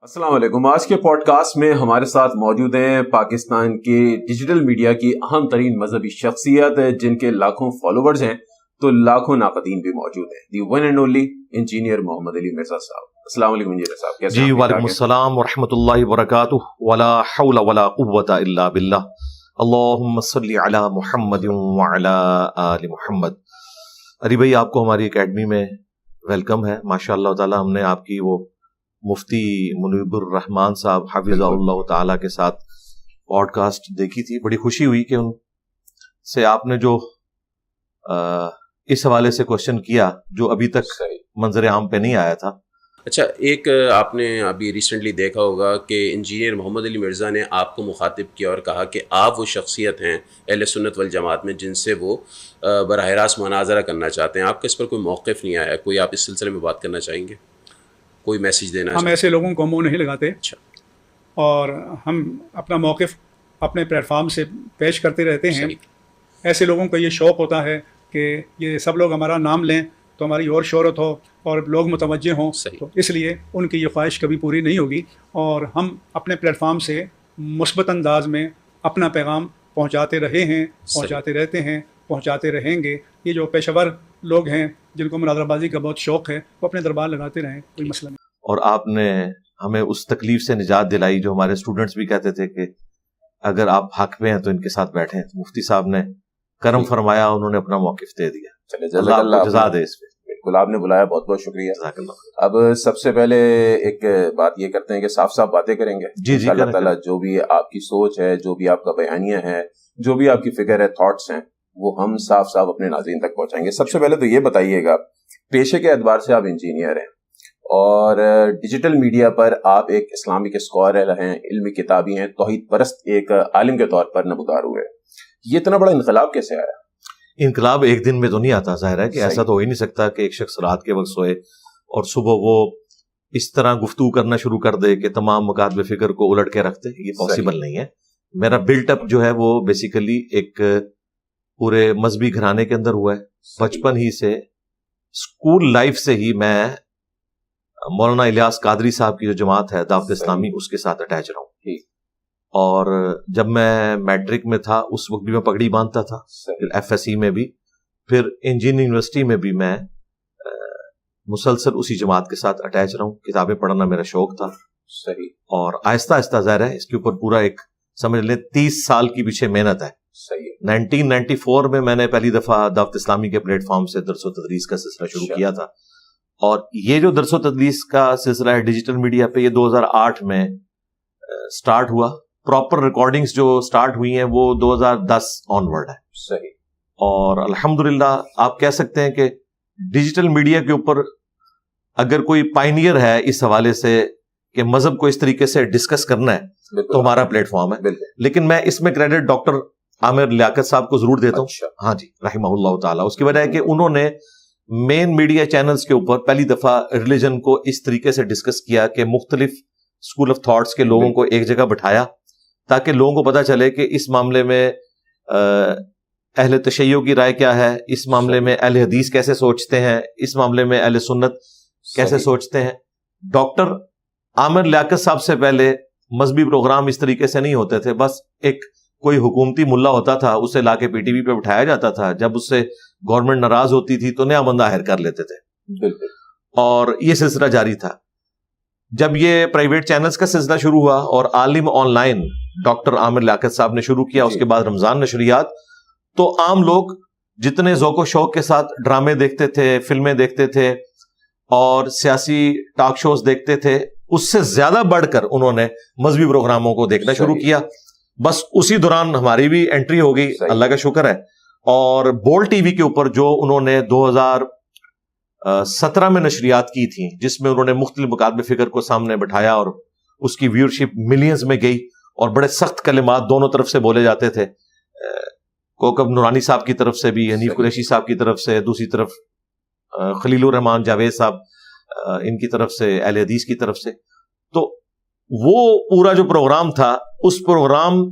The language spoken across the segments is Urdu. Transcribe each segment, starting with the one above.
السلام علیکم. آج کے پوڈ کاسٹ میں ہمارے ساتھ موجود ہیں پاکستان کے ڈیجیٹل میڈیا کی اہم ترین مذہبی شخصیت جن کے لاکھوں فالوورز ہیں تو لاکھوں ناقدین بھی موجود ہیں. The one and only engineer Muhammad Ali Mirza صاحب. السلام علیکم انجینئر صاحب, کیسے ہیں؟ جی وعلیکم السلام ورحمۃ اللہ وبرکاتہ. ولا حول ولا قوۃ الا باللہ. اللہم صلی علی محمد وعلی آل محمد. علی بھائی, آپ کو ہماری اکیڈمی میں ویلکم ہے. ماشاء اللہ تعالی ہم نے آپ کی وہ مفتی منیب الرحمان صاحب حفظہ اللہ تعالی کے ساتھ پوڈ کاسٹ دیکھی تھی. بڑی خوشی ہوئی کہ ان سے آپ نے جو اس حوالے سے کوشچن کیا جو ابھی تک منظر عام پہ نہیں آیا تھا. اچھا, ایک آپ نے ابھی ریسنٹلی دیکھا ہوگا کہ انجینئر محمد علی مرزا نے آپ کو مخاطب کیا اور کہا کہ آپ وہ شخصیت ہیں اہل سنت والجماعت میں جن سے وہ براہ راست مناظرہ کرنا چاہتے ہیں. آپ کا اس پر کوئی موقف نہیں آیا, کوئی آپ اس سلسلے میں بات کرنا چاہیں گے, کوئی میسج دینا؟ ہم ایسے لوگوں کو منہ نہیں لگاتے. اچھا. اور ہم اپنا موقف اپنے پلیٹ فارم سے پیش کرتے رہتے ہیں. ایسے لوگوں کو یہ شوق ہوتا ہے کہ یہ سب لوگ ہمارا نام لیں تو ہماری اور شہرت ہو اور لوگ متوجہ ہوں, تو اس لیے ان کی یہ خواہش کبھی پوری نہیں ہوگی. اور ہم اپنے پلیٹ فارم سے مثبت انداز میں اپنا پیغام پہنچاتے رہے ہیں, پہنچاتے رہتے ہیں, پہنچاتے رہیں گے. یہ جو پیشہ ور لوگ ہیں جن کو مناظرہ بازی کا بہت شوق ہے وہ اپنے دربار لگاتے رہیں, کوئی مسئلہ نہیں. اور آپ نے ہمیں اس تکلیف سے نجات دلائی جو ہمارے اسٹوڈنٹس بھی کہتے تھے کہ اگر آپ حق پہ ہیں تو ان کے ساتھ بیٹھیں. مفتی صاحب نے کرم فرمایا, انہوں نے اپنا موقف دے دیا. چلے اللہ جزا دے اس پہ. بالکل, آپ نے بلایا, بہت بہت شکریہ. اب سب سے پہلے ایک بات یہ کرتے ہیں کہ صاف صاف باتیں کریں گے. جی اللہ تعالیٰ جو بھی آپ کی سوچ ہے, جو بھی آپ کا بیانیہ ہے, جو بھی آپ کی فکر ہے, تھاٹس ہیں, وہ ہم صاف صاف اپنے ناظرین تک پہنچائیں گے. سب سے پہلے تو یہ بتائیے گا, پیشے کے اعتبار سے آپ انجینئر ہیں اور ڈیجیٹل میڈیا پر آپ ایک اسلامک اسکالر ہیں, علمی کتابی ہیں, توحید پرست ایک عالم کے طور پر نمودار ہوئے. یہ اتنا بڑا انقلاب کیسے آیا؟ انقلاب ایک دن میں تو نہیں آتا, ظاہر ہے کہ ایسا تو ہو ہی نہیں سکتا کہ ایک شخص رات کے وقت سوئے اور صبح وہ اس طرح گفتگو کرنا شروع کر دے کہ تمام مکاتب فکر کو الٹ کے رکھ دے. یہ پاسبل نہیں ہے. میرا بلٹ اپ جو ہے وہ بیسیکلی ایک پورے مذہبی گھرانے کے اندر ہوا ہے. بچپن ہی سے, اسکول لائف سے ہی میں مولانا الیاس قادری صاحب کی جو جماعت ہے دعوت اسلامی, اس کے ساتھ اٹیچ رہا ہوں. اور جب میں میٹرک میں تھا اس وقت بھی میں پگڑی باندھتا تھا, پھر ایف ایس سی میں بھی, پھر انجینئرنگ یونیورسٹی میں بھی میں مسلسل اسی جماعت کے ساتھ اٹیچ رہا ہوں. کتابیں پڑھنا میرا شوق تھا. صحیح. اور آہستہ آہستہ ظاہر ہے اس کے اوپر پورا ایک سمجھ لیں 30 سال کی پیچھے محنت ہے. صحیح. 1994 میں نے پہلی دفعہ دعوت اسلامی کے پلیٹ فارم سے درس و تدریس کا سلسلہ شروع کیا تھا. اور یہ جو درس و تدریس کا سلسلہ ہے ڈیجیٹل میڈیا پہ, یہ 2008 میں سٹارٹ ہوا. پراپر ریکارڈنگز جو سٹارٹ ہوئی ہیں وہ 2010 آنورڈ ہے. صحیح. اور الحمدللہ آپ کہہ سکتے ہیں کہ ڈیجیٹل میڈیا کے اوپر اگر کوئی پائنیئر ہے اس حوالے سے کہ مذہب کو اس طریقے سے ڈسکس کرنا ہے تو ہمارا پلیٹ فارم ہے. لیکن میں اس میں کریڈٹ ڈاکٹر عامر لیاقت صاحب کو ضرور دیتا ہوں. ہاں جی, رحمہ اللہ تعالیٰ. اس کی وجہ ہے کہ انہوں نے مین میڈیا چینلز کے اوپر پہلی دفعہ ریلیجن کو اس طریقے سے ڈسکس کیا کہ مختلف اسکول آف تھاٹس کے لوگوں کو ایک جگہ بٹھایا تاکہ لوگوں کو پتا چلے کہ اس معاملے میں اہل تشیع کی رائے کیا ہے, اس معاملے میں اہل حدیث کیسے سوچتے ہیں, اس معاملے میں اہل سنت کیسے سوچتے ہیں. ڈاکٹر عامر لیاقت صاحب سے پہلے مذہبی پروگرام اس طریقے سے نہیں ہوتے تھے. بس ایک کوئی حکومتی ملا ہوتا تھا, اسے لا کے پی ٹی وی پہ بٹھایا جاتا تھا. جب اس سے گورنمنٹ ناراض ہوتی تھی تو نیا بندہ ہائر کر لیتے تھے. اور یہ سلسلہ جاری تھا. جب یہ پرائیویٹ چینلز کا سلسلہ شروع ہوا اور عالم on line doctor Aamir Liaquat صاحب نے شروع کیا, اس کے بعد رمضان نشریات, تو عام لوگ جتنے ذوق و شوق کے ساتھ ڈرامے دیکھتے تھے, فلمیں دیکھتے تھے اور سیاسی ٹاک شوز دیکھتے تھے, اس سے زیادہ بڑھ کر انہوں نے مذہبی پروگراموں کو دیکھنا شروع کیا. بس اسی دوران ہماری بھی انٹری ہو گئی, اللہ کا شکر ہے. اور بول ٹی وی کے اوپر جو انہوں نے 2017 میں نشریات کی تھیں, جس میں انہوں نے مختلف مکاتب فکر کو سامنے بٹھایا اور اس کی ویورشپ ملینز میں گئی اور بڑے سخت کلمات دونوں طرف سے بولے جاتے تھے. کوکب نورانی صاحب کی طرف سے بھی, حنیف قریشی صاحب کی طرف سے, دوسری طرف خلیل الرحمان جاوید صاحب ان کی طرف سے, اہل حدیث کی طرف سے. تو وہ پورا جو پروگرام تھا, اس پروگرام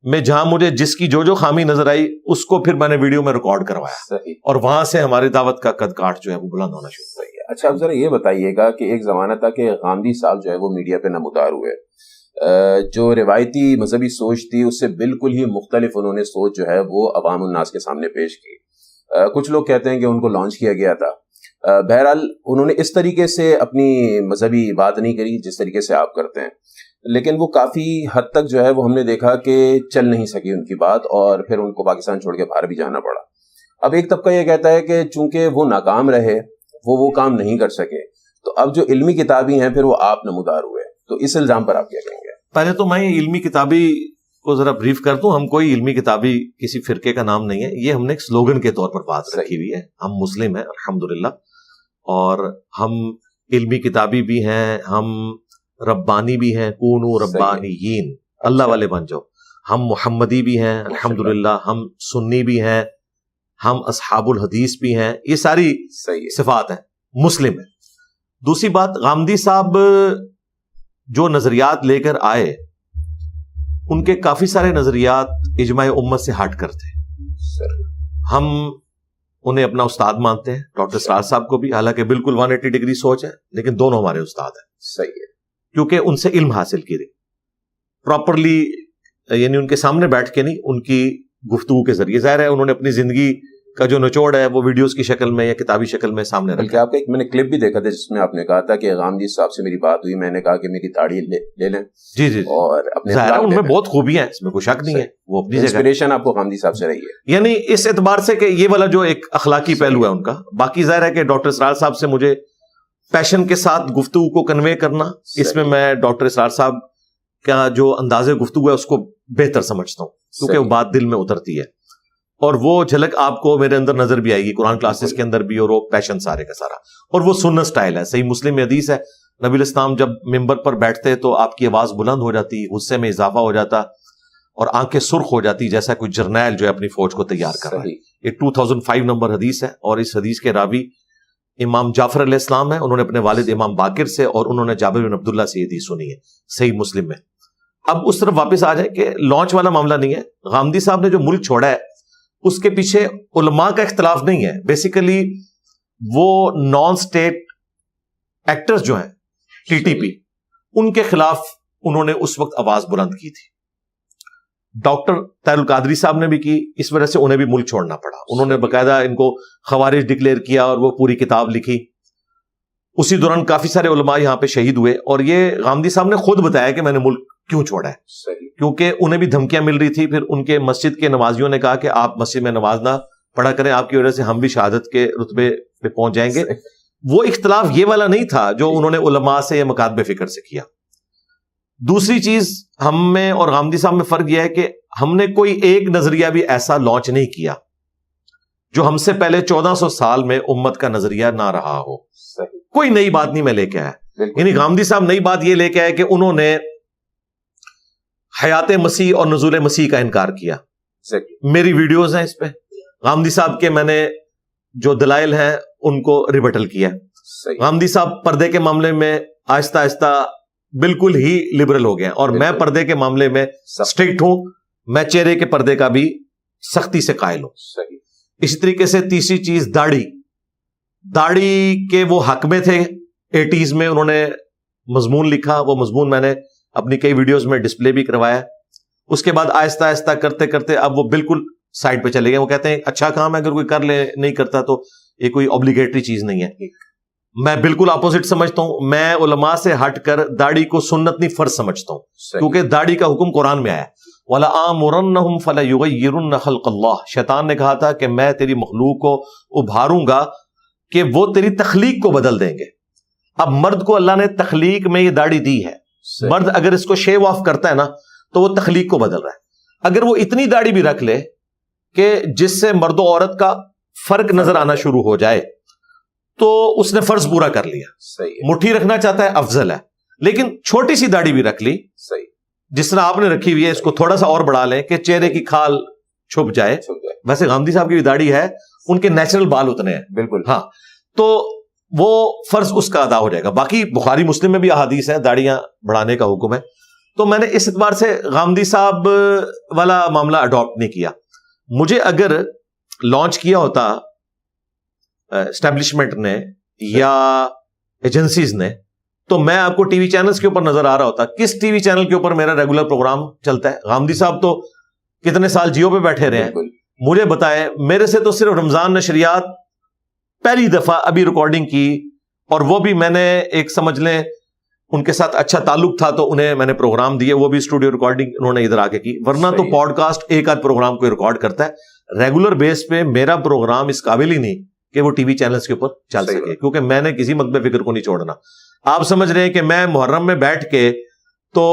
میں جہاں مجھے جس کی جو خامی نظر آئی اس کو پھر میں نے ویڈیو میں ریکارڈ کروایا, اور وہاں سے ہماری دعوت کا قد کاٹ جو ہے وہ بلند ہونا شروع ہو گیا. اچھا اب ذرا یہ بتائیے گا کہ ایک زمانہ تھا کہ غامدی صاحب جو ہے وہ میڈیا پہ نمودار ہوئے, جو روایتی مذہبی سوچ تھی اس سے بالکل ہی مختلف انہوں نے سوچ جو ہے وہ عوام الناس کے سامنے پیش کی. کچھ لوگ کہتے ہیں کہ ان کو لانچ کیا گیا تھا. بہرحال انہوں نے اس طریقے سے اپنی مذہبی بات نہیں کری جس طریقے سے آپ کرتے ہیں, لیکن وہ کافی حد تک جو ہے وہ ہم نے دیکھا کہ چل نہیں سکی ان کی بات, اور پھر ان کو پاکستان چھوڑ کے باہر بھی جانا پڑا. اب ایک طبقہ یہ کہتا ہے کہ چونکہ وہ ناکام رہے, وہ کام نہیں کر سکے, تو اب جو علمی کتابی ہیں پھر وہ آپ نمودار ہوئے, تو اس الزام پر آپ کیا کہیں گے؟ پہلے تو میں یہ علمی کتابی کو ذرا بریف کر دوں. ہم کوئی علمی کتابی کسی فرقے کا نام نہیں ہے, یہ ہم نے ایک سلوگن کے طور پر بات رکھی ہوئی ہے. ہم مسلم ہیں الحمدللہ, اور ہم علمی کتابی بھی ہیں, ہم ربانی بھی ہیں, کونو ربانیین, اللہ والے بن جاؤ. ہم محمدی بھی ہیں الحمدللہ, ہم سنی بھی ہیں, ہم اصحاب الحدیث بھی ہیں. یہ ساری صفات ہیں, مسلم ہیں. دوسری بات, غامدی صاحب جو نظریات لے کر آئے ان کے کافی سارے نظریات اجماع امت سے ہٹ کر تھے. ہم انہیں اپنا استاد مانتے ہیں, ڈاکٹر سراج صاحب کو بھی, حالانکہ بالکل 180 ڈگری سوچ ہے, لیکن دونوں ہمارے استاد ہیں. صحیح ہے, کیونکہ ان سے علم حاصل کی رہی پراپرلی, یعنی ان کے سامنے بیٹھ کے نہیں, ان کی گفتگو کے ذریعے. ظاہر ہے انہوں نے اپنی زندگی کا جو نچوڑ ہے وہ ویڈیوز کی شکل میں یا کتابی شکل میں سامنے رکھا. بلکہ آپ کا ایک میں نے کلپ بھی دیکھا تھا جس میں آپ نے کہا تھا کہ غامدی صاحب سے میری بات ہوئی, میں نے کہا کہ میری داڑھی لے لیں. جی جی, اور اپنے ظاہر ہے ان میں بہت خوبیاں ہیں, اس میں کوئی شک نہیں ہے, وہ اپنی جگہ انسپریشن آپ کو غامدی صاحب سے رہی ہے. یعنی اس اعتبار سے کہ یہ والا جو ایک اخلاقی پہلو ہے ان کا. باقی ظاہر ہے کہ ڈاکٹر اسرار صاحب سے مجھے پیشن کے ساتھ گفتگو کو کنوے کرنا, اس میں میں ڈاکٹر اسرار صاحب کا جو انداز گفتگو ہے اس کو بہتر سمجھتا ہوں, کیونکہ وہ بات دل میں اترتی ہے, اور وہ جھلک آپ کو میرے اندر نظر بھی آئے گی قرآن کلاسز کے اندر بھی, اور وہ پیشن سارے کا سارا, اور وہ سنت سٹائل ہے. صحیح مسلم میں حدیث ہے, نبی الاسلام جب ممبر پر بیٹھتے تو آپ کی آواز بلند ہو جاتی, غصے میں اضافہ ہو جاتا, اور آنکھیں سرخ ہو جاتی جیسا کوئی جرنیل جو ہے اپنی فوج کو تیار کر رہا ہے. یہ 2005 نمبر حدیث ہے, اور اس حدیث کے راوی امام جعفر علیہ السلام ہے. انہوں نے اپنے والد امام باقر سے, اور انہوں نے جابر بن عبداللہ سے یہ حدیث سنی ہے صحیح مسلم میں. اب اس طرف واپس آ جائیں کہ لانچ والا معاملہ نہیں ہے. غامدی صاحب نے جو ملک چھوڑا ہے اس کے پیچھے علماء کا اختلاف نہیں ہے. بیسیکلی وہ نان سٹیٹ ایکٹرز جو ہیں ٹی ٹی پی, ان کے خلاف انہوں نے اس وقت آواز بلند کی تھی. ڈاکٹر طاہر القادری صاحب نے بھی کی, اس وجہ سے انہیں بھی ملک چھوڑنا پڑا. انہوں نے باقاعدہ ان کو خوارج ڈکلیئر کیا اور وہ پوری کتاب لکھی. اسی دوران کافی سارے علماء یہاں پہ شہید ہوئے, اور یہ غامدی صاحب نے خود بتایا کہ میں نے ملک کیوں چھوڑا ہے, کیونکہ انہیں بھی دھمکیاں مل رہی تھی. پھر ان کے مسجد کے نمازیوں نے کہا کہ آپ مسجد میں نماز نہ پڑھا کریں, آپ کی وجہ سے ہم بھی شہادت کے رتبے پہ پہنچ جائیں گے. وہ اختلاف یہ والا نہیں تھا جو انہوں نے علماء سے یا مکاتب فکر سے کیا. دوسری چیز ہم میں اور غامدی صاحب میں فرق یہ ہے کہ ہم نے کوئی ایک نظریہ بھی ایسا لانچ نہیں کیا جو ہم سے پہلے 1400 سال میں امت کا نظریہ نہ رہا ہو. کوئی نئی بات نہیں میں لے کے آیا. یعنی غامدی صاحب نئی بات یہ لے کے آئے کہ انہوں نے حیات مسیح اور نزول مسیح کا انکار کیا. میری ویڈیوز ہیں اس پہ, غامدی صاحب کے میں نے جو دلائل ہیں ان کو ریبٹل کیا. غامدی صاحب پردے کے معاملے میں آہستہ آہستہ بالکل ہی لبرل ہو گئے, اور میں پردے کے معاملے میں اسٹرکٹ ہوں. میں چہرے کے پردے کا بھی سختی سے قائل ہوں. اسی طریقے سے تیسری چیز داڑھی کے وہ حق میں تھے 80s میں, انہوں نے مضمون لکھا, وہ مضمون میں نے اپنی کئی ویڈیوز میں ڈسپلے بھی کروایا. اس کے بعد آہستہ آہستہ کرتے کرتے اب وہ بالکل سائڈ پہ چلے گئے. وہ کہتے ہیں اچھا کام ہے, اگر کوئی کر لے, نہیں کرتا تو یہ کوئی اوبلیگیٹری چیز نہیں ہے. میں بالکل اپوزٹ سمجھتا ہوں. میں علماء سے ہٹ کر داڑھی کو سنت نہیں فرض سمجھتا ہوں, کیونکہ داڑھی کا حکم قرآن میں آیا ہے, وَلَآمُرَنَّهُمْ فَلَيُغَيِّرُنَّ خَلْقَ اللَّهِ. شیطان نے کہا تھا کہ میں تیری مخلوق کو ابھاروں گا کہ وہ تیری تخلیق کو بدل دیں گے. اب مرد کو اللہ نے تخلیق میں یہ داڑھی دی ہے, مرد اگر اس کو شیو آف کرتا ہے نا تو وہ تخلیق کو بدل رہا ہے. اگر وہ اتنی داڑھی بھی رکھ لے کہ جس سے مرد و عورت کا فرق نظر آنا شروع ہو جائے تو اس نے فرض پورا کر لیا. مٹھی رکھنا چاہتا ہے افضل ہے, لیکن چھوٹی سی داڑھی بھی رکھ لی جس طرح آپ نے رکھی ہوئی ہے, اس کو تھوڑا سا اور بڑھا لیں کہ چہرے کی کھال چھپ جائے. ویسے غامدی صاحب کی بھی داڑھی ہے, ان کے نیچرل بال اتنے ہیں بالکل, ہاں, تو وہ فرض اس کا ادا ہو جائے گا. باقی بخاری مسلم میں بھی احادیث ہیں داڑیاں بڑھانے کا حکم ہے. تو میں نے اس اعتبار سے غامدی صاحب والا معاملہ اڈاپٹ نہیں کیا. مجھے اگر لانچ کیا ہوتا اسٹیبلشمنٹ نے یا ایجنسیز نے تو میں آپ کو ٹی وی چینلز کے اوپر نظر آ رہا ہوتا. کس ٹی وی چینل کے اوپر میرا ریگولر پروگرام چلتا ہے؟ غامدی صاحب تو کتنے سال جیو پہ بیٹھے رہے ہیں. مجھے بتائیں, میرے سے تو صرف رمضان نشریات پہلی دفعہ ابھی ریکارڈنگ کی, اور وہ بھی میں نے ایک سمجھ لیں ان کے ساتھ اچھا تعلق تھا تو انہیں میں نے پروگرام دیے, وہ بھی اسٹوڈیو ریکارڈنگ انہوں نے ادھر آ کے کی. ورنہ تو پوڈ کاسٹ ایک آدھ پروگرام کو ریکارڈ کرتا ہے. ریگولر بیس پہ میرا پروگرام اس قابل ہی نہیں کہ وہ ٹی وی چینلز کے اوپر چل سکے, کیونکہ میں نے کسی مطلب فکر کو نہیں چھوڑنا. آپ سمجھ رہے ہیں کہ میں محرم میں بیٹھ کے تو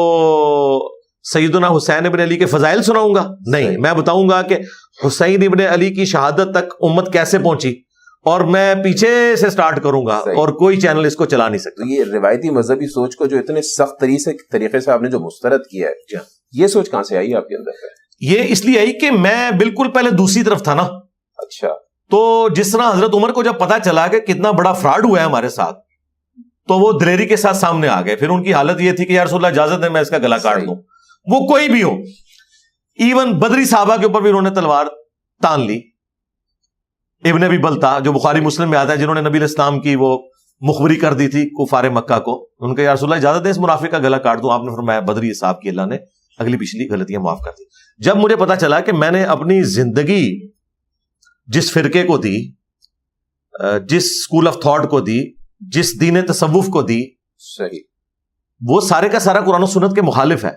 سیدنا حسین ابن علی کے فضائل سناؤں گا؟ نہیں, میں بتاؤں گا کہ حسین ابن علی کی شہادت تک امت کیسے پہنچی, اور میں پیچھے سے سٹارٹ کروں گا, اور کوئی چینل اس کو چلا نہیں سکتا. یہ روایتی مذہبی سوچ کو جو اتنے سخت طریقے سے آپ نے جو مسترد کیا ہے, یہ سوچ کہاں سے آئی آپ کے اندر؟ یہ اس لیے آئی کہ میں بالکل پہلے دوسری طرف تھا نا. اچھا. تو جس طرح حضرت عمر کو جب پتا چلا کہ کتنا بڑا فراڈ ہوا ہے ہمارے ساتھ, تو وہ دلیری کے ساتھ سامنے آ گئے. پھر ان کی حالت یہ تھی کہ یا رسول اللہ اجازت ہے میں اس کا گلا کاٹ دوں, وہ کوئی بھی ہو. ایون بدری صحابہ کے اوپر بھی انہوں نے تلوار تان لی. ابن ابی بلتا جو بخاری مسلم میں آتا ہے, جنہوں نے نبی علیہ السلام کی وہ مخبری کر دی تھی کفار مکہ کو, ان کا یا رسول اللہ اجازت ہے اس منافق کا گلا کاٹ دوں. آپ نے فرمایا بدری صاحب کی اللہ نے اگلی پچھلی غلطیاں معاف کر دی. جب مجھے پتا چلا کہ میں نے اپنی زندگی جس فرقے کو دی, جس اسکول آف تھاٹ کو دی, جس دین تصوف کو دی, صحیح, وہ سارے کا سارا قرآن و سنت کے مخالف ہے.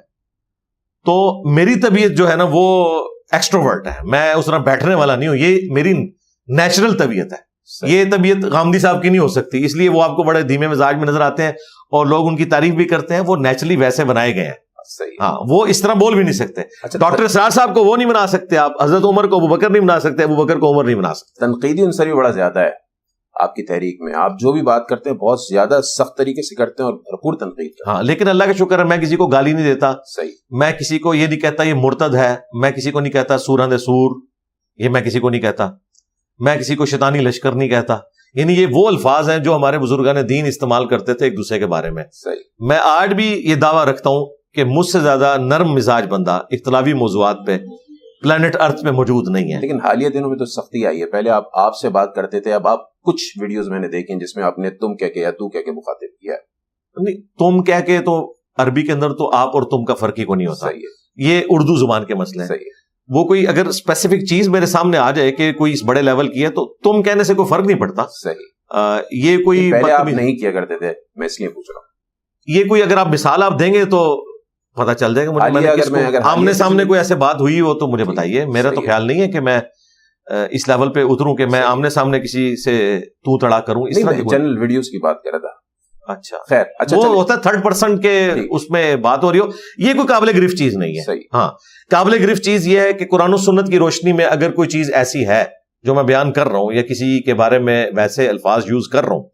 تو میری طبیعت جو ہے نا وہ ایکسٹروورٹ ہے, میں اس طرح بیٹھنے والا نہیں ہوں. یہ میری نیچرل طبیعت ہے. یہ طبیعت غامدی صاحب کی نہیں ہو سکتی, اس لیے وہ آپ کو بڑے دھیمے مزاج میں نظر آتے ہیں اور لوگ ان کی تعریف بھی کرتے ہیں. وہ نیچرلی ویسے بنائے گئے ہیں. ہاں, وہ اس طرح بول بھی نہیں سکتے. ڈاکٹر اسرار صاحب کو وہ نہیں بنا سکتے آپ, حضرت عمر کو ابوبکر نہیں بنا سکتے, ابوبکر کو عمر نہیں بنا سکتے. تنقیدی عنصر بھی بڑا زیادہ ہے آپ کی تحریک میں. آپ جو بھی بات کرتے ہیں بہت زیادہ سخت طریقے سے کرتے ہیں اور بھرپور تنقید کرتے ہیں. ہاں, لیکن اللہ کا شکر ہے میں کسی کو گالی نہیں دیتا. صحیح. میں کسی کو یہ نہیں کہتا یہ مرتد ہے, میں کسی کو نہیں کہتا سورند سور, یہ میں کسی کو نہیں کہتا. میں کسی کو شیطانی لشکر نہیں کہتا. یعنی یہ وہ الفاظ ہیں جو ہمارے بزرگان دین استعمال کرتے تھے ایک دوسرے کے بارے میں. صحیح. میں آج بھی یہ دعویٰ رکھتا ہوں کہ مجھ سے زیادہ نرم مزاج بندہ اختلافی موضوعات پہ پلانٹ ارتھ میں موجود نہیں ہے. لیکن حالیہ دنوں میں تو سختی آئی ہے. پہلے آپ سے بات کرتے تھے, اب آپ کچھ ویڈیوز میں نے دیکھی جس میں آپ نے تم کہہ کے یا تو کہہ کے مخاطب کیا ہے. نہیں, تم کہہ کے تو عربی کے اندر تو آپ اور تم کا فرق ہی کو نہیں ہوتا. صحیح ہے. یہ اردو زبان کے مسئلے ہیں. صحیح ہے. وہ کوئی اگر اسپیسیفک چیز میرے سامنے آ جائے کہ کوئی اس بڑے لیول کی ہے تو تم کہنے سے کوئی فرق نہیں پڑتا. صحیح. یہ کوئی پہلے آپ نہیں کیا کرتے تھے, میں اس لیے پوچھ رہا ہوں. یہ کوئی اگر آپ مثال آپ دیں گے تو پتا چل جائے گا. آمنے سامنے کوئی ایسے بات ہوئی ہو تو مجھے بتائیے. میرا تو خیال نہیں ہے کہ میں اس لیول پہ اتروں کہ میں آمنے سامنے کسی سے تو تڑا کروں. اس طرح جنرل ویڈیوز کی بات کر رہا تھا. اچھا خیر, اچھا وہ ہوتا ہے تھرڈ پرسن کے اس میں بات ہو رہی ہو, یہ کوئی قابل گرفت چیز نہیں ہے. ہاں, قابل گرفت چیز یہ ہے کہ قرآن و سنت کی روشنی میں اگر کوئی چیز ایسی ہے جو میں بیان کر رہا ہوں یا کسی کے بارے میں ویسے الفاظ یوز کر رہا ہوں,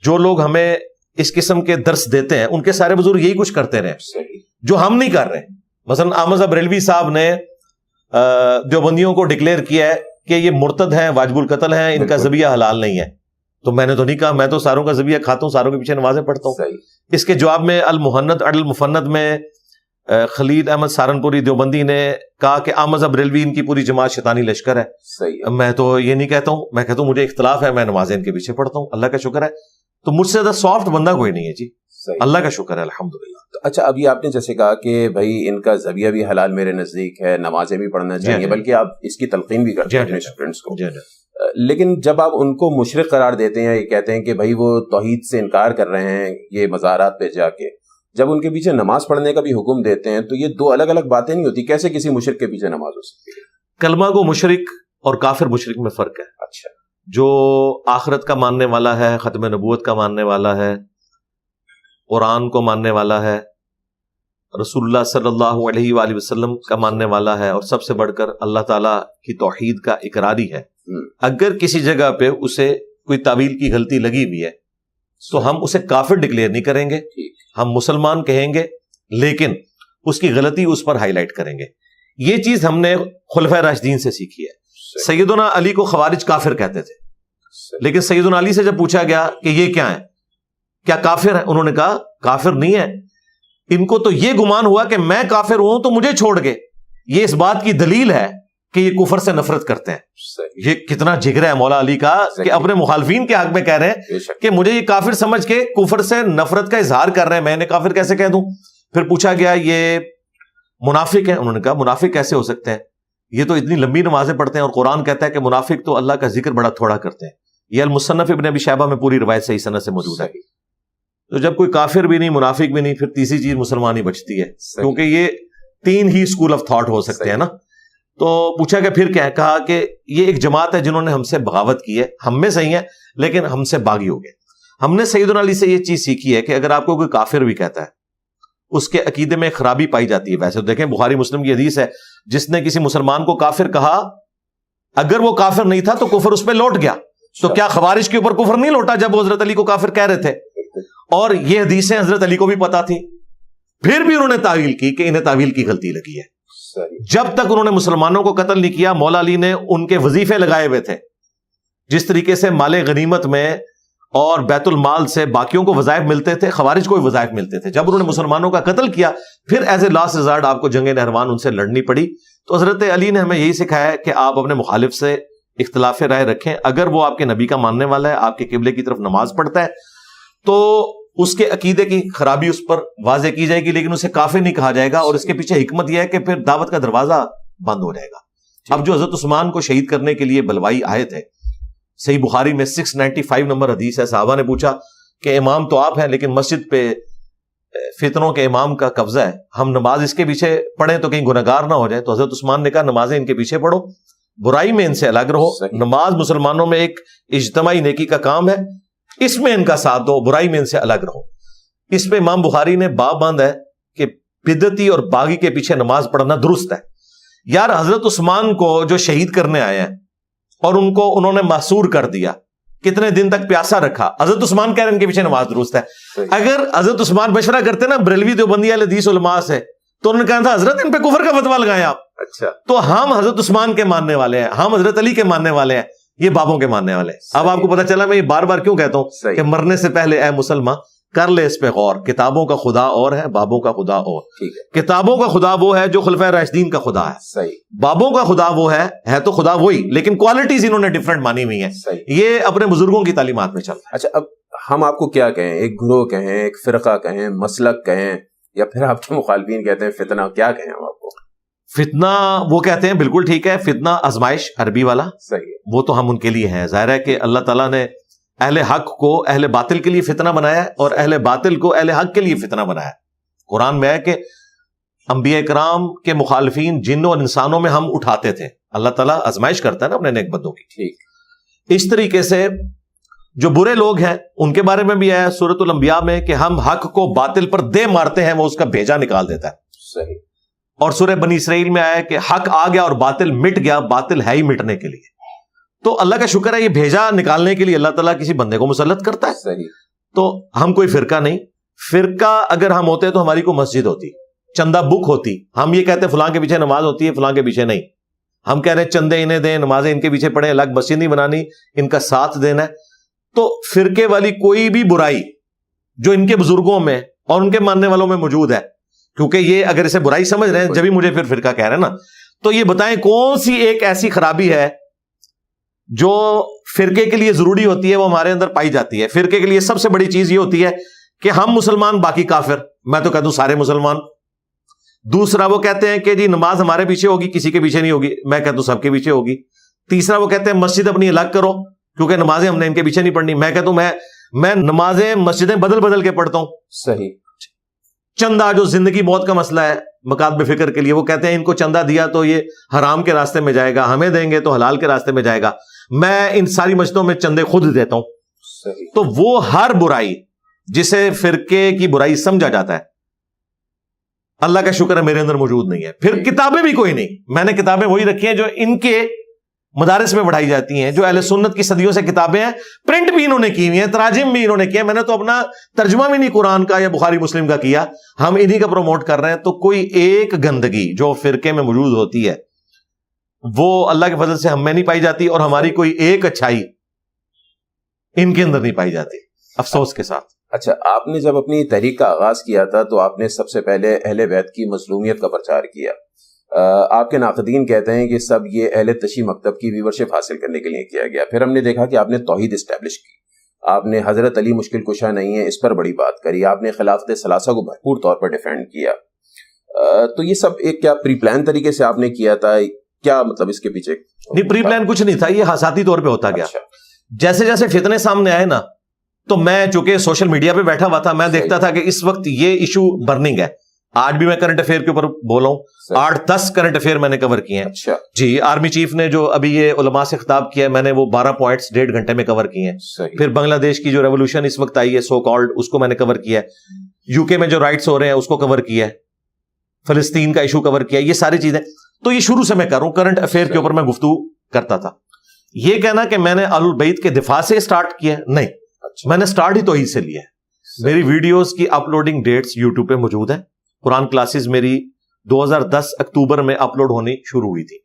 جو لوگ ہمیں اس قسم کے درس دیتے ہیں ان کے سارے بزرگ یہی کچھ کرتے رہے جو ہم نہیں کر رہے. مثلا احمد بریلوی صاحب نے دیوبندیوں کو ڈکلیئر کیا ہے کہ یہ مرتد ہیں, واجب القتل ہیں, ان کا ذبیحہ حلال نہیں ہے. تو میں نے تو نہیں کہا, میں تو ساروں کا ذبیحہ کھاتا ہوں, ساروں کے پیچھے نمازیں پڑھتا ہوں. اس کے جواب میں المحند اڈ المفند میں خلیل احمد سہارنپوری دیوبندی نے کہا کہ احمد بریلوی ان کی پوری جماعت شیطانی لشکر ہے. میں تو یہ نہیں کہتا ہوں, میں کہتا ہوں مجھے اختلاف ہے, میں نمازیں ان کے پیچھے پڑھتا ہوں, اللہ کا شکر ہے. تو مجھ سے زیادہ سافٹ بندہ کوئی نہیں ہے جی, اللہ کا شکر ہے الحمدللہ. اچھا, ابھی آپ نے جیسے کہا کہ بھائی ان کا ذبیحہ بھی حلال میرے نزدیک ہے, نمازیں بھی پڑھنا چاہیے, بلکہ آپ اس کی تلقین بھی کرتے ہیں اپنے اسٹوڈنٹس کو. لیکن جب آپ ان کو مشرک قرار دیتے ہیں, یہ کہتے ہیں کہ بھائی وہ توحید سے انکار کر رہے ہیں یہ مزارات پہ جا کے, جب ان کے پیچھے نماز پڑھنے کا بھی حکم دیتے ہیں, تو یہ دو الگ الگ باتیں نہیں ہوتی. کیسے کسی مشرک کے پیچھے نماز ہو سکتی ہے؟ کلمہ کو مشرک اور کافر مشرک میں فرق ہے. اچھا. جو آخرت کا ماننے والا ہے, ختم نبوت کا ماننے والا ہے, قرآن کو ماننے والا ہے, رسول اللہ صلی اللہ علیہ وآلہ وسلم کا ماننے والا ہے, اور سب سے بڑھ کر اللہ تعالیٰ کی توحید کا اقراری ہے, اگر کسی جگہ پہ اسے کوئی تعویل کی غلطی لگی ہوئی ہے تو ہم اسے کافر ڈکلیئر نہیں کریں گے, ہم مسلمان کہیں گے, لیکن اس کی غلطی اس پر ہائی لائٹ کریں گے. یہ چیز ہم نے خلفائے راشدین سے سیکھی ہے. سیدنا علی کو خوارج کافر کہتے تھے, لیکن سیدنا علی سے جب پوچھا گیا کہ یہ کیا ہے, کیا کافر ہے, انہوں نے کہا کافر نہیں ہے, ان کو تو یہ گمان ہوا کہ میں کافر ہوں تو مجھے چھوڑ کے، یہ اس بات کی دلیل ہے کہ یہ کفر سے نفرت کرتے ہیں۔ یہ کتنا جگر ہے مولا علی کا کہ اپنے مخالفین کے حق میں کہہ رہے ہیں کہ مجھے یہ کافر سمجھ کے کفر سے نفرت کا اظہار کر رہے ہیں، میں انہیں کافر کیسے کہہ دوں؟ پھر پوچھا گیا یہ منافق ہیں، انہوں نے کہا منافق کیسے ہو سکتے ہیں، یہ تو اتنی لمبی نمازیں پڑھتے ہیں، اور قرآن کہتا ہے کہ منافق تو اللہ کا ذکر بڑا تھوڑا کرتے ہیں۔ یہ المصنف ابن ابی شیبہ میں پوری روایت صحیح سند سے موجود ہے۔ تو جب کوئی کافر بھی نہیں، منافق بھی نہیں، پھر تیسری چیز مسلمان ہی بچتی ہے، کیونکہ یہ تین ہی اسکول آف تھاٹ ہو سکتے ہیں نا۔ تو پوچھا کہ پھر کیا ہے؟ کہا کہ یہ ایک جماعت ہے جنہوں نے ہم سے بغاوت کی ہے، ہم میں صحیح ہے لیکن ہم سے باغی ہو گئے۔ ہم نے سیدنا علی سے یہ چیز سیکھی ہے کہ اگر آپ کو کوئی کافر بھی کہتا ہے، اس کے عقیدے میں خرابی پائی جاتی ہے۔ ویسے دیکھیں بخاری مسلم کی حدیث ہے، جس نے کسی مسلمان کو کافر کہا، اگر وہ کافر نہیں تھا تو کفر اس پہ لوٹ گیا۔ تو کیا خوارج کے اوپر کفر نہیں لوٹا جب وہ حضرت علی کو کافر کہہ رہے تھے؟ اور یہ حدیثیں حضرت علی کو بھی پتا تھی، پھر بھی انہوں نے تعویل کی کہ انہیں تعویل کی غلطی لگی ہے۔ جب تک انہوں نے مسلمانوں کو قتل نہیں کیا، مولا علی نے ان کے وظیفے لگائے ہوئے تھے۔ جس طریقے سے مال غنیمت میں اور بیت المال سے باقیوں کو وظائف ملتے تھے، خوارج کو بھی وظائف ملتے تھے۔ جب انہوں نے مسلمانوں کا قتل کیا، پھر ایز اے لاسٹ ریزارٹ آپ کو جنگ نہروان ان سے لڑنی پڑی۔ تو حضرت علی نے ہمیں یہی سکھایا ہے کہ آپ اپنے مخالف سے اختلاف رائے رکھیں، اگر وہ آپ کے نبی کا ماننے والا ہے، آپ کے قبلے کی طرف نماز پڑھتا ہے، تو اس کے عقیدے کی خرابی اس پر واضح کی جائے گی، لیکن اسے کافر نہیں کہا جائے گا۔ اور اس کے پیچھے حکمت یہ ہے کہ پھر دعوت کا دروازہ بند ہو جائے گا۔ اب جو حضرت عثمان کو شہید کرنے کے لیے بلوائی آئے تھے، صحیح بخاری میں 695 نمبر حدیث ہے، صحابہ نے پوچھا کہ امام تو آپ ہیں لیکن مسجد پہ فتنوں کے امام کا قبضہ ہے، ہم نماز اس کے پیچھے پڑھیں تو کہیں گنہگار نہ ہو جائیں۔ تو حضرت عثمان نے کہا نمازیں ان کے پیچھے پڑھو، برائی میں ان سے الگ رہو۔ نماز مسلمانوں میں ایک اجتماعی نیکی کا کام ہے، اس میں ان کا ساتھ دو، برائی میں ان سے الگ رہو۔ اس پہ امام بخاری نے باب باندھا ہے کہ بدعتی اور باغی کے پیچھے نماز پڑھنا درست ہے۔ یار حضرت عثمان کو جو شہید کرنے آئے ہیں اور ان کو انہوں نے محصور کر دیا، کتنے دن تک پیاسا رکھا، حضرت عثمان کہہ رہے ہیں ان کے پیچھے نماز درست ہے۔ اگر حضرت عثمان مشورہ کرتے نا بریلوی دیوبندی اہل حدیث علماء سے، تو انہوں نے کہا تھا حضرت ان پہ کفر کا فتویٰ لگائیں آپ۔ اچھا، تو ہم حضرت عثمان کے ماننے والے ہیں، ہم حضرت علی کے ماننے والے ہیں، یہ بابوں کے ماننے والے ہیں۔ اب آپ کو پتا چلا میں یہ بار بار کیوں کہتا ہوں کہ مرنے سے پہلے اے مسلمان کر لے اس پہ غور، کتابوں کا خدا اور ہے، بابوں کا خدا اور۔ کتابوں کا خدا وہ ہے جو خلفائے راشدین کا خدا ہے، صحیح۔ بابوں کا خدا وہ ہے تو خدا وہی، لیکن کوالٹیز انہوں نے ڈیفرنٹ مانی ہوئی ہیں۔ یہ اپنے بزرگوں کی تعلیمات میں چلتا ہے۔ اچھا، اب ہم آپ کو کیا کہیں؟ ایک گروہ کہیں، ایک فرقہ کہیں، مسلک کہیں، یا پھر آپ کے مخالفین کہتے ہیں فتنہ، کیا کہیں ہم آپ کو؟ فتنہ وہ کہتے ہیں، بالکل ٹھیک ہے، فتنہ آزمائش عربی والا، صحیح، وہ تو ہم ان کے لیے ہیں۔ ظاہر ہے کہ اللہ تعالیٰ نے اہل حق کو اہل باطل کے لیے فتنہ بنایا ہے اور اہل باطل کو اہل حق کے لیے فتنہ بنایا ہے۔ قرآن میں ہے کہ انبیاء کرام کے مخالفین جنوں اور انسانوں میں ہم اٹھاتے تھے۔ اللہ تعالیٰ آزمائش کرتا ہے نا اپنے نیک بندوں کی۔ ٹھیک، اس طریقے سے جو برے لوگ ہیں ان کے بارے میں بھی ہے سورۃ الانبیاء میں کہ ہم حق کو باطل پر دے مارتے ہیں، وہ اس کا بھیجا نکال دیتا ہے۔ صحیح۔ اور سورہ بنی اسرائیل میں آیا کہ حق آ گیا اور باطل مٹ گیا، باطل ہے ہی مٹنے کے لیے۔ تو اللہ کا شکر ہے یہ بھیجا نکالنے کے لیے اللہ تعالیٰ کسی بندے کو مسلط کرتا ہے۔ صحیح۔ تو ہم کوئی فرقہ نہیں، فرقہ اگر ہم ہوتے تو ہماری کوئی مسجد ہوتی، چندہ بک ہوتی، ہم یہ کہتے فلاں کے پیچھے نماز ہوتی ہے، فلاں کے پیچھے نہیں۔ ہم کہہ رہے ہیں چندے انہیں دیں، نمازیں ان کے پیچھے پڑھیں، الگ مسجد نہیں بنانی، ان کا ساتھ دینا ہے۔ تو فرقے والی کوئی بھی برائی جو ان کے بزرگوں میں اور ان کے ماننے والوں میں موجود ہے، کیونکہ یہ اگر اسے برائی سمجھ رہے ہیں جبھی مجھے پھر فرقہ کہہ رہے ہیں نا، تو یہ بتائیں کون سی ایک ایسی خرابی ہے جو فرقے کے لیے ضروری ہوتی ہے وہ ہمارے اندر پائی جاتی ہے۔ فرقے کے لیے سب سے بڑی چیز یہ ہوتی ہے کہ ہم مسلمان باقی کافر، میں تو کہتا ہوں سارے مسلمان۔ دوسرا وہ کہتے ہیں کہ جی نماز ہمارے پیچھے ہوگی، کسی کے پیچھے نہیں ہوگی، میں کہتا ہوں سب کے پیچھے ہوگی۔ تیسرا وہ کہتے ہیں مسجد اپنی الگ کرو کیونکہ نمازیں ہم نے ان کے پیچھے نہیں پڑھنی، میں کہتا ہوں میں نمازیں مسجدیں بدل بدل کے پڑھتا ہوں۔ صحیح۔ چندہ جو زندگی موت کا مسئلہ ہے مکاتب فکر کے لیے، وہ کہتے ہیں ان کو چندہ دیا تو یہ حرام کے راستے میں جائے گا، ہمیں دیں گے تو حلال کے راستے میں جائے گا، میں ان ساری مسجدوں میں چندے خود دیتا ہوں۔ صحیح۔ تو وہ ہر برائی جسے فرقے کی برائی سمجھا جاتا ہے، اللہ کا شکر ہے میرے اندر موجود نہیں ہے۔ پھر کتابیں بھی کوئی نہیں، میں نے کتابیں وہی رکھی ہیں جو ان کے مدارس میں پڑھائی جاتی ہیں، جو اہل سنت کی صدیوں سے کتابیں ہیں، پرنٹ بھی انہوں نے کی ہوئی ہیں، تراجم بھی انہوں نے کیا۔ میں نے تو اپنا ترجمہ بھی نہیں قرآن کا یا بخاری مسلم کا کیا، ہم انہی کا پروموٹ کر رہے ہیں۔ تو کوئی ایک گندگی جو فرقے میں موجود ہوتی ہے وہ اللہ کے فضل سے ہم میں نہیں پائی جاتی، اور ہماری کوئی ایک اچھائی ان کے اندر نہیں پائی جاتی، افسوس کے ساتھ۔ اچھا، آپ نے جب اپنی تحریک کا آغاز کیا تھا تو آپ نے سب سے پہلے اہل بیت کی مظلومیت کا پرچار کیا. آپ کے ناقدین کہتے ہیں کہ سب یہ اہل تشیع مکتب کی ویورشپ حاصل کرنے کے لیے کیا گیا. پھر ہم نے دیکھا کہ آپ نے توحید اسٹیبلش کی، آپ نے حضرت علی مشکل کشا نہیں ہے اس پر بڑی بات کری، آپ نے خلافت ثلاثہ کو بھرپور طور پر ڈیفینڈ کیا. تو یہ سب ایک کیا پری پلان طریقے سے آپ نے کیا تھا؟ کیا مطلب اس کے پیچھے؟ نہیں، پری پلان کچھ نہیں تھا، یہ حساتی طور پہ ہوتا گیا. جیسے جیسے فتنے سامنے آئے نا، تو میں چونکہ سوشل میڈیا پہ بیٹھا ہوا تھا، میں دیکھتا تھا کہ اس وقت یہ ایشو برننگ ہے. آج بھی میں کرنٹ افیئر کے اوپر بولا ہوں، 8-10 کرنٹ افیئر میں نے کور کیے ہیں. اچھا جی، آرمی چیف نے جو ابھی یہ علماء سے خطاب کیا ہے، میں نے وہ 12 پوائنٹس 1.5 گھنٹے میں کور کیے ہیں. پھر بنگلہ دیش کی جو ریولوشن اس وقت آئی ہے سو کالڈ، اس کو میں نے کور کیا ہے. یو کے میں جو رائٹس ہو رہے ہیں اس کو کور کیا ہے. فلسطین کا ایشو کور کیا ہے. یہ ساری چیزیں تو یہ شروع سے میں کر رہا ہوں، کرنٹ افیئر کے اوپر میں گفتگو کرتا تھا. یہ کہنا کہ میں نے اہل البیت کے دفاع سے اسٹارٹ کیا ہے، نہیں، میں نے اسٹارٹ ہی توحید سے لیا ہے. میری ویڈیوز کی اپلوڈنگ ڈیٹس یوٹیوب پہ موجود ہیں. قرآن کلاسز میری 2010 اکتوبر میں اپلوڈ ہونی شروع ہوئی تھی.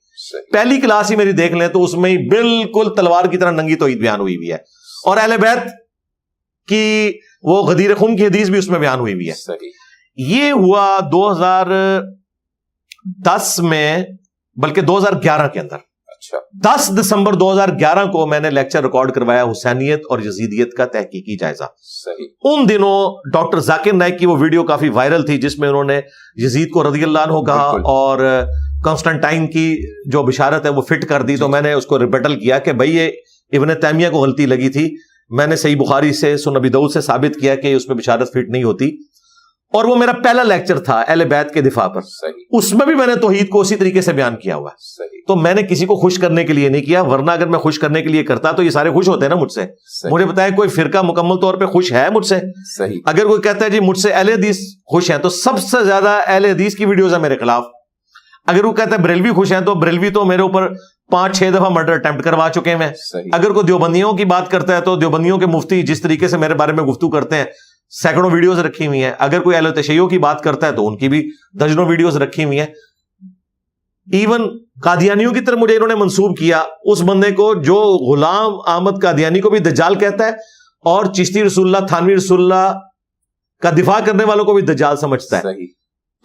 پہلی کلاس ہی میری دیکھ لیں تو اس میں ہی بالکل تلوار کی طرح ننگی توحید بیان ہوئی ہوئی ہے، اور اہل بیت کی وہ غدیر خون کی حدیث بھی اس میں بیان ہوئی ہوئی ہے. یہ ہوا 2010 میں، بلکہ 2011 کے اندر. 10 دسمبر 2011 کو میں نے لیکچر ریکارڈ کروایا حسینیت اور یزیدیت کا تحقیقی جائزہ. ان دنوں ڈاکٹر ذاکر نائک کی وہ ویڈیو کافی وائرل تھی جس میں انہوں نے یزید کو رضی اللہ عنہ کہا اور کانسٹنٹائن کی جو بشارت ہے وہ فٹ کر دی. تو میں نے اس کو ریبٹل کیا کہ بھئی یہ ابن تیمیہ کو غلطی لگی تھی. میں نے صحیح بخاری سے سنن ابی داؤد سے ثابت کیا کہ اس میں بشارت فٹ نہیں ہوتی، اور وہ میرا پہلا لیکچر تھا اہل بیت کے دفاع پر. اس میں بھی میں نے توحید کو اسی طریقے سے بیان کیا ہوا. تو میں نے کسی کو خوش کرنے کے لیے نہیں کیا، ورنہ اگر میں خوش کرنے کے لیے کرتا تو یہ سارے خوش ہوتے ہیں نا مجھ سے. مجھے بتائیں کوئی فرقہ مکمل طور پہ خوش ہے مجھ سے؟ اگر کوئی کہتا ہے جی مجھ سے اہل حدیث خوش ہیں، تو سب سے زیادہ اہل حدیث کی ویڈیوز ہیں میرے خلاف. اگر وہ کہتا ہے بریلوی خوش ہیں، تو بریلوی تو میرے اوپر 5-6 دفعہ مرڈر اٹیمپٹ کروا چکے ہیں. اگر کوئی دیوبندیوں کی بات کرتا ہے تو دیوبندیوں کے مفتی جس طریقے سے میرے بارے میں گفتگو کرتے ہیں، سینکڑوں ویڈیوز رکھی ہوئی ہیں. اگر کوئی اہل تشیع کی بات کرتا ہے تو ان کی بھی درجنوں ویڈیوز رکھی ہوئی ہیں. ایون قادیانیوں کی طرف مجھے انہوں نے منسوب کیا، اس بندے کو جو غلام احمد قادیانی کو بھی دجال کہتا ہے اور چشتی رسول اللہ تھانوی رسول اللہ کا دفاع کرنے والوں کو بھی دجال سمجھتا ہے.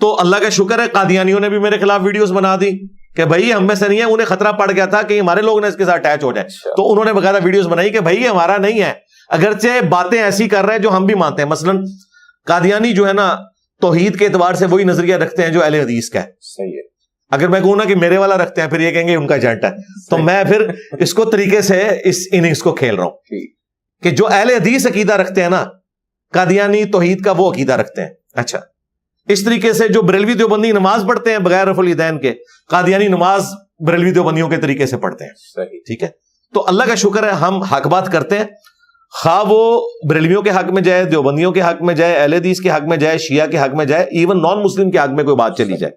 تو اللہ کا شکر ہے قادیانیوں نے بھی میرے خلاف ویڈیوز بنا دی کہ بھائی ہم میں سے نہیں ہے. انہیں خطرہ پڑ گیا تھا کہ ہمارے لوگ نے اس کے ساتھ اٹیچ ہو جائے، تو انہوں نے باقاعدہ ویڈیوز بنائی کہ بھائی ہمارا نہیں ہے، اگرچہ باتیں ایسی کر رہے ہیں جو ہم بھی مانتے ہیں. مثلا قادیانی جو ہے نا توحید کے اعتبار سے وہی نظریہ رکھتے ہیں جو اہل حدیث کا ہے. صحیح ہے. اگر میں کہوں نا کہ میرے والا رکھتے ہیں، پھر یہ کہیں گے ان کا ایجنٹ ہے. تو میں پھر اس کو طریقے سے اس اننگز کو کھیل رہا ہوں کہ جو اہل حدیث عقیدہ رکھتے ہیں نا، قادیانی توحید کا وہ عقیدہ رکھتے ہیں. اچھا، اس طریقے سے جو بریلوی دیوبندی نماز پڑھتے ہیں بغیر رفع الیدین کے، قادیانی نماز بریلوی دیوبندیوں کے طریقے سے پڑھتے ہیں. ٹھیک ہے. تو اللہ کا شکر ہے ہم حق بات کرتے ہیں، خواہ وہ بریلویوں کے حق میں جائے، دیوبندیوں کے حق میں جائے، اہل حدیث کے حق میں جائے، شیعہ کے حق میں جائے، ایون نان مسلم کے حق میں کوئی بات چلی جائے،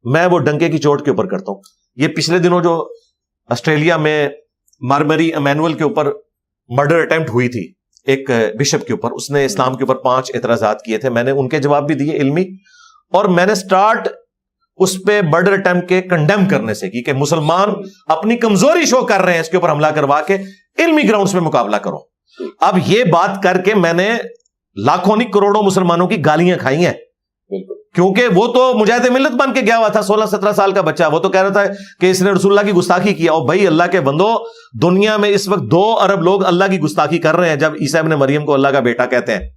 میں وہ ڈنکے کی چوٹ کے اوپر کرتا ہوں. یہ پچھلے دنوں جو آسٹریلیا میں مارمری ایمینول کے اوپر مرڈر اٹیمپٹ ہوئی تھی ایک بشپ کے اوپر، اس نے اسلام کے اوپر 5 اعتراضات کیے تھے. میں نے ان کے جواب بھی دیے علمی، اور میں نے سٹارٹ اس پہ مرڈر اٹیمپٹ کے کنڈیم کرنے سے کی کہ مسلمان اپنی کمزوری شو کر رہے ہیں، اس کے اوپر حملہ کروا کے علمی گراؤنڈز پہ مقابلہ کرو. اب یہ بات کر کے میں نے لاکھوں نہیں کروڑوں مسلمانوں کی گالیاں کھائی ہیں، کیونکہ وہ تو مجاہد ملت بن کے گیا ہوا تھا، 16-17 سال کا بچہ. وہ تو کہہ رہا تھا کہ اس نے رسول اللہ کی گستاخی کیا. اور بھائی اللہ کے بندو، دنیا میں اس وقت 2 ارب لوگ اللہ کی گستاخی کر رہے ہیں جب عیسیٰ ابن مریم کو اللہ کا بیٹا کہتے ہیں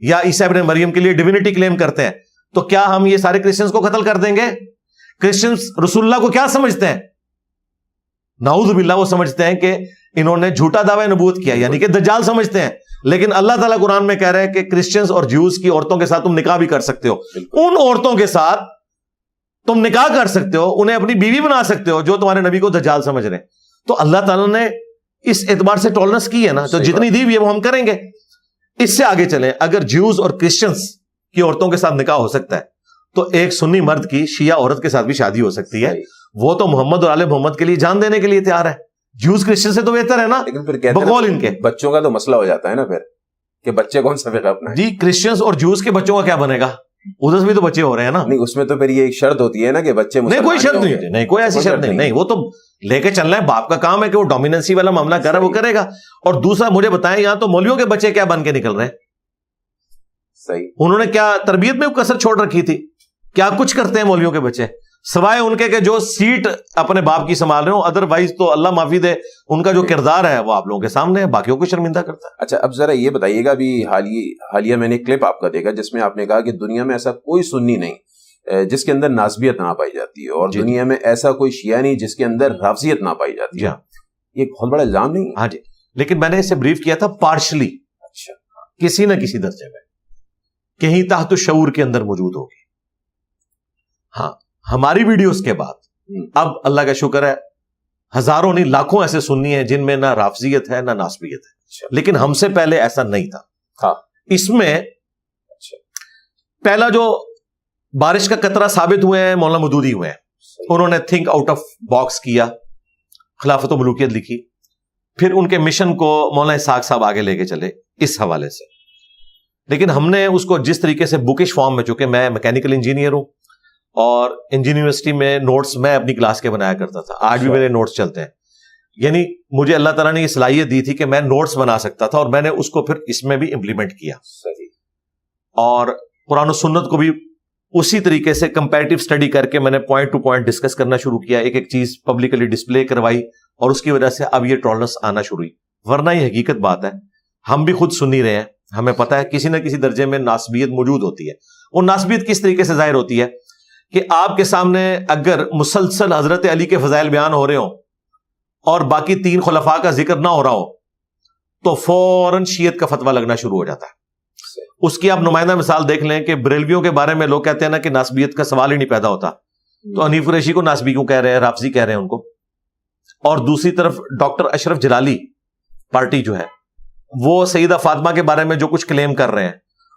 یا عیسیٰ ابن مریم کے لیے ڈیوینٹی کلیم کرتے ہیں. تو کیا ہم یہ سارے کرسچنز کو قتل کر دیں گے؟ کرسچنز رسول اللہ کو کیا سمجھتے ہیں؟ نعوذ باللہ، وہ سمجھتے ہیں کہ انہوں نے جھوٹا دعوی نبوت کیا، یعنی کہ دجال سمجھتے ہیں. لیکن اللہ تعالیٰ قرآن میں کہہ رہے ہیں کہ کرسچنز اور جیوز کی عورتوں کے ساتھ تم نکاح بھی کر سکتے ہو. ان عورتوں کے ساتھ تم نکاح کر سکتے ہو، انہیں اپنی بیوی بنا سکتے ہو جو تمہارے نبی کو دجال سمجھ رہے ہیں. تو اللہ تعالیٰ نے اس اعتبار سے ٹالرنس کی ہے نا، تو جتنی دی ہوئی ہے وہ ہم کریں گے. اس سے آگے چلیں، اگر جیوز اور کرسچنز کی عورتوں کے ساتھ نکاح ہو سکتا ہے تو ایک سنی مرد کی شیعہ عورت کے ساتھ بھی شادی ہو سکتی ہے. وہ تو محمد اور آل محمد کے لیے جان دینے کے لیے تیار ہے. جیوز کرسچن سے تو بہتر ہے نا. لیکن پھر بقول ان کے بچوں کا تو مسئلہ ہو جاتا ہے نا پھر، کہ بچے کون سا فرقہ اپنا. جی کرسچنز اور جیوز کے بچوں کا کیا بنے گا؟ ادھر سے بھی تو بچے ہو رہے ہیں نا. نہیں، اس میں تو پھر یہ ایک شرط ہوتی ہے نا کہ بچے نہیں، کوئی شرط نہیں، نہیں کوئی ایسی شرط نہیں. وہ تو لے کے چلنا ہے، باپ کا کام ہے کہ وہ ڈومیننسی والا معاملہ کر رہا ہے وہ کرے گا. اور دوسرا مجھے بتائیں، یہاں تو مولویوں کے بچے کیا بن کے نکل رہے ہیں؟ صحیح. انہوں نے کیا تربیت میں کسر چھوڑ رکھی تھی؟ کیا کچھ کرتے ہیں مولویوں کے بچے سوائے ان کے کہ جو سیٹ اپنے باپ کی سنبھال رہے ہوں، ادروائز تو اللہ معافی دے ان کا جو کردار ہے وہ آپ لوگوں کے سامنے ہے، باقیوں کو شرمندہ کرتا ہے. اچھا اب ذرا یہ بتائیے گا، ابھی حالیہ میں نے ایک کلپ آپ کا دیکھا جس میں آپ نے کہا کہ دنیا میں ایسا کوئی سنی نہیں جس کے اندر ناسبیت نہ پائی جاتی ہے، اور دنیا میں ایسا کوئی شیعہ نہیں جس کے اندر رافضیت نہ پائی جاتی ہے. یہ بہت بڑا الزام نہیں ہے؟ ہاں جی، لیکن میں نے اسے بریف کیا تھا پارشلی. اچھا، کسی نہ کسی درجے میں کہیں تحت الشعور کے اندر موجود ہوگی. ہاں، ہماری ویڈیوز کے بعد اب اللہ کا شکر ہے ہزاروں نہیں لاکھوں ایسے سنی ہیں جن میں نہ رافضیت ہے نہ ناسبیت ہے، لیکن ہم سے پہلے ایسا نہیں تھا. ہاں، اس میں پہلا جو بارش کا قطرہ ثابت ہوئے ہیں مولانا مودودی ہوئے ہیں. انہوں نے تھنک آؤٹ آف باکس کیا، خلافت و ملوکیت لکھی، پھر ان کے مشن کو مولانا اسحاق صاحب آگے لے کے چلے اس حوالے سے. لیکن ہم نے اس کو جس طریقے سے بکش فارم میں، چونکہ میں میکینیکل انجینئر ہوں اور انجینئر یونیورسٹی میں نوٹس میں اپنی کلاس کے بنایا کرتا تھا، آج بھی میرے نوٹس چلتے ہیں. یعنی مجھے اللہ تعالیٰ نے یہ صلاحیت دی تھی کہ میں نوٹس بنا سکتا تھا، اور میں نے اس کو پھر اس میں بھی امپلیمنٹ کیا. اور قرآن و سنت کو بھی اسی طریقے سے کمپیریٹیو اسٹڈی کر کے میں نے پوائنٹ ٹو پوائنٹ ڈسکس کرنا شروع کیا، ایک ایک چیز پبلکلی ڈسپلے کروائی، اور اس کی وجہ سے اب یہ ٹالرنس آنا شروع ہوئی. ورنہ یہ حقیقت بات ہے، ہم بھی خود سنی رہے ہیں، ہمیں پتہ ہے کسی نہ کسی درجے میں ناسبیت موجود ہوتی ہے. وہ ناسبیت کس طریقے سے ظاہر ہوتی ہے کہ آپ کے سامنے اگر مسلسل حضرت علی کے فضائل بیان ہو رہے ہوں اور باقی 3 خلفاء کا ذکر نہ ہو رہا ہو تو فوراً شیعت کا فتویٰ لگنا شروع ہو جاتا ہے. اس کی آپ نمائندہ مثال دیکھ لیں کہ بریلویوں کے بارے میں لوگ کہتے ہیں نا کہ ناسبیت کا سوال ہی نہیں پیدا ہوتا، تو حنیف قریشی کو ناسبی کیوں کہہ رہے ہیں، رافضی کہہ رہے ہیں ان کو. اور دوسری طرف ڈاکٹر اشرف جلالی پارٹی جو ہے وہ سیدہ فاطمہ کے بارے میں جو کچھ کلیم کر رہے ہیں،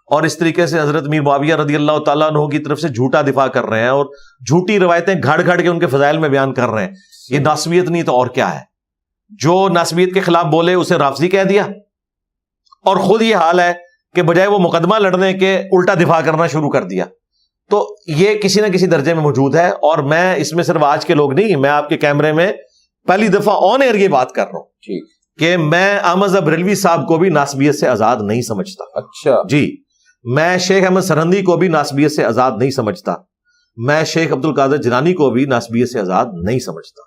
اور اس طریقے سے حضرت میر معاویہ رضی اللہ تعالیٰ عنہ کی طرف سے جھوٹا دفاع کر رہے ہیں اور جھوٹی روایتیں گھڑ گھڑ کے ان کے فضائل میں بیان کر رہے ہیں. یہ ناسبیت نہیں تو اور کیا ہے؟ جو ناسبیت کے خلاف بولے اسے رافضی کہہ دیا، اور خود یہ حال ہے کہ بجائے وہ مقدمہ لڑنے کے الٹا دفاع کرنا شروع کر دیا. تو یہ کسی نہ کسی درجے میں موجود ہے، اور میں اس میں صرف آج کے لوگ نہیں، میں آپ کے کیمرے میں پہلی دفعہ آن ایئر یہ بات کر رہا ہوں کہ میں احمد بریلوی صاحب کو بھی ناسبیت سے آزاد نہیں سمجھتا. اچھا جی، میں شیخ احمد سرہندی کو بھی ناسبیت سے آزاد نہیں سمجھتا، میں شیخ عبد القادر جیلانی کو بھی ناسبیت سے آزاد نہیں سمجھتا.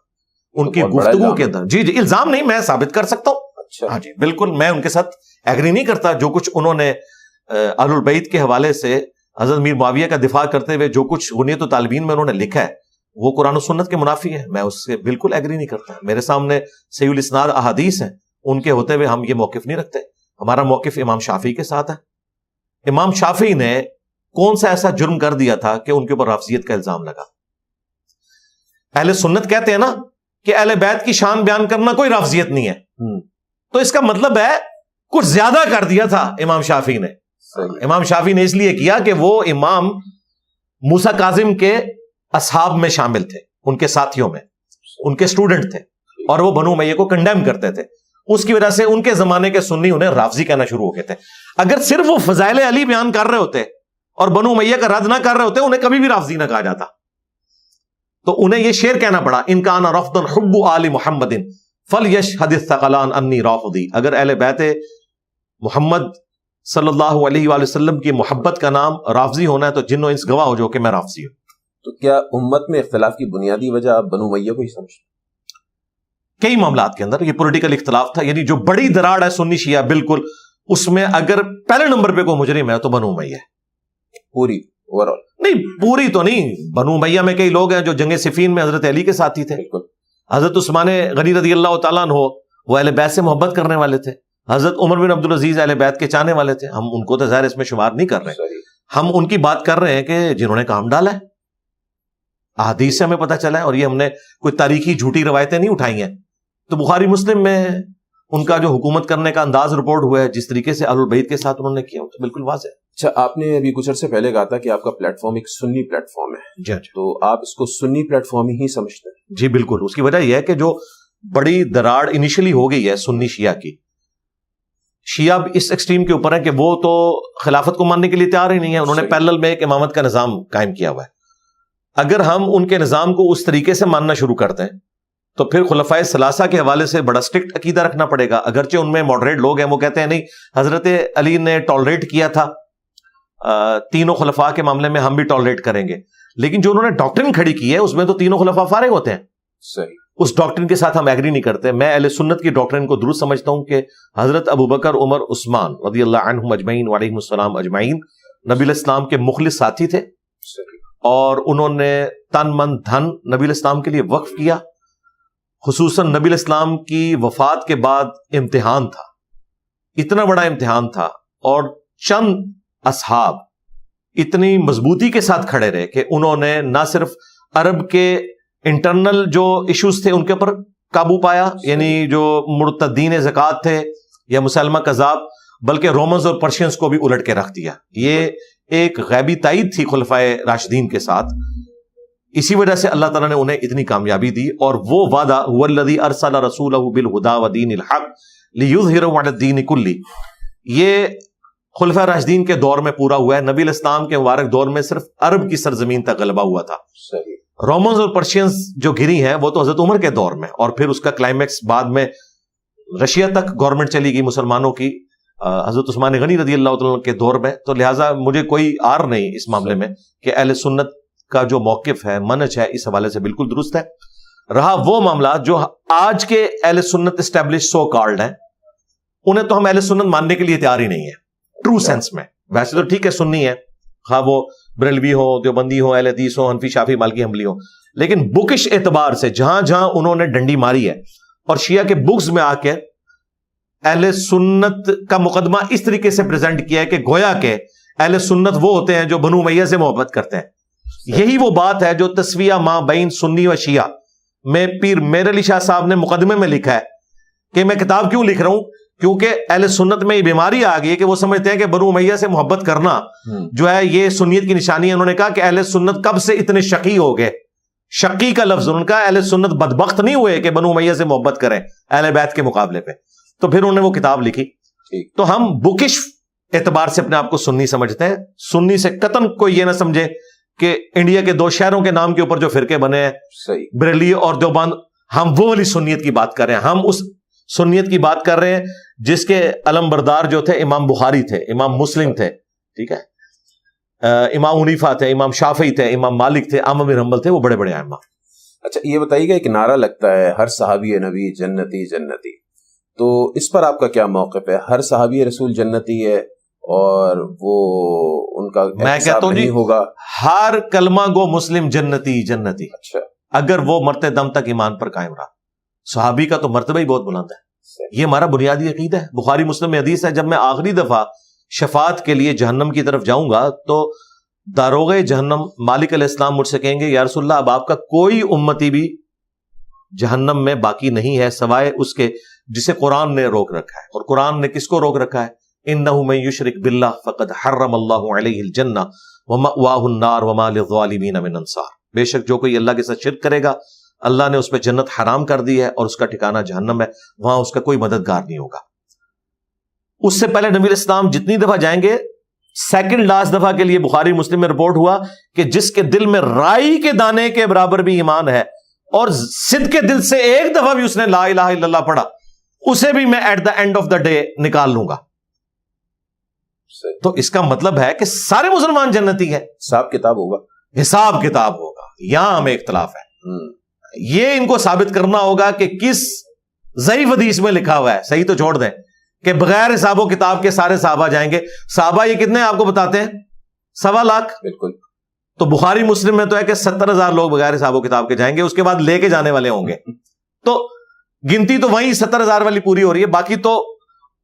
ان کی گفتگو کے اندر جی الزام نہیں، میں ثابت کر سکتا ہوں. ہاں جی بالکل، میں ان کے ساتھ ایگری نہیں کرتا. جو کچھ انہوں نے اہل البیت کے حوالے سے حضرت میر معاویہ کا دفاع کرتے ہوئے جو کچھ غنیت و طالبین میں انہوں نے لکھا ہے وہ قرآن و سنت کے منافی ہے، میں اس سے بالکل ایگری نہیں کرتا. میرے سامنے صحیح الاسناد احادیث ہیں، ان کے ہوتے ہوئے ہم یہ موقف نہیں رکھتے. ہمارا موقف امام شافعی کے ساتھ ہے. امام شافعی نے کون سا ایسا جرم کر دیا تھا کہ ان کے اوپر رافضیت کا الزام لگا؟ اہل سنت کہتے ہیں نا کہ اہل بیت کی شان بیان کرنا کوئی رافضیت نہیں ہے، تو اس کا مطلب ہے کچھ زیادہ کر دیا تھا امام شافعی نے. امام شافعی نے اس لیے کیا کہ وہ امام موسیٰ کاظم کے اصحاب میں شامل تھے، ان کے ساتھیوں میں، ان کے سٹوڈنٹ تھے، اور وہ بنو امیہ کو کنڈیم کرتے تھے. اس کی وجہ سے ان کے زمانے کے سنی انہیں رافضی کہنا شروع ہو گئے تھے. اگر صرف وہ فضائل علی بیان کر رہے ہوتے اور بنو امیہ کا رد نہ کر رہے ہوتے انہیں کبھی بھی رافضی نہ کہا جاتا. تو انہیں یہ شعر کہنا پڑا، ان کان رفض حب آل محمد فلیشہد الثقلان انی رافضی. اگر اہل بیت محمد صلی اللہ علیہ وآلہ وسلم کی محبت کا نام رافضی ہونا ہے تو جنوں انس گواہ ہو جو کہ میں رافضی ہوں. تو کیا امت میں اختلاف کی بنیادی وجہ آپ بنو امیہ کو ہی سمجھتے؟ کئی معاملات کے اندر یہ پولیٹیکل اختلاف تھا. یعنی جو بڑی دراڑ ہے سنی شیعہ بالکل، اس میں اگر پہلے نمبر پہ کوئی مجرم ہے تو بنو امیہ ہے. پوری اوورآل نہیں، پوری تو نہیں. بنو امیہ میں کئی لوگ ہیں جو جنگ صفین میں حضرت علی کے ساتھی تھے. حضرت عثمان غنی رضی اللہ تعالیٰ عنہ وہ اہل بیت سے محبت کرنے والے تھے. حضرت عمر بن عبدالعزیز اہل بیت کے چاہنے والے تھے. ہم ان کو تو ظاہر اس میں شمار نہیں کر رہے، ہم ان کی بات کر رہے ہیں کہ جنہوں نے کام ڈالا ہے. احادیث سے ہمیں پتہ چلا ہے، اور یہ ہم نے کوئی تاریخی جھوٹی روایتیں نہیں اٹھائی ہیں. تو بخاری مسلم میں ان کا جو حکومت کرنے کا انداز رپورٹ ہوا ہے، جس طریقے سے اہل البیت کے ساتھ انہوں نے کیا، تو بالکل واضح ہے. اچھا، آپ نے ابھی کچھ عرصے پہلے کہا تھا کہ آپ کا پلیٹ فارم ایک سنی پلیٹ فارم ہے. جی تو آپ اس کو سنی پلیٹ فارم ہی سمجھتے ہیں؟ جی بالکل. اس کی وجہ یہ ہے کہ جو بڑی دراڑ انیشلی ہو گئی ہے سنی شیعہ کی، شیعہ اس ایکسٹریم کے اوپر ہے کہ وہ تو خلافت کو ماننے کے لیے تیار ہی نہیں ہے. انہوں نے پیرلل میں ایک امامت کا نظام قائم کیا ہوا ہے. اگر ہم ان کے نظام کو اس طریقے سے ماننا شروع کرتے ہیں تو پھر خلفائے ثلاثہ کے حوالے سے بڑا اسٹرکٹ عقیدہ رکھنا پڑے گا. اگرچہ ان میں ماڈریٹ لوگ ہیں، وہ کہتے ہیں نہیں، حضرت علی نے ٹالریٹ کیا تھا تینوں خلفاء کے معاملے میں ہم بھی ٹالریٹ کریں گے، لیکن جو انہوں نے ڈاکٹرن کھڑی کی ہے اس میں تو تینوں خلفاء فارغ ہوتے ہیں. صحیح. اس ڈاکٹرن کے ساتھ ہم ایگری نہیں کرتے. میں اہل سنت کی ڈاکٹرن کو درست سمجھتا ہوں کہ حضرت ابوبکر، عمر، عثمان رضی اللہ عنہم اجمعین وعلیہم السلام اجمعین نبی الاسلام کے مخلص ساتھی تھے، اور انہوں نے تن من دھن نبی الاسلام کے لیے وقف کیا. خصوصاً نبی الاسلام کی وفات کے بعد امتحان تھا، اتنا بڑا امتحان تھا، اور چند اصحاب اتنی مضبوطی کے ساتھ کھڑے رہے کہ انہوں نے نہ صرف عرب کے انٹرنل جو ایشوز تھے ان کے اوپر قابو پایا، یعنی جو مرتدین زکوٰۃ تھے یا مسلمہ کذاب، بلکہ رومنز اور پرشینز کو بھی الٹ کے رکھ دیا. یہ ایک غیبی تائید تھی خلفائے راشدین کے ساتھ. اسی وجہ سے اللہ تعالیٰ نے انہیں اتنی کامیابی دی، اور وہ وعدہ هو الذی ارسل رسولہ بالہدی ودین الحق لیظہرہ علی الدین کلہ، یہ خلفائے راشدین کے دور میں پورا ہوا ہے. نبی الاسلام کے مبارک دور میں صرف عرب کی سرزمین تک غلبہ ہوا تھا. رومنز اور پرشینز جو گری ہیں وہ تو حضرت عمر کے دور میں، اور پھر اس کا کلائمیکس بعد میں رشیا تک گورنمنٹ چلی گئی مسلمانوں کی حضرت عثمان غنی رضی اللہ تعالیٰ کے دور میں. تو لہٰذا مجھے کوئی آر نہیں اس معاملے میں کہ اہل سنت کا جو موقف ہے، منہج ہے، اس حوالے سے بالکل درست ہے. رہا وہ معاملات جو آج کے اہل سنت اسٹیبلش سو کالڈ ہیں، انہیں تو ہم اہل سنت ماننے کے لیے تیار ہی نہیں ہے ٹرو سینس میں. ویسے تو ٹھیک ہے سنی ہے، خواہ وہ بریلوی ہو، دیوبندی ہو، اہل حدیث ہو، حنفی، شافعی، مالکی، حنبلی ہو، لیکن بکش اعتبار سے جہاں جہاں انہوں نے ڈنڈی ماری ہے، اور شیعہ کے بکس میں آ کے اہل سنت کا مقدمہ اس طریقے سے پریزنٹ کیا ہے کہ گویا کہ اہل سنت وہ ہوتے ہیں جو بنو امیہ سے محبت کرتے ہیں. یہی وہ بات ہے جو تسویہ ما بین سنی و شیعہ میں پیر میر علی شاہ صاحب نے مقدمے میں لکھا ہے کہ میں کتاب کیوں لکھ رہا ہوں، کیونکہ اہل سنت میں یہ بیماری آ گئی ہے کہ وہ سمجھتے ہیں کہ بنو امیہ سے محبت کرنا جو ہے یہ سنیت کی نشانی ہے. انہوں نے کہا کہ اہل سنت کب سے اتنے شقی ہو گئے، شقی کا لفظ انہوں نے کہا اہل سنت بدبخت نہیں ہوئے کہ بنو امیہ سے محبت کریں اہل بیت کے مقابلے پہ. تو پھر انہوں نے وہ کتاب لکھی. تو ہم بکش اعتبار سے اپنے آپ کو سنی سمجھتے ہیں. سنی سے قطعاً کوئی یہ نہ سمجھے کہ انڈیا کے 2 شہروں کے نام کے اوپر جو فرقے بنے ہیں بریلی اور دیوبند، ہم وہ والی سنیت کی بات کر رہے ہیں. ہم اس سنیت کی بات کر رہے ہیں جس کے علم بردار جو تھے امام بخاری تھے، امام مسلم تھے، ٹھیک ہے، امام حنیفہ تھے، امام شافعی تھے، امام مالک تھے، احمد بن حنبل تھے، وہ بڑے بڑے ائمہ. اچھا یہ بتائیے گا، ایک نعرہ لگتا ہے ہر صحابی نبی جنتی جنتی، تو اس پر آپ کا کیا موقف ہے؟ ہر صحابی رسول جنتی ہے اور وہ ان کا میں کہتا ہوں نہیں ہوگا؟ ہر کلمہ گو مسلم جنتی جنتی. اچھا، اگر وہ مرتے دم تک ایمان پر قائم رہا. صحابی کا تو مرتبہ ہی بہت بلند ہے، یہ ہمارا بنیادی عقیدہ ہے. بخاری مسلم میں حدیث ہے جب میں آخری دفعہ شفاعت کے لیے جہنم کی طرف جاؤں گا تو داروغ جہنم مالک علیہ السلام مجھ سے کہیں گے یا رسول اللہ اب آپ کا کوئی امتی بھی جہنم میں باقی نہیں ہے سوائے اس کے جسے قرآن نے روک رکھا ہے. اور قرآن نے کس کو روک رکھا ہے؟ انہ من یشرک باللہ فقد حرم اللہ علیہ الجنہ ومأواہ النار وما للظالمین من انصار. بے شک جو کوئی اللہ کے ساتھ شرک کرے گا اللہ نے اس پہ جنت حرام کر دی ہے اور اس کا ٹھکانہ جہنم ہے، وہاں اس کا کوئی مددگار نہیں ہوگا. اس سے پہلے نبی الاسلام جتنی دفعہ جائیں گے، سیکنڈ لاسٹ دفعہ کے لیے بخاری مسلم میں رپورٹ ہوا کہ جس کے دل میں رائی کے دانے کے برابر بھی ایمان ہے اور صدق کے دل سے ایک دفعہ بھی اس نے لا الہ الا اللہ پڑھا، اسے بھی میں at the end of the day نکال لوں گا. تو اس کا مطلب ہے کہ سارے مسلمان جنتی ہیں. حساب کتاب ہوگا، حساب کتاب ہوگا. یہاں ہمیں اختلاف ہے. یہ ان کو ثابت کرنا ہوگا کہ کس ضعیف حدیث میں لکھا ہوا ہے، صحیح تو چھوڑ دیں کہ بغیر حساب و کتاب کے سارے صحابہ جائیں گے. صحابہ یہ کتنے آپ کو بتاتے ہیں؟ 1.25 لاکھ. بالکل. تو بخاری مسلم میں تو ہے کہ 70,000 لوگ بغیر حساب و کتاب کے جائیں گے، اس کے بعد لے کے جانے والے ہوں گے. تو گنتی تو وہیں 70,000 والی پوری ہو رہی ہے، باقی تو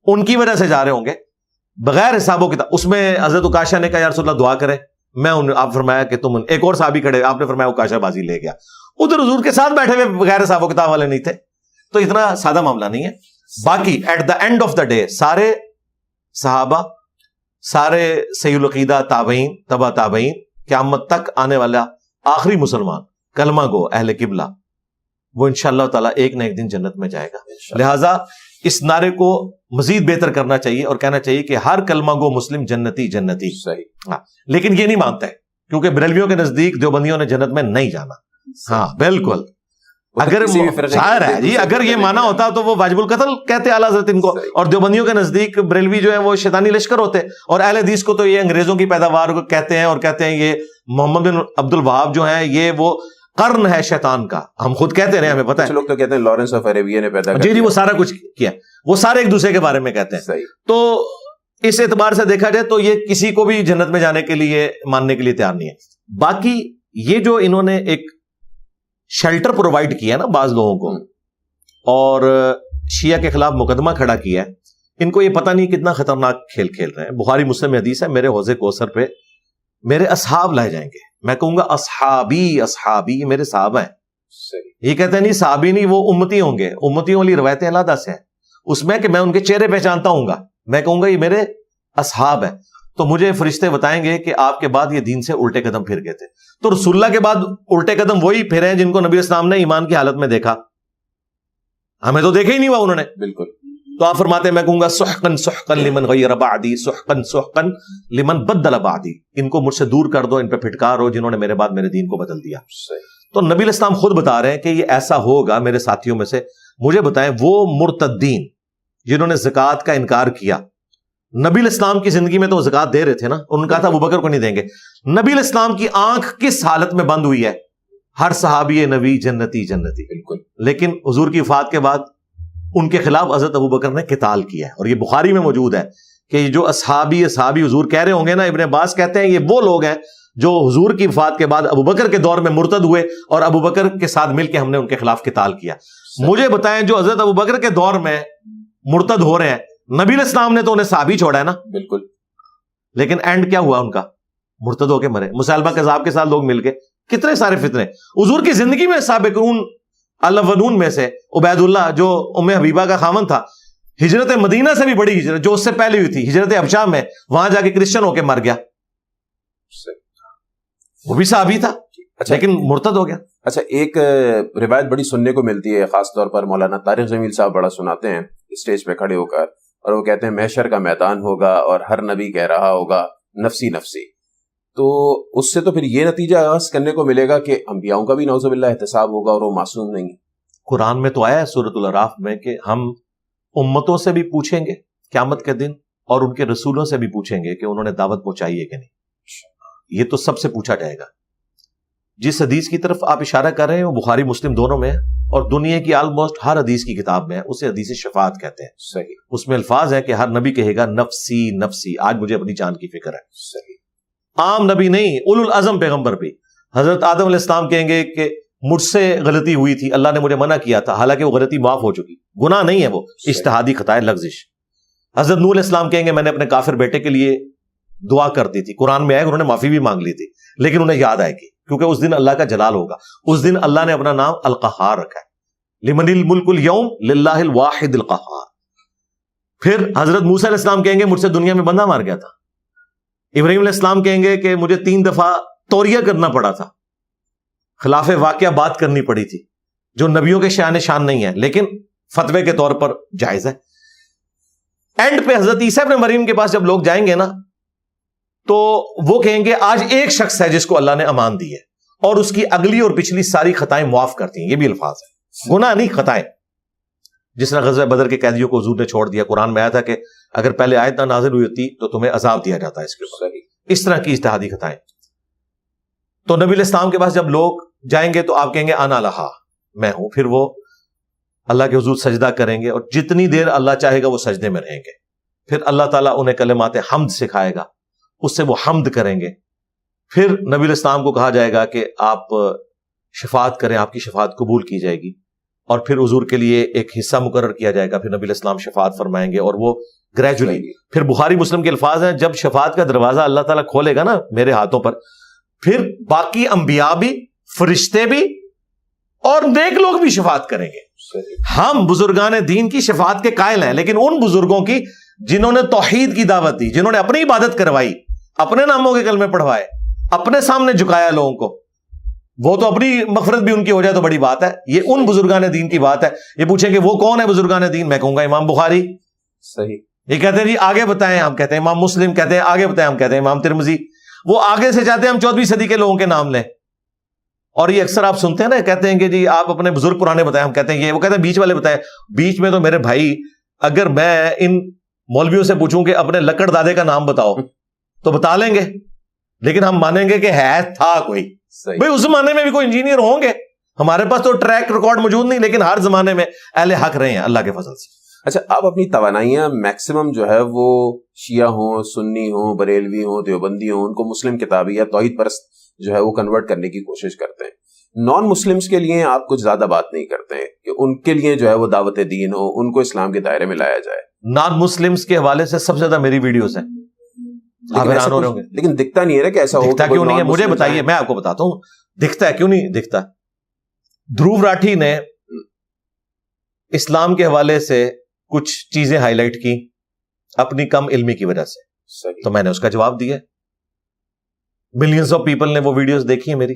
ان کی وجہ سے جا رہے ہوں گے بغیر حساب و کتاب. اس میں حضرت عکاشہ نے کہا یا رسول اللہ دعا کرے، آپ فرمایا کہ تم ایک اور صحابی کھڑے، آپ نے فرمایا عکاشہ بازی لے گیا. ادھر حضور کے ساتھ بیٹھے ہوئے بغیر حساب و کتاب والے نہیں تھے. تو اتنا سادہ معاملہ نہیں ہے. باقی at the end of the day سارے صحابہ، سارے صحیح العقیدہ تابعین، تبع تابعین، قیامت تک آنے والا آخری مسلمان کلمہ گو اہل قبلہ، وہ انشاءاللہ تعالیٰ ایک نہ ایک دن جنت میں جائے گا. لہٰذا اس نعرے کو مزید بہتر کرنا چاہیے اور کہنا چاہیے کہ ہر کلمہ گو مسلم جنتی جنتی. صحیح. ہاں، لیکن یہ نہیں مانتا ہے کیونکہ بریلویوں کے نزدیک دیوبندیوں نے جنت میں نہیں جانا. ہاں بالکل. اگر ظاہر ہے جی، اگر یہ مانا ہوتا تو وہ واجب القتل کہتے اعلیٰ حضرت ان کو، اور دیوبندیوں کے نزدیک بریلوی جو ہے وہ شیطانی لشکر ہوتے، اور اہل حدیث کو تو یہ انگریزوں کی پیداوار کو کہتے ہیں، اور کہتے ہیں یہ محمد بن عبد الوہاب جو ہیں یہ وہ قرن ہے شیطان کا، ہم خود کہتے رہے، ہمیں پتہ ہے. لوگ تو کہتے ہیں لارنس آف عربیہ نے پیدا جی وہ سارا کچھ کیا، وہ سارے ایک دوسرے کے بارے میں کہتے ہیں. صحیح. تو اس اعتبار سے دیکھا جائے تو یہ کسی کو بھی جنت میں جانے کے لیے ماننے کے لیے تیار نہیں ہے. باقی یہ جو انہوں نے ایک شیلٹر پرووائڈ کیا نا بعض لوگوں کو، اور شیعہ کے خلاف مقدمہ کھڑا کیا ہے، ان کو یہ پتہ نہیں کتنا خطرناک کھیل کھیل رہے ہیں. بخاری مسلم میں حدیث ہے، میرے حوض کوثر پہ میرے اصحاب لائے جائیں گے. میں کہوں گا اصحابی میرے صحابہ ہیں. یہ کہتے ہیں نہیں صحابی نہیں، وہ امتی ہوں گے. امتیوں والی روایتیں علیحدہ سے ہیں، اس میں کہ میں ان کے چہرے پہچانتا ہوں گا، میں کہوں گا یہ میرے اصحاب ہیں. تو مجھے فرشتے بتائیں گے کہ آپ کے بعد یہ دین سے الٹے قدم پھر گئے تھے. تو رسول اللہ کے بعد الٹے قدم وہی پھرے ہیں جن کو نبی اسلام نے ایمان کی حالت میں دیکھا، ہمیں تو دیکھا ہی نہیں ہوا انہوں نے. بالکل. تو آپ فرماتے ہیں میں کہوں گا سحقن سحقن لمن غیر بعدی، سحقن سحقن لمن بدل بعدی. ان کو مجھ سے دور کر دو، ان پہ پھٹکار ہو جنہوں نے میرے بعد میرے دین کو بدل دیا. تو نبی الاسلام خود بتا رہے ہیں کہ یہ ایسا ہوگا میرے ساتھیوں میں سے. مجھے بتائیں وہ مرتدین جنہوں نے زکوٰۃ کا انکار کیا، نبی الاسلام کی زندگی میں تو زکوٰۃ دے رہے تھے نا، انہوں نے کہا تھا ابوبکر کو نہیں دیں گے. نبی الاسلام کی آنکھ کس حالت میں بند ہوئی ہے؟ ہر صحابی نبی جنتی جنتی. بالکل. لیکن حضور کی وفات کے بعد ان کے خلاف حضرت ابوبکر نے قتال کیا ہے، اور یہ بخاری میں موجود ہے کہ یہ جو اصحابی حضور کہہ رہے ہوں گے نا، ابن عباس کہتے ہیں یہ وہ لوگ ہیں جو حضور کی وفات کے بعد ابوبکر کے دور میں مرتد ہوئے، اور ابوبکر کے ساتھ مل کے ہم نے ان کے خلاف قتال کیا. مجھے بتائیں جو حضرت ابوبکر کے دور میں مرتد ہو رہے ہیں، نبی الاسلام نے تو انہیں صحابی چھوڑا ہے نا. بالکل. لیکن اینڈ کیا ہوا ان کا؟ مرتد ہو کے مرے. مسلمہ کذاب کے ساتھ لوگ مل کے کتنے سارے فتنے. حضور کی زندگی میں سابقون الاولون میں سے عبید اللہ جو ام حبیبہ کا خاوند تھا، ہجرت مدینہ سے بھی بڑی ہجرت جو اس سے پہلے ہوئی تھی، ہجرت حبشہ میں، وہاں جا کے کرسچن ہو کے مر گیا، وہ بھی صحابی تھا. اچھا. لیکن مرتد ہو گیا. اچھا، ایک روایت بڑی سننے کو ملتی ہے، خاص طور پر مولانا طارق جمیل صاحب بڑا سناتے ہیں اسٹیج پہ کھڑے ہو کر، اور وہ کہتے ہیں محشر کا میدان ہوگا اور ہر نبی کہہ رہا ہوگا نفسی نفسی. تو اس سے تو پھر یہ نتیجہ آغاز کرنے کو ملے گا کہ انبیاؤں کا بھی نعوذ باللہ احتساب ہوگا اور وہ معصوم نہیں. قرآن میں تو آیا ہے سورۃ الاعراف میں کہ ہم امتوں سے بھی پوچھیں گے قیامت کے دن، اور ان کے رسولوں سے بھی پوچھیں گے کہ انہوں نے دعوت پہنچائی ہے کہ نہیں. یہ تو سب سے پوچھا جائے گا. جس حدیث کی طرف آپ اشارہ کر رہے ہیں وہ بخاری مسلم دونوں میں ہے، اور دنیا کی آلموسٹ ہر حدیث کی کتاب میں ہے. اسے حدیث شفاعت کہتے ہیں. صحیح. اس میں الفاظ ہیں کہ ہر نبی کہے گا نفسی نفسی، آج مجھے اپنی جان کی فکر ہے. صحیح. عام نبی نہیں، اولو العزم پیغمبر بھی. حضرت آدم علیہ السلام کہیں گے کہ مجھ سے غلطی ہوئی تھی، اللہ نے مجھے منع کیا تھا، حالانکہ وہ غلطی معاف ہو چکی، گناہ نہیں ہے، وہ اجتہادی خطا ہے، لغزش. حضرت نوح علیہ السلام کہیں گے میں نے اپنے کافر بیٹے کے لیے دعا کر دی تھی، قرآن میں آئے انہوں نے معافی بھی مانگ لی تھی، لیکن انہیں یاد آئے گی کیونکہ اس دن اللہ کا جلال ہوگا. اس دن اللہ نے اپنا نام القہار رکھا ہے، لمن الملک اليوم للہ الواحد القہار. پھر حضرت موسیٰ علیہ السلام کہیں گے مجھ سے دنیا میں بندہ مار گیا تھا. ابراہیم علیہ السلام کہیں گے کہ مجھے 3 دفعہ توریہ کرنا پڑا تھا، خلاف واقعہ بات کرنی پڑی تھی، جو نبیوں کے شان شان نہیں ہے لیکن فتوے کے طور پر جائز ہے. اینڈ پہ حضرت عیسیٰ ابن مریم کے پاس جب لوگ جائیں گے نا تو وہ کہیں گے آج ایک شخص ہے جس کو اللہ نے امان دی ہے اور اس کی اگلی اور پچھلی ساری خطائیں معاف کرتی ہیں. یہ بھی الفاظ ہے، گناہ نہیں خطائیں. جس طرح غزوہ بدر کے قیدیوں کو حضور نے چھوڑ دیا، قرآن میں آیا تھا کہ اگر پہلے آیت نہ نازل ہوئی ہوتی تو تمہیں عذاب دیا جاتا ہے اس کے اوپر. اس طرح کی اجتہادی خطائیں. تو نبی علیہ السلام کے پاس جب لوگ جائیں گے تو آپ کہیں گے انا لہا، میں ہوں. پھر وہ اللہ کے حضور سجدہ کریں گے اور جتنی دیر اللہ چاہے گا وہ سجدے میں رہیں گے. پھر اللہ تعالیٰ انہیں کلمات حمد سکھائے گا، اس سے وہ حمد کریں گے. پھر نبی علیہ السلام کو کہا جائے گا کہ آپ شفاعت کریں، آپ کی شفاعت قبول کی جائے گی، اور پھر حضور کے لیے ایک حصہ مقرر کیا جائے گا. پھر نبی علیہ السلام شفاعت فرمائیں گے اور وہ گریجولی. پھر بخاری مسلم کے الفاظ ہیں جب شفاعت کا دروازہ اللہ تعالیٰ کھولے گا نا میرے ہاتھوں پر، پھر باقی انبیاء بھی، فرشتے بھی اور نیک لوگ بھی شفاعت کریں گے. ہم بزرگان دین کی شفاعت کے قائل ہیں، لیکن ان بزرگوں کی جنہوں نے توحید کی دعوت دی، جنہوں نے اپنی عبادت کروائی، اپنے ناموں کے کلمے پڑھوائے، اپنے سامنے جھکایا لوگوں کو، وہ تو اپنی مغفرت بھی ان کی ہو جائے تو بڑی بات ہے. یہ ان بزرگان دین کی بات ہے. یہ پوچھیں کہ وہ کون ہے بزرگان دین، میں کہوں گا امام بخاری. صحیح. یہ کہتے ہیں جی آگے بتائیں، ہم کہتے ہیں امام مسلم، کہتے ہیں آگے بتائیں، ہم کہتے ہیں امام ترمذی. وہ آگے سے چاہتے ہیں ہم 14ویں صدی کے لوگوں کے نام لیں، اور یہ اکثر آپ سنتے ہیں نا، کہتے ہیں کہ جی آپ اپنے بزرگ پرانے بتائیں، ہم کہتے ہیں یہ، وہ کہتے ہیں بیچ والے بتائیں. بیچ میں تو میرے بھائی اگر میں ان مولویوں سے پوچھوں کہ اپنے لکڑ دادے کا نام بتاؤ تو بتا لیں گے، لیکن ہم مانیں گے کہ ہے تھا کوئی. بھائی اس زمانے میں بھی کوئی انجینئر ہوں گے، ہمارے پاس تو ٹریک ریکارڈ موجود نہیں، لیکن ہر زمانے میں اہل حق رہے ہیں اللہ کے فضل سے. اچھا، آپ اپنی توانائیاں میکسیمم جو ہے وہ شیعہ ہوں، سنی ہوں، بریلوی ہوں، دیوبندی ہوں، ان کو مسلم کتابی یا توحید پرست جو ہے وہ کنورٹ کرنے کی کوشش کرتے ہیں. نان مسلمز کے لیے آپ کچھ زیادہ بات نہیں کرتے ہیں کہ ان کے لیے جو ہے وہ دعوت دین ہو، ان کو اسلام کے دائرے میں لایا جائے. نان مسلمز کے حوالے سے سب سے زیادہ میری ویڈیوز ہیں، لیکن دکھتا نہیں ہے نا کہ ایسا ہو. دکھتا کیوں نہیں ہے مجھے بتائیے، میں آپ کو بتاتا ہوں دکھتا ہے کیوں نہیں دکھتا. دھروو راٹھی نے اسلام کے حوالے سے کچھ چیزیں ہائی لائٹ کی اپنی کم علمی کی وجہ سے، تو میں نے اس کا جواب دیا. ملینز آف پیپل نے وہ ویڈیوز دیکھی ہیں میری.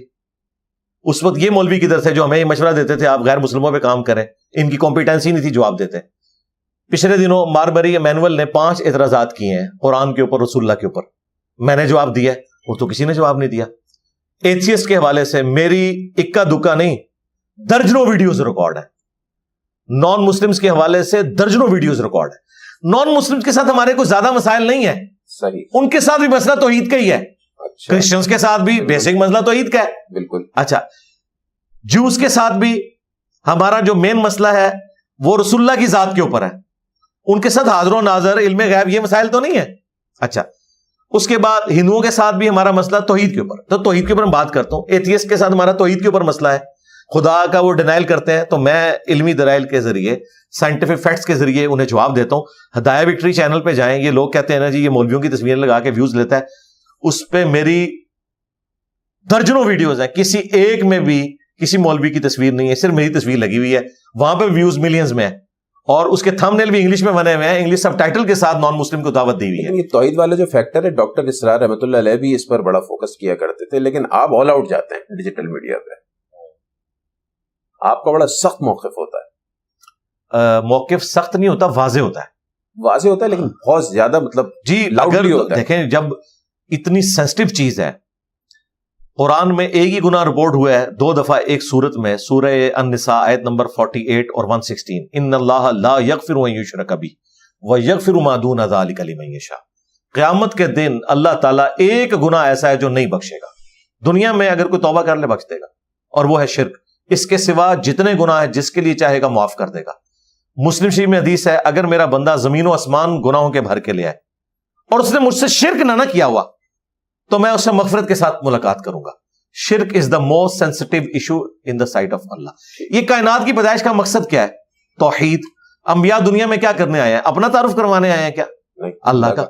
اس وقت یہ مولوی کدھر تھے جو ہمیں یہ مشورہ دیتے تھے آپ غیر مسلموں پہ کام کریں، ان کی کمپیٹنسی نہیں تھی جواب دیتے. پچھلے دنوں ماربری مینول نے 5 اعتراضات کیے ہیں قرآن کے اوپر، رسول اللہ کے اوپر، میں نے جواب دیا، وہ تو کسی نے جواب نہیں دیا. ایتھیسٹ کے حوالے سے میری اکا دکا نہیں درجنوں ویڈیوز ریکارڈ ہیں. نان مسلمز کے حوالے سے درجنوں ویڈیوز ریکارڈ ہیں. نان مسلمز کے ساتھ ہمارے کوئی زیادہ مسائل نہیں ہیں، صحیح، ان کے ساتھ بھی مسئلہ توحید کا ہی ہے. کرسچنز کے ساتھ بھی بیسک مسئلہ توحید کا ہے. بالکل. اچھا، جوز کے ساتھ بھی ہمارا جو مین مسئلہ ہے وہ رسول اللہ کی ذات کے اوپر ہے. ان کے ساتھ حاضر و ناظر، علم غیب، یہ مسائل تو نہیں ہے. اچھا، اس کے بعد ہندوؤں کے ساتھ بھی ہمارا مسئلہ توحید کے اوپر، تو توحید کے اوپر میں بات کرتا ہوں. ایتھیسٹ کے ساتھ ہمارا توحید کے اوپر مسئلہ ہے، خدا کا وہ ڈینائل کرتے ہیں، تو میں علمی دلائل کے ذریعے، سائنٹیفک فیکٹس کے ذریعے انہیں جواب دیتا ہوں. ہدایہ وکٹری چینل پہ جائیں، یہ لوگ کہتے ہیں نا جی یہ مولویوں کی تصویریں لگا کے ویوز لیتا ہے، اس پہ میری درجنوں ویڈیوز ہیں، کسی ایک میں بھی کسی مولوی کی تصویر نہیں ہے، صرف میری تصویر لگی ہوئی ہے، وہاں پہ ویوز ملینز میں ہے، اور اس کے تھمب نیل بھی انگلش میں بنے ہوئے ہیں، انگلش سب ٹائٹل کے ساتھ نان مسلم کو دعوت دی ہوئی ہے. یہ توحید والا جو فیکٹر ہے، ڈاکٹر اسرار رحمۃ اللہ علیہ بھی اس پر بڑا فوکس کیا کرتے تھے، لیکن آپ آل آؤٹ جاتے ہیں ڈیجیٹل میڈیا پہ، آپ کا بڑا سخت موقف ہوتا ہے. موقف سخت نہیں ہوتا، واضح ہوتا ہے. واضح ہوتا ہے لیکن بہت زیادہ مطلب جی اگر دیکھیں جب اتنی سینسٹیو چیز ہے، قرآن میں ایک ہی گناہ رپورٹ ہوا ہے 2 دفعہ ایک سورت میں، سورہ النساء آیت نمبر 48 اور 116، ان اللہ لا یغفر ان یشرک بہ ویغفر ما دون ذلک لمن یشاء. قیامت کے دن اللہ تعالیٰ ایک گناہ ایسا ہے جو نہیں بخشے گا. دنیا میں اگر کوئی توبہ کر لے بخش دے گا، اور وہ ہے شرک. اس کے سوا جتنے گناہ ہیں جس کے لیے چاہے گا معاف کر دے گا. مسلم شریف میں حدیث ہے، اگر میرا بندہ زمین و آسمان گناہوں کے بھر کے لے آئے اور اس نے مجھ سے شرک نہ کیا ہوا، تو میں اس سے مغفرت کے ساتھ ملاقات کروں گا. شرک is the most sensitive issue in the sight of Allah. یہ کائنات کی پیدائش کا مقصد کیا ہے؟ توحید. انبیاء دنیا میں کیا کرنے آئے ہیں؟ اپنا تعارف کروانے آئے ہیں کیا؟ اللہ کا.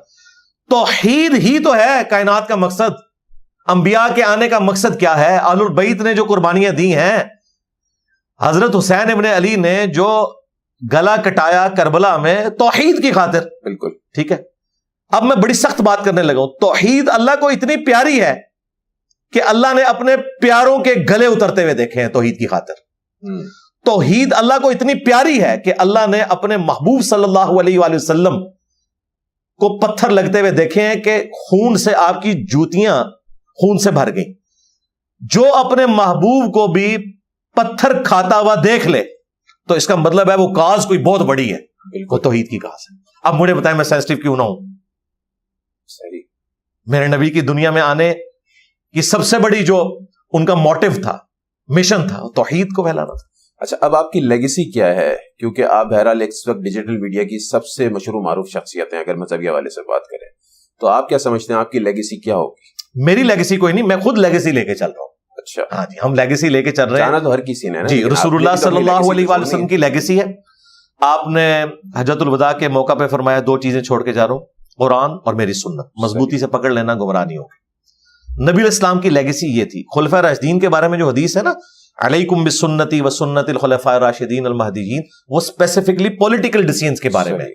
توحید ہی تو ہے کائنات کا مقصد. انبیاء کے آنے کا مقصد کیا ہے؟ اہل البیت نے جو قربانیاں دی ہیں، حضرت حسین ابن علی نے جو گلا کٹایا کربلا میں توحید کی خاطر. بالکل ٹھیک ہے. اب میں بڑی سخت بات کرنے لگا ہوں. توحید اللہ کو اتنی پیاری ہے کہ اللہ نے اپنے پیاروں کے گلے اترتے ہوئے دیکھے ہیں توحید کی خاطر. توحید اللہ کو اتنی پیاری ہے کہ اللہ نے اپنے محبوب صلی اللہ علیہ وآلہ وسلم کو پتھر لگتے ہوئے دیکھے ہیں کہ خون سے آپ کی جوتیاں خون سے بھر گئیں. جو اپنے محبوب کو بھی پتھر کھاتا ہوا دیکھ لے تو اس کا مطلب ہے وہ کاز کوئی بہت بڑی ہے، وہ توحید کی کاز ہے. اب مجھے بتائیں میں سینسٹیو کیوں نہ ہوں؟ صحیح. میرے نبی کی دنیا میں آنے کی سب سے بڑی جو ان کا موٹو تھا، مشن تھا، توحید کو پھیلانا تھا. اچھا، اب آپ کی لیگیسی کیا ہے؟ کیونکہ آپ بہرحال اس وقت ڈیجیٹل میڈیا کی سب سے مشہور معروف شخصیت ہیں، اگر مذہبی حوالے سے بات کریں تو آپ کیا سمجھتے ہیں آپ کی لیگیسی کیا ہوگی؟ میری لیگیسی کوئی نہیں، میں خود لیگیسی لے کے چل رہا ہوں. اچھا، ہاں جی، ہم لیگیسی لے کے چل رہے ہیں. جانا تو ہر کسی نے جی، رسول اللہ صلی اللہ علیہ وآلہ وسلم کی لیگیسی ہے. آپ نے حجۃ الوداع کے موقع پہ فرمایا 2 چیزیں چھوڑ کے جا رہا ہوں، قرآن اور میری سنت. مضبوطی سے پکڑ لینا، گمراہ نہیں ہوگی. نبی علیہ السلام کی لیگیسی یہ تھی. خلفاء راشدین کے بارے میں جو حدیث ہے نا، علیکم بسنتی وسنت الخلفاء الراشدین المہدیین، وہ اسپیسیفکلی پولیٹیکل ڈیسیژنز کے بارے میں.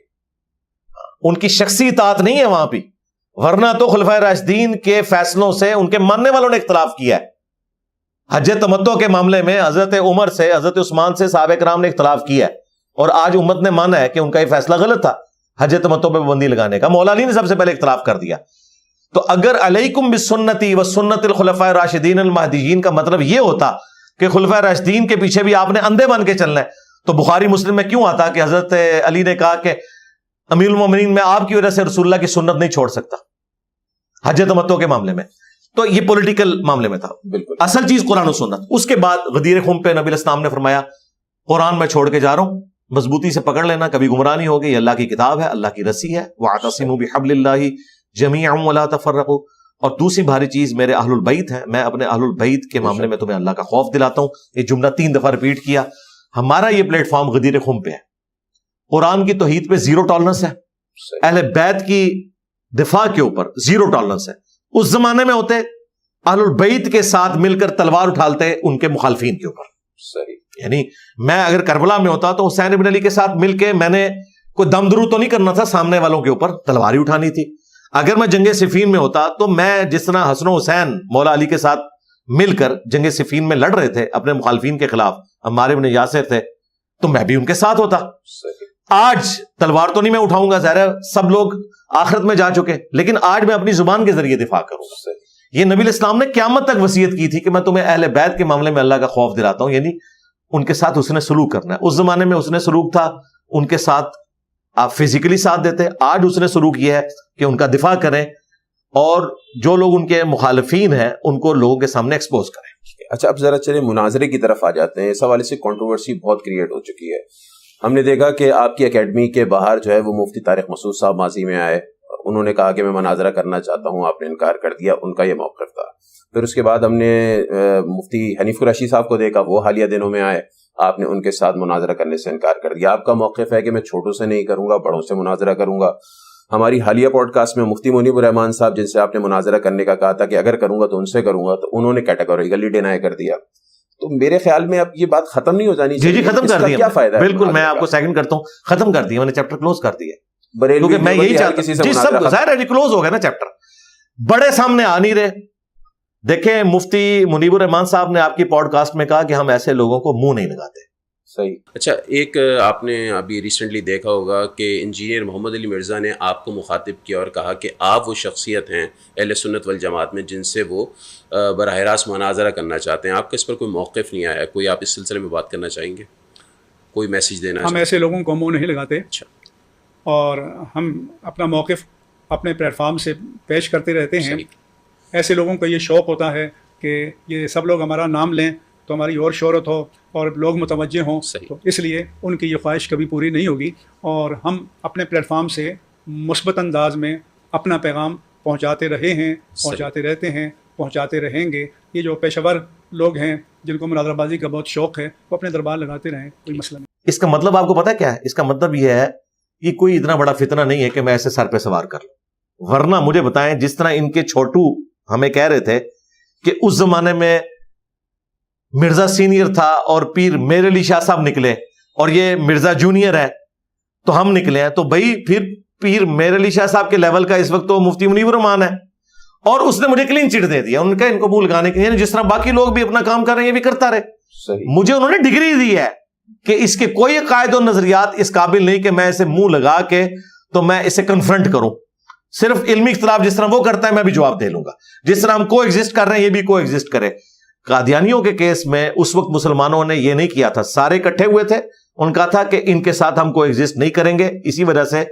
ان کی شخصی اطاعت نہیں ہے وہاں پہ، ورنہ تو خلفاء راشدین کے فیصلوں سے ان کے ماننے والوں نے اختلاف کیا ہے. حج تمتع کے معاملے میں حضرت عمر سے، حضرت عثمان سے صحابہ کرام نے اختلاف کیا ہے، اور آج امت نے مانا ہے کہ ان کا یہ فیصلہ غلط تھا حج تمتع پہ پابندی لگانے کا. مولا علی نے سب سے پہلے اختلاف کر دیا. تو اگر علیکم بسنتی و سنت الخلفاء الراشدین المہدیین کا مطلب یہ ہوتا کہ خلفاء راشدین کے پیچھے بھی آپ نے اندھے بن کے چلنا ہے، تو بخاری مسلم میں کیوں آتا کہ حضرت علی نے کہا کہ امیر المومنین میں آپ کی وجہ سے رسول اللہ کی سنت نہیں چھوڑ سکتا حج تمتع کے معاملے میں؟ تو یہ پولیٹیکل معاملے میں تھا. بالکل اصل چیز قرآن و سنت. اس کے بعد غدیر خم پہ نبی الاسلام نے فرمایا قرآن میں چھوڑ کے جا رہا ہوں، مضبوطی سے پکڑ لینا، کبھی گمراہ نہیں ہوگی، یہ اللہ کی کتاب ہے، اللہ کی رسی ہے. وَاعْتَصِمُوا بِحَبْلِ اللَّهِ جَمِيعًا وَلَا تَفَرَّقُوا. اور دوسری بھاری چیز میرے اہل البیت ہیں، میں اپنے اہل البیت کے معاملے میں تمہیں اللہ کا خوف دلاتا ہوں. یہ جملہ 3 دفعہ ریپیٹ کیا. ہمارا یہ پلیٹ فارم غدیر خم پہ ہے، قرآن کی توحید پہ زیرو ٹالرنس ہے، اہل بیت کی دفاع کے اوپر زیرو ٹالرنس ہے. اس زمانے میں ہوتے اہل البیت کے ساتھ مل کر تلوار اٹھالتے ان کے مخالفین کے اوپر. صحیح. یعنی میں اگر کربلا میں ہوتا تو حسین ابن علی کے ساتھ مل کے میں نے کوئی دم درو تو نہیں کرنا تھا، سامنے والوں کے اوپر تلوار ہی اٹھانی تھی. اگر میں جنگ صفین میں ہوتا تو میں جس طرح حسن و حسین مولا علی کے ساتھ مل کر جنگ صفین میں لڑ رہے تھے اپنے مخالفین کے خلاف، عمار بن یاسر تھے، تو میں بھی ان کے ساتھ ہوتا. آج تلوار تو نہیں میں اٹھاؤں گا، ظاہر ہے سب لوگ آخرت میں جا چکے، لیکن آج میں اپنی زبان کے ذریعے دفاع کروں گا. یہ نبی الاسلام نے قیامت تک وصیت کی تھی کہ میں تمہیں اہل بیت کے معاملے میں اللہ کا خوف دلاتا ہوں، یعنی ان کے ساتھ اس نے سلوک کرنا ہے. اس زمانے میں اس نے سلوک تھا ان کے ساتھ آپ فزیکلی ساتھ دیتے، آج اس نے سلوک یہ ہے کہ ان کا دفاع کریں اور جو لوگ ان کے مخالفین ہیں ان کو لوگوں کے سامنے ایکسپوز کریں. اچھا اب ذرا چلے مناظرے کی طرف آ جاتے ہیں. اس حوالے سے کنٹروورسی بہت کریٹ ہو چکی ہے. ہم نے دیکھا کہ آپ کی اکیڈمی کے باہر جو ہے وہ مفتی طارق مسعود صاحب ماضی میں آئے، انہوں نے کہا کہ میں مناظرہ کرنا چاہتا ہوں، آپ نے انکار کر دیا. ان کا یہ موقف تھا. پھر اس کے بعد ہم نے مفتی حنیف قریشی صاحب کو دیکھا، وہ حالیہ دنوں میں آئے، آپ نے ان کے ساتھ مناظرہ کرنے سے انکار کر دیا. آپ کا موقف ہے کہ میں چھوٹوں سے نہیں کروں گا، بڑوں سے مناظرہ کروں گا. ہماری حالیہ پوڈ کاسٹ میں مفتی منیب الرحمان صاحب جن سے آپ نے مناظرہ کرنے کا کہا تھا کہ اگر کروں گا تو ان سے کروں گا، تو انہوں نے کیٹیگوریکلی ڈینائی کر دیا. تو میرے خیال میں اب یہ بات ختم نہیں ہو جانی چاہیے. جی ختم کر دیا. کیا فائدہ ہے؟ بالکل میں آپ کو سیکنڈ کرتا ہوں، ختم کر دیا، میں نے چیپٹر کلوز کر دیا. کیونکہ میں یہی چاہتا ہوں جی سب ظاہر ہے کلوز ہو گیا نا چیپٹر، بڑے سامنے آ نہیں رہے. دیکھیں مفتی منیب الرحمان صاحب نے آپ کی پوڈ کاسٹ میں کہا کہ ہم ایسے لوگوں کو منہ نہیں لگاتے. صحیح. اچھا ایک آپ نے ابھی ریسنٹلی دیکھا ہوگا کہ انجینئر محمد علی مرزا نے آپ کو مخاطب کیا اور کہا کہ آپ وہ شخصیت ہیں اہل سنت والجماعت میں جن سے وہ براہ راست مناظرہ کرنا چاہتے ہیں. آپ کا اس پر کوئی موقف نہیں آیا؟ کوئی آپ اس سلسلے میں بات کرنا چاہیں گے، کوئی میسج دینا؟ ہم ایسے لوگوں کو منہ نہیں لگاتے. اچھا. اور ہم اپنا موقف اپنے پلیٹ فارم سے پیش کرتے رہتے ہیں. ایسے لوگوں کو یہ شوق ہوتا ہے کہ یہ سب لوگ ہمارا نام لیں تو ہماری اور شہرت ہو اور لوگ متوجہ ہوں، تو اس لیے ان کی یہ خواہش کبھی پوری نہیں ہوگی. اور ہم اپنے پلیٹ فارم سے مثبت انداز میں اپنا پیغام پہنچاتے رہے ہیں، پہنچاتے رہتے ہیں، پہنچاتے رہیں گے. یہ جو پیشہ ور لوگ ہیں جن کو مناظرہ بازی کا بہت شوق ہے، وہ اپنے دربار لگاتے رہیں، کوئی مسئلہ نہیں. اس کا مطلب آپ کو پتا کیا ہے؟ اس کا مطلب یہ ہے کہ کوئی اتنا بڑا فتنہ نہیں ہے کہ میں ایسے سر پہ سوار کر لوں. ورنہ مجھے بتائیں جس طرح ان کے چھوٹو ہمیں کہہ رہے تھے کہ اس زمانے میں مرزا سینئر تھا اور پیر میر علی شاہ صاحب نکلے اور یہ مرزا جونیئر ہے تو ہم نکلے ہیں، تو بھائی پھر پیر میر علی شاہ صاحب کے لیول کا اس وقت تو مفتی منیب الرحمان ہے اور اس نے مجھے کلین چٹ دے دیا. ان کا ان کو منہ لگانے کے لیے جس طرح باقی لوگ بھی اپنا کام کر رہے ہیں یہ بھی کرتا رہے. مجھے انہوں نے ڈگری دی ہے کہ اس کے کوئی قائد و نظریات اس قابل نہیں کہ میں اسے منہ لگا کے تو میں اسے کنفرنٹ کروں. صرف علمی اختلاف جس طرح وہ کرتا ہے میں بھی جواب دے لوں گا. جس طرح ہم کو ایگزسٹ کر رہے ہیں یہ بھی کو ایگزسٹ کرے. قادیانیوں کے کیس میں اس وقت مسلمانوں نے یہ نہیں کیا تھا، سارے اکٹھے ہوئے تھے، ان کا تھا کہ ان کے ساتھ ہم کو ایگزسٹ نہیں کریں گے. اسی وجہ سے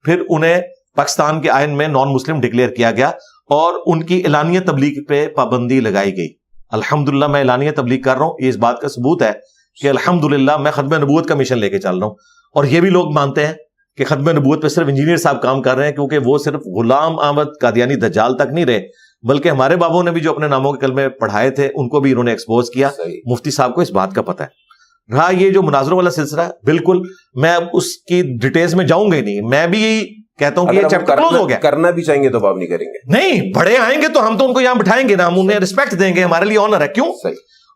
پھر انہیں پاکستان کے آئین میں نان مسلم ڈکلیئر کیا گیا اور ان کی اعلانیہ تبلیغ پہ پابندی لگائی گئی. الحمدللہ میں اعلانیہ تبلیغ کر رہا ہوں، یہ اس بات کا ثبوت ہے کہ الحمدللہ میں ختم نبوت کا مشن لے کے چل رہا ہوں. اور یہ بھی لوگ مانتے ہیں کہ ختم نبوت پہ صرف انجینئر صاحب کام کر رہے ہیں، کیونکہ وہ صرف غلام احمد قادیانی دجال تک نہیں رہے بلکہ ہمارے بابوں نے بھی جو اپنے ناموں کے کلمے پڑھائے تھے ان کو بھی انہوں نے ایکسپوز کیا. مفتی صاحب کو اس بات کا پتہ ہے. رہا یہ جو مناظروں والا سلسلہ ہے، بالکل میں اب اس کی ڈیٹیلز میں جاؤں گا ہی نہیں. میں بھی یہی کہتا ہوں کہ یہ چیپٹر کلوز ہو گیا. کرنا بھی چاہیں گے تو آپ نہیں کریں گے. نہیں، بڑے آئیں گے تو ہم تو ان کو یہاں بٹھائیں گے نا، ہم انہیں ریسپیکٹ دیں گے، ہمارے لیے آنر ہے. کیوں؟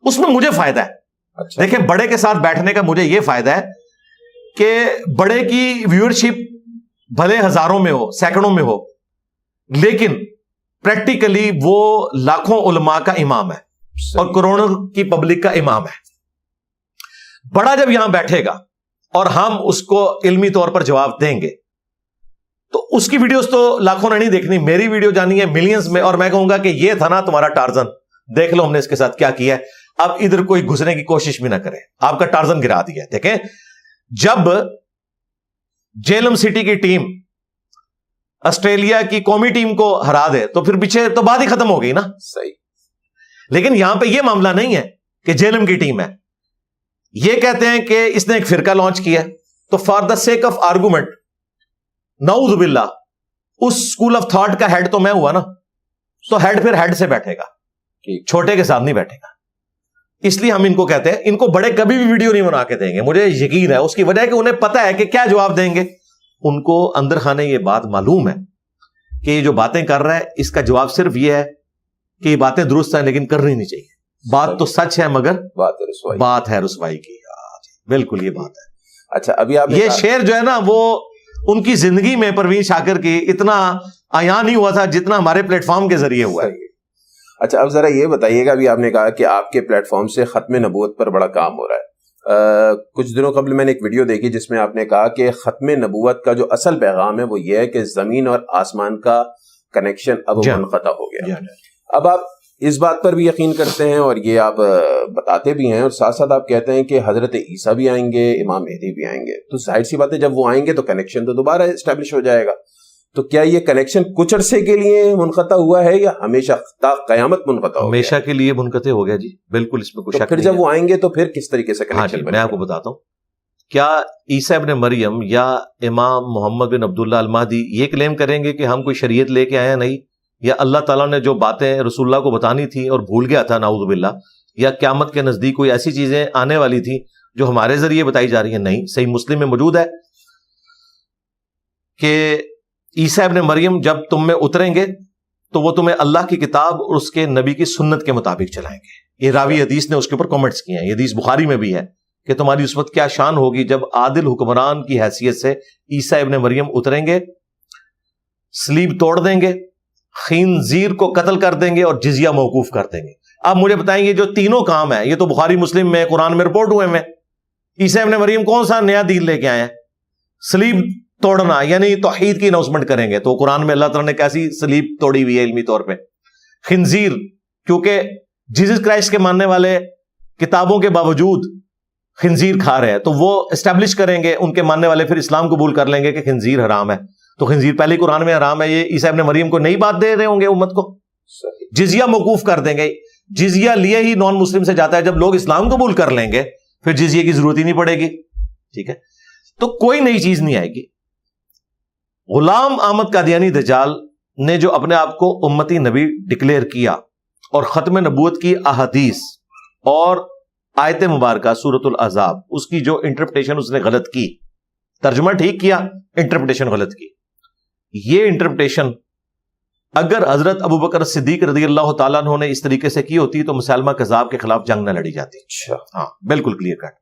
اس میں مجھے فائدہ ہے. دیکھیں بڑے کے ساتھ بیٹھنے کا مجھے یہ فائدہ ہے کہ بڑے کی ویورشپ بھلے ہزاروں میں ہو، سینکڑوں میں ہو، لیکن پریکٹیکلی وہ لاکھوں علماء کا امام ہے اور کروڑوں کی پبلک کا امام ہے. بڑا جب یہاں بیٹھے گا اور ہم اس کو علمی طور پر جواب دیں گے تو اس کی ویڈیوز تو لاکھوں نے نہیں دیکھنی, میری ویڈیو جانی ہے ملینز میں, اور میں کہوں گا کہ یہ تھا نا تمہارا ٹارزن, دیکھ لو ہم نے اس کے ساتھ کیا کیا ہے. اب ادھر کوئی گھسنے کی کوشش بھی نہ کرے, آپ کا ٹارزن گرا دیا. دیکھیں جب جیلم سٹی کی ٹیم آسٹریلیا کی قومی ٹیم کو ہرا دے تو پھر پیچھے تو بات ہی ختم ہو گئی نا. صحیح. لیکن یہاں پہ یہ معاملہ نہیں ہے کہ جیلم کی ٹیم ہے, یہ کہتے ہیں کہ اس نے ایک فرقہ لانچ کیا, تو for the sake of argument نعوذ باللہ اس اسکول آف تھاٹ کا ہیڈ تو میں ہوا نا, تو ہیڈ پھر ہیڈ سے بیٹھے گا, چھوٹے کے ساتھ نہیں بیٹھے گا. اس لیے ہم ان کو کہتے ہیں, ان کو بڑے کبھی بھی ویڈیو نہیں بنا کے دیں گے, مجھے یقین ہے. اس کی وجہ ہے کہ انہیں پتا ہے کہ کیا جواب دیں گے. ان کو اندر خانے یہ بات معلوم ہے کہ یہ جو باتیں کر رہا ہے اس کا جواب صرف یہ ہے کہ یہ باتیں درست ہیں لیکن کرنی نہیں چاہیے. بات تو سچ ہے مگر بات ہے رسوائی کی. بالکل یہ بات ہے. اچھا ابھی آپ یہ شعر جو ہے نا وہ ان کی زندگی میں پروین شاکر کی اتنا عیاں نہیں ہوا تھا جتنا ہمارے پلیٹ فارم کے ذریعے ہوا ہے. اچھا اب ذرا یہ بتائیے گا, ابھی آپ نے کہا کہ آپ کے پلیٹ فارم سے ختم نبوت پر بڑا کام ہو رہا ہے. کچھ دنوں قبل میں نے ایک ویڈیو دیکھی جس میں آپ نے کہا کہ ختم نبوت کا جو اصل پیغام ہے وہ یہ ہے کہ زمین اور آسمان کا کنیکشن اب منقطع ہو گیا. اب آپ اس بات پر بھی یقین کرتے ہیں اور یہ آپ بتاتے بھی ہیں, اور ساتھ ساتھ آپ کہتے ہیں کہ حضرت عیسیٰ بھی آئیں گے, امام مہدی بھی آئیں گے, تو ظاہر سی بات ہے جب وہ آئیں گے تو کنیکشن تو دوبارہ اسٹیبلش ہو جائے گا. تو کیا یہ کنیکشن کچھ عرصے کے لیے منقطع ہوا ہے یا ہمیشہ تا قیامت منقطع ہو گیا؟ ہمیشہ کے لیے منقطع ہو گیا جی, بالکل اس میں کوئی شک نہیں. پھر جب وہ آئیں گے تو پھر کس طریقے سے کنیکشن میں آپ کو بتاتا ہوں. کیا عیسیٰ ابن مریم یا امام محمد بن عبداللہ المہدی یہ کلیم کریں گے کہ ہم کوئی شریعت لے کے آئے ہیں؟ نہیں. یا اللہ تعالیٰ نے جو باتیں رسول اللہ کو بتانی تھی اور بھول گیا تھا نعوذ باللہ, یا قیامت کے نزدیک کوئی ایسی چیزیں آنے والی تھی جو ہمارے ذریعے بتائی جا رہی ہیں؟ نہیں. صحیح مسلم میں موجود ہے کہ عیسیٰ ابن مریم جب تم میں اتریں گے تو وہ تمہیں اللہ کی کتاب اور اس کے نبی کی سنت کے مطابق چلائیں گے. یہ راوی حدیث نے اس کے اوپر کامنٹس کیے ہیں. یہ حدیث بخاری میں بھی ہے کہ تمہاری اس وقت کیا شان ہوگی جب عادل حکمران کی حیثیت سے عیسیٰ ابن مریم اتریں گے, سلیب توڑ دیں گے, خنزیر کو قتل کر دیں گے اور جزیہ موقوف کر دیں گے. اب مجھے بتائیں یہ جو تینوں کام ہیں یہ تو بخاری مسلم میں قرآن میں رپورٹ ہوئے ہیں. عیسیٰ ابن مریم کون سا نیا دین لے کے آئے ہیں؟ سلیب توڑنا, یعنی توحید کی اناؤنسمنٹ کریں گے. تو قرآن میں اللہ تعالیٰ نے کیسی سلیب توڑی ہوئی ہے علمی طور پہ؟ خنزیر, کیونکہ جیسس کرائسٹ کے ماننے والے کتابوں کے باوجود خنزیر کھا رہے ہیں, تو وہ اسٹیبلش کریں گے, ان کے ماننے والے پھر اسلام قبول کر لیں گے کہ خنزیر حرام ہے. تو خنزیر پہلے ہی قرآن میں حرام ہے, یہ عیسیٰ ابن مریم کو نئی بات دے رہے ہوں گے امت کو. جزیہ موقوف کر دیں گے. جزیہ لیے ہی نان مسلم سے جاتا ہے, جب لوگ اسلام قبول کر لیں گے پھر جزیے کی ضرورت ہی نہیں پڑے گی. ٹھیک ہے, تو کوئی نئی چیز نہیں آئے گی. غلام احمد قادیانی دجال نے جو اپنے آپ کو امتی نبی ڈکلیئر کیا اور ختم نبوت کی احادیث اور آیت مبارکہ سورۃ الاحزاب اس کی جو انٹرپریٹیشن اس نے غلط کی, ترجمہ ٹھیک کیا, انٹرپریٹیشن غلط کی. یہ انٹرپریٹیشن اگر حضرت ابوبکر صدیق رضی اللہ تعالیٰ عنہ نے اس طریقے سے کی ہوتی تو مسلمہ کذاب کے خلاف جنگ نہ لڑی جاتی. ہاں بالکل کلیئر کٹ.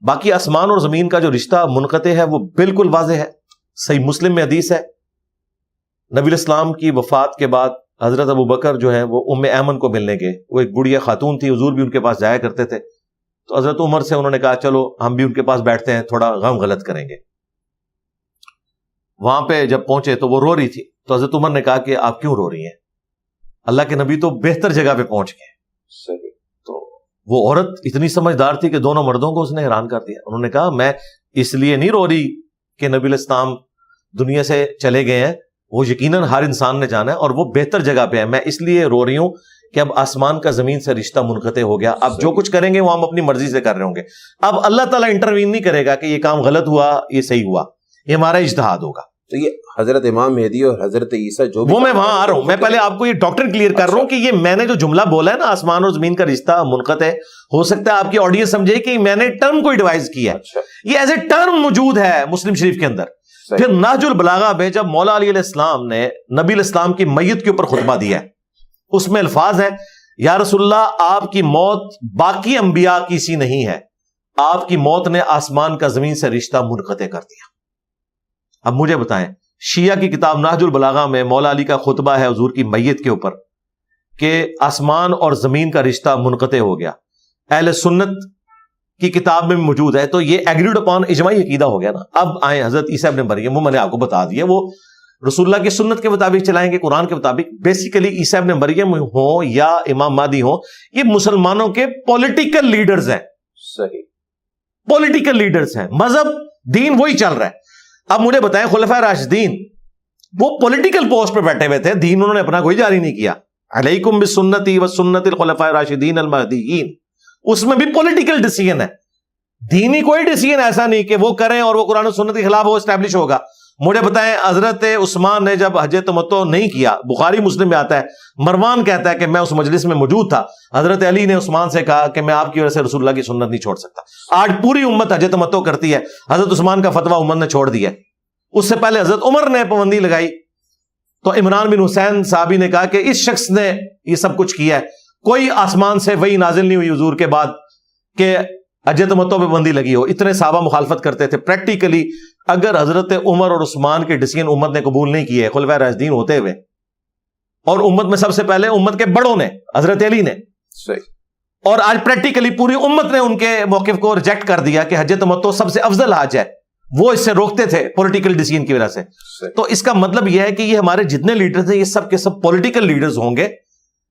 باقی آسمان اور زمین کا جو رشتہ منقطع ہے وہ بالکل واضح ہے. صحیح مسلم میں حدیث ہے, نبی الاسلام کی وفات کے بعد حضرت ابوبکر جو ہے وہ ام ایمن کو ملنے گئے. وہ ایک بڑھیا خاتون تھی, حضور بھی ان کے پاس جایا کرتے تھے. تو حضرت عمر سے انہوں نے کہا چلو ہم بھی ان کے پاس بیٹھتے ہیں, تھوڑا غم غلط کریں گے. وہاں پہ جب پہنچے تو وہ رو رہی تھی. تو حضرت عمر نے کہا کہ آپ کیوں رو رہی ہیں؟ اللہ کے نبی تو بہتر جگہ پہ پہنچ گئے. تو وہ عورت اتنی سمجھدار تھی کہ دونوں مردوں کو اس نے حیران کر دیا. انہوں نے کہا میں اس لیے نہیں رو رہی کہ نبی الاسلام دنیا سے چلے گئے ہیں, وہ یقیناً ہر انسان نے جانا ہے اور وہ بہتر جگہ پہ ہے. میں اس لیے رو رہی ہوں کہ اب آسمان کا زمین سے رشتہ منقطع ہو گیا. اب جو کچھ کریں گے وہ ہم اپنی مرضی سے کر رہے ہوں گے. اب اللہ تعالیٰ انٹروین نہیں کرے گا کہ یہ کام غلط ہوا یہ صحیح ہوا, یہ ہمارا اجتہاد ہوگا. تو یہ حضرت امام مہدی اور حضرت عیسیٰ جو وہ میں وہاں آ رہا ہوں. میں پہلے آپ کو یہ ڈاکٹر کلیئر کر رہا ہوں کہ یہ میں نے جو جملہ بولا ہے نا آسمان اور زمین کا رشتہ منقطع, ہو سکتا ہے آپ کی آڈینس سمجھے کہ میں نے ٹرم کو ایڈوائز کیا ہے. یہ ایز اے ٹرم موجود ہے مسلم شریف کے اندر. پھر نہج البلاغہ میں جب مولا علی علیہ السلام نے نبی الاسلام کی میت کے اوپر خطبہ دیا ہے, اس میں الفاظ ہے یا رسول اللہ آپ کی موت باقی انبیاء کی سی نہیں ہے, آپ کی موت نے آسمان کا زمین سے رشتہ منقطع کر دیا. اب مجھے بتائیں, شیعہ کی کتاب نہج البلاغہ میں مولا علی کا خطبہ ہے حضور کی میت کے اوپر کہ آسمان اور زمین کا رشتہ منقطع ہو گیا. اہل سنت کی کتاب میں موجود ہے, تو یہ ایگریڈ اپون اجماعی عقیدہ ہو گیا نا. اب آئیں حضرت عیسیٰ ابن مریم, وہ میں نے آپ کو بتا دیا, وہ رسول اللہ کی سنت کے مطابق چلائیں گے, قرآن کے مطابق. بیسیکلی عیسیٰ ابن مریم ہوں یا امام مہدی ہوں, یہ مسلمانوں کے پولیٹیکل لیڈرز ہیں. صحیح, پولیٹیکل لیڈرز ہیں, مذہب دین وہی چل رہا ہے. اب مجھے بتائیں, خلفائے راشدین وہ پولیٹیکل پوسٹ پہ بیٹھے ہوئے تھے, دین انہوں نے اپنا کوئی جاری نہیں کیا. علیکم بسنتی وسنت الخلفاء الراشدین المہدیین, اس میں بھی پولیٹیکل ڈیسیژن ہے, دینی کوئی ڈیسیژن ایسا نہیں کہ وہ کریں اور وہ قرآن و سنت کے خلاف وہ اسٹیبلش ہوگا. مجھے بتائیں, حضرت عثمان نے جب حج تمتع نہیں کیا, بخاری مسلم میں آتا ہے, مروان کہتا ہے کہ میں اس مجلس میں موجود تھا, حضرت علی نے عثمان سے کہا کہ میں آپ کی وجہ سے رسول اللہ کی سنت نہیں چھوڑ سکتا. آج پوری امت حج تمتع کرتی ہے, حضرت عثمان کا فتویٰ امت نے چھوڑ دیا. اس سے پہلے حضرت عمر نے پابندی لگائی, تو عمران بن حسین صحابی نے کہا کہ اس شخص نے یہ سب کچھ کیا ہے. کوئی آسمان سے وہی نازل نہیں ہوئی حضور کے بعد کہ حج تمتع پہ پابندی لگی ہو. اتنے صحابہ مخالفت کرتے تھے. پریکٹیکلی اگر حضرت عمر اور عثمان کے ڈیسیژن امت نے قبول نہیں کیے خلفائے راشدین ہوتے ہوئے, اور امت میں سب سے پہلے امت کے بڑوں نے حضرت علی نے, اور آج پریکٹیکلی پوری امت نے ان کے موقف کو ریجیکٹ کر دیا کہ حج تمتع سب سے افضل حج ہے, وہ اس سے روکتے تھے پولیٹیکل ڈیسیژن کی وجہ سے. تو اس کا مطلب یہ ہے کہ یہ ہمارے جتنے لیڈرز ہیں یہ سب کے سب پولیٹیکل لیڈرز ہوں گے.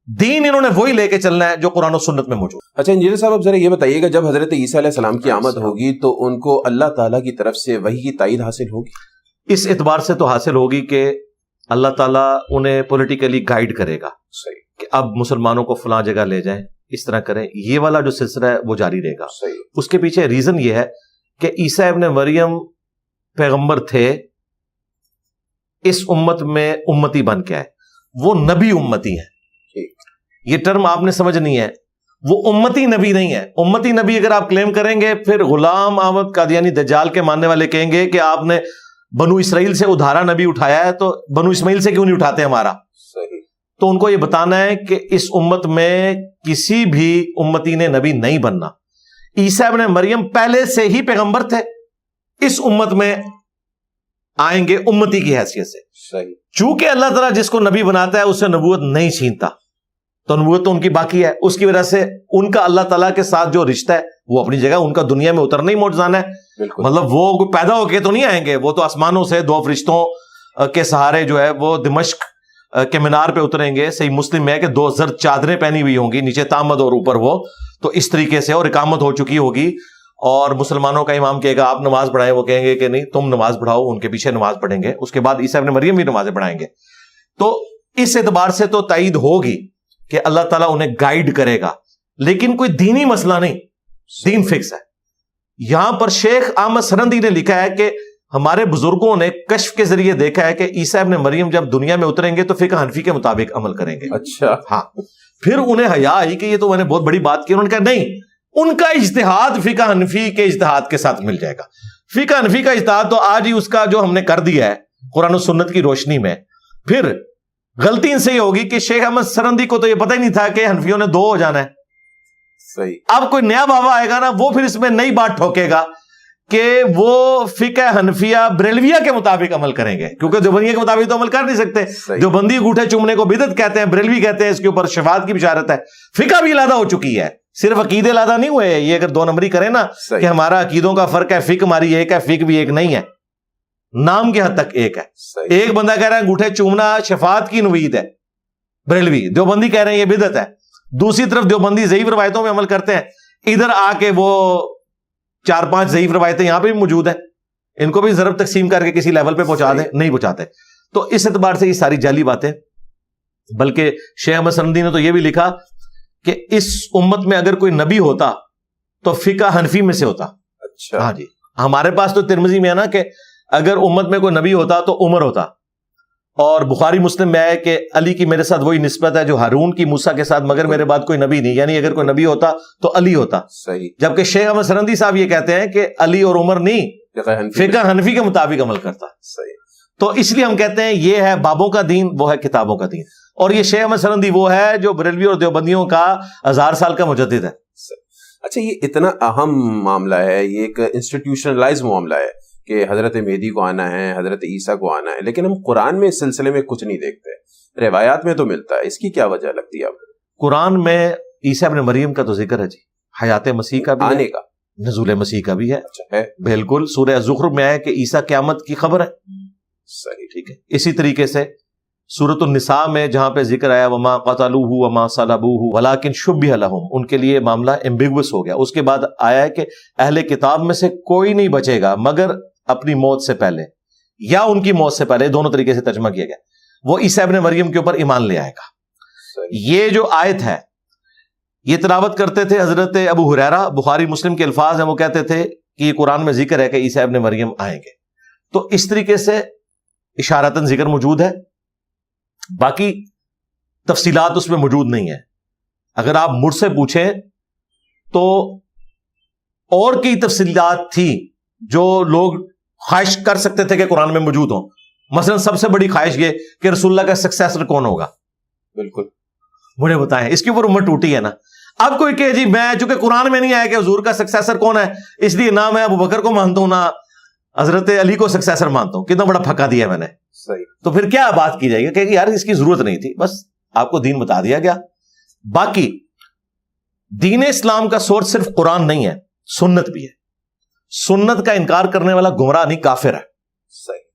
دین انہوں نے وہی لے کے چلنا ہے جو قرآن و سنت میں موجود. اچھا انجینئر صاحب, اب ذرا یہ بتائیے گا, جب حضرت عیسیٰ علیہ السلام کی آمد ہوگی تو ان کو اللہ تعالیٰ کی طرف سے وحی کی تائید حاصل ہوگی؟ اس اعتبار سے تو حاصل ہوگی کہ اللہ تعالیٰ انہیں پولیٹیکلی گائیڈ کرے گا. صحیح, کہ اب مسلمانوں کو فلاں جگہ لے جائیں, اس طرح کریں. یہ والا جو سلسلہ ہے وہ جاری رہے گا. صحیح. اس کے پیچھے ریزن یہ ہے کہ عیسیٰ ابن مریم پیغمبر تھے, اس امت میں امتی بن کے آئے, وہ نبی امتی ہیں. یہ ٹرم آپ نے سمجھنی ہے, وہ امتی نبی نہیں ہے. امتی نبی اگر آپ کلیم کریں گے پھر غلام احمد قادیانی دجال کے ماننے والے کہیں گے کہ آپ نے بنو اسرائیل سے ادھارا نبی اٹھایا ہے, تو بنو اسماعیل سے کیوں نہیں اٹھاتے ہمارا؟ صحیح. تو ان کو یہ بتانا ہے کہ اس امت میں کسی بھی امتی نے نبی نہیں بننا. عیسیٰ ابن مریم پہلے سے ہی پیغمبر تھے, اس امت میں آئیں گے امتی کی حیثیت سے. صحیح. چونکہ اللہ تعالیٰ جس کو نبی بناتا ہے اس سے نبوت نہیں چھینتا, تو نبوت تو ان کی باقی ہے. اس کی وجہ سے ان کا اللہ تعالیٰ کے ساتھ جو رشتہ ہے وہ اپنی جگہ, ان کا دنیا میں اترنا ہی معجزانہ ہے. مطلب وہ پیدا ہو کے تو نہیں آئیں گے, وہ تو آسمانوں سے دو فرشتوں کے سہارے جو ہے وہ دمشق کے مینار پہ اتریں گے. صحیح مسلم میں ہے کہ 2 زرد چادریں پہنی ہوئی ہوں گی, نیچے تامد اور اوپر وہ, تو اس طریقے سے, اور اقامت ہو چکی ہوگی, اور مسلمانوں کا امام کہے گا آپ نماز پڑھائیں, وہ کہیں گے کہ نہیں تم نماز پڑھاؤ, ان کے پیچھے نماز پڑھیں گے. اس کے بعد عیسیٰ ابن مریم بھی نمازیں پڑھائیں گے. تو اس اعتبار سے تو تائید ہوگی کہ اللہ تعالیٰ انہیں گائیڈ کرے گا, لیکن کوئی دینی مسئلہ نہیں, دین فکس ہے. یہاں پر شیخ احمد سرندی نے لکھا ہے کہ ہمارے بزرگوں نے کشف کے ذریعے دیکھا ہے کہ عیسیٰ ابن مریم جب دنیا میں اتریں گے تو فقہ حنفی کے مطابق عمل کریں گے. اچھا. ہاں. پھر انہیں حیا آئی کہ یہ تو میں نے بہت بڑی بات کی. انہوں نے کہا نہیں, ان کا اجتہاد فقہ حنفی کے اجتہاد کے ساتھ مل جائے گا. فقہ حنفی کا اجتہاد تو آج ہی اس کا جو ہم نے کر دیا ہے قرآن و سنت کی روشنی میں. پھر غلطی ان سے یہ ہوگی کہ شیخ احمد سرندی کو تو یہ پتہ ہی نہیں تھا کہ حنفیوں نے 2 ہو جانا ہے. صحیح. اب کوئی نیا بابا آئے گا نا, وہ پھر اس میں نئی بات ٹھوکے گا کہ وہ فقہ حنفیہ بریلویہ کے مطابق عمل کریں گے, کیونکہ دیوبندیہ کے مطابق تو عمل کر نہیں سکتے. دیوبندی انگوٹھے چومنے کو بدعت کہتے ہیں, بریلوی کہتے ہیں اس کے اوپر شفاعت کی بشارت ہے. فقہ بھی علیحدہ ہو چکی ہے, صرف عقیدے علیحدہ نہیں ہوئے. یہ اگر 2 نمبری کریں نا کہ ہمارا عقیدوں کا فرق ہے, فقہ ہماری ایک ہے, فقہ بھی ایک نہیں ہے, نام کی حد تک ایک ہے. ایک بندہ کہہ رہا ہے انگوٹھے چومنا شفاعت کی نوید ہے بریلوی, دیوبندی کہہ رہے ہیں یہ بدعت ہے. دوسری طرف دیوبندی ضعیف روایتوں میں عمل کرتے ہیں, ادھر آ کے وہ 4-5 ضعیف روایتیں یہاں پہ بھی موجود ہیں, ان کو بھی ضرب تقسیم کر کے کسی لیول پہ پہنچا دیں, نہیں پہنچاتے. تو اس اعتبار سے یہ ساری جعلی باتیں. بلکہ شیخ احمد سرندی نے تو یہ بھی لکھا کہ اس امت میں اگر کوئی نبی ہوتا تو فقہ حنفی میں سے ہوتا. اچھا. ہاں جی, ہمارے پاس تو ترمذی میں ہے نا کہ اگر امت میں کوئی نبی ہوتا تو عمر ہوتا, اور بخاری مسلم میں ہے کہ علی کی میرے ساتھ وہی نسبت ہے جو ہارون کی موسیٰ کے ساتھ, مگر میرے بعد کوئی نبی نہیں, یعنی اگر کوئی نبی ہوتا تو علی ہوتا. صحیح. جبکہ شیخ احمد سرندی صاحب یہ کہتے ہیں کہ علی اور عمر نہیں, فقہ حنفی کے مطابق عمل کرتا. صحیح. تو اس لیے ہم کہتے ہیں یہ ہے بابوں کا دین, وہ ہے کتابوں کا دین. اور یہ شیخ احمد سرندی وہ ہے جو بریلوی اور دیوبندیوں کا 1000 سال کا مجدد ہے. اچھا, یہ اتنا اہم معاملہ ہے, یہ ایک انسٹیٹیوشنلائز معاملہ ہے کہ حضرت مہدی کو آنا ہے, حضرت عیسیٰ کو آنا ہے, لیکن ہم قرآن میں اس سلسلے میں کچھ نہیں دیکھتے. روایات میں تو ملتا ہے, اس کی کیا وجہ لگتی ہے آپ کو؟ قرآن میں عیسیٰ ابن مریم کا تو ذکر ہے جی, حیات مسیح کا بھی آنے کا, نزول مسیح کا بھی ہے. اچھا ہے, بالکل. سورہ زخرف میں ہے کہ عیسیٰ قیامت کی خبر ہے. صحیح. ٹھیک ہے. اسی طریقے سے سورۃ النساء میں جہاں پہ ذکر آیا وما قتلوہ وما صلبوہ ولکن شبہ لہم، ان کے لیے معاملہ ایمبیگوس ہو گیا. اس کے بعد آیا ہے کہ اہل کتاب میں سے کوئی نہیں بچے گا مگر اپنی موت سے پہلے یا ان کی موت سے پہلے، دونوں طریقے سے ترجمہ کیا گیا، وہ عیسیٰ ابن مریم کے اوپر ایمان لے آئے گا. یہ جو آیت ہے یہ تلاوت کرتے تھے حضرت ابو ہریرہ، بخاری مسلم کے الفاظ ہیں، وہ کہتے تھے کہ یہ قرآن میں ذکر ہے کہ عیسیٰ ابن مریم آئیں گے. تو اس طریقے سے اشارتاً ذکر موجود ہے، باقی تفصیلات اس میں موجود نہیں ہے. اگر آپ مجھ سے پوچھیں تو اور کی تفصیلات تھی جو لوگ خواہش کر سکتے تھے کہ قرآن میں موجود ہوں. مثلا سب سے بڑی خواہش یہ کہ رسول اللہ کا سکسیسر کون ہوگا. بالکل مجھے بتائیں، اس کے اوپر امت ٹوٹی ہے نا. اب کوئی کہ جی میں چونکہ قرآن میں نہیں آیا کہ حضور کا سکسیسر کون ہے اس لیے نہ میں ابو بکر کو مانتا ہوں نہ حضرت علی کو سکسیسر مانتا ہوں. کتنا بڑا پھکا دیا میں نے. صحیح. تو پھر کیا بات کی جائے گی کہ یار اس کی ضرورت نہیں تھی، بس آپ کو دین بتا دیا گیا. باقی دین اسلام کا سورس صرف قرآن نہیں ہے، سنت بھی ہے. سنت کا انکار کرنے والا گمراہ نہیں، کافر ہے. صحیح.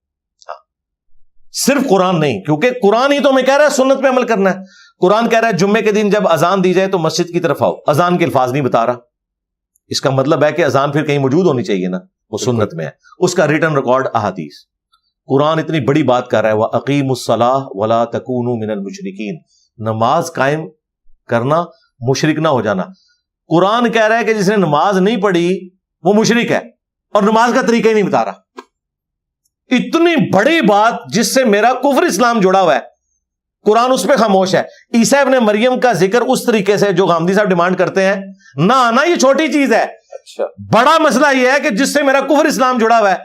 صرف قرآن نہیں، کیونکہ قرآن ہی تو ہمیں کہہ رہا ہے سنت پہ عمل کرنا ہے. قرآن کہہ رہا ہے جمعے کے دن جب اذان دی جائے تو مسجد کی طرف آؤ. اذان کے الفاظ نہیں بتا رہا. اس کا مطلب ہے کہ اذان پھر کہیں موجود ہونی چاہیے نا، وہ سنت میں ہے. اس کا ریٹن ریکارڈ احادیث. قرآن اتنی بڑی بات کر رہا ہے وَأَقِيمُوا الصَّلَاةَ وَلَا تَكُونُوا مِنَ الْمُشْرِكِينَ، نماز قائم کرنا، مشرک نہ ہو جانا. قرآن کہہ رہا ہے کہ جس نے نماز نہیں پڑھی وہ مشرک ہے اور نماز کا طریقہ ہی نہیں بتا رہا. اتنی بڑی بات جس سے میرا کفر اسلام جڑا ہوا ہے، قرآن اس پہ خاموش ہے. عیسیٰ ابن مریم کا ذکر اس طریقے سے جو غامدی صاحب ڈیمانڈ کرتے ہیں نہ آنا یہ چھوٹی چیز ہے. اچھا، بڑا مسئلہ یہ ہے کہ جس سے میرا کفر اسلام جڑا ہوا ہے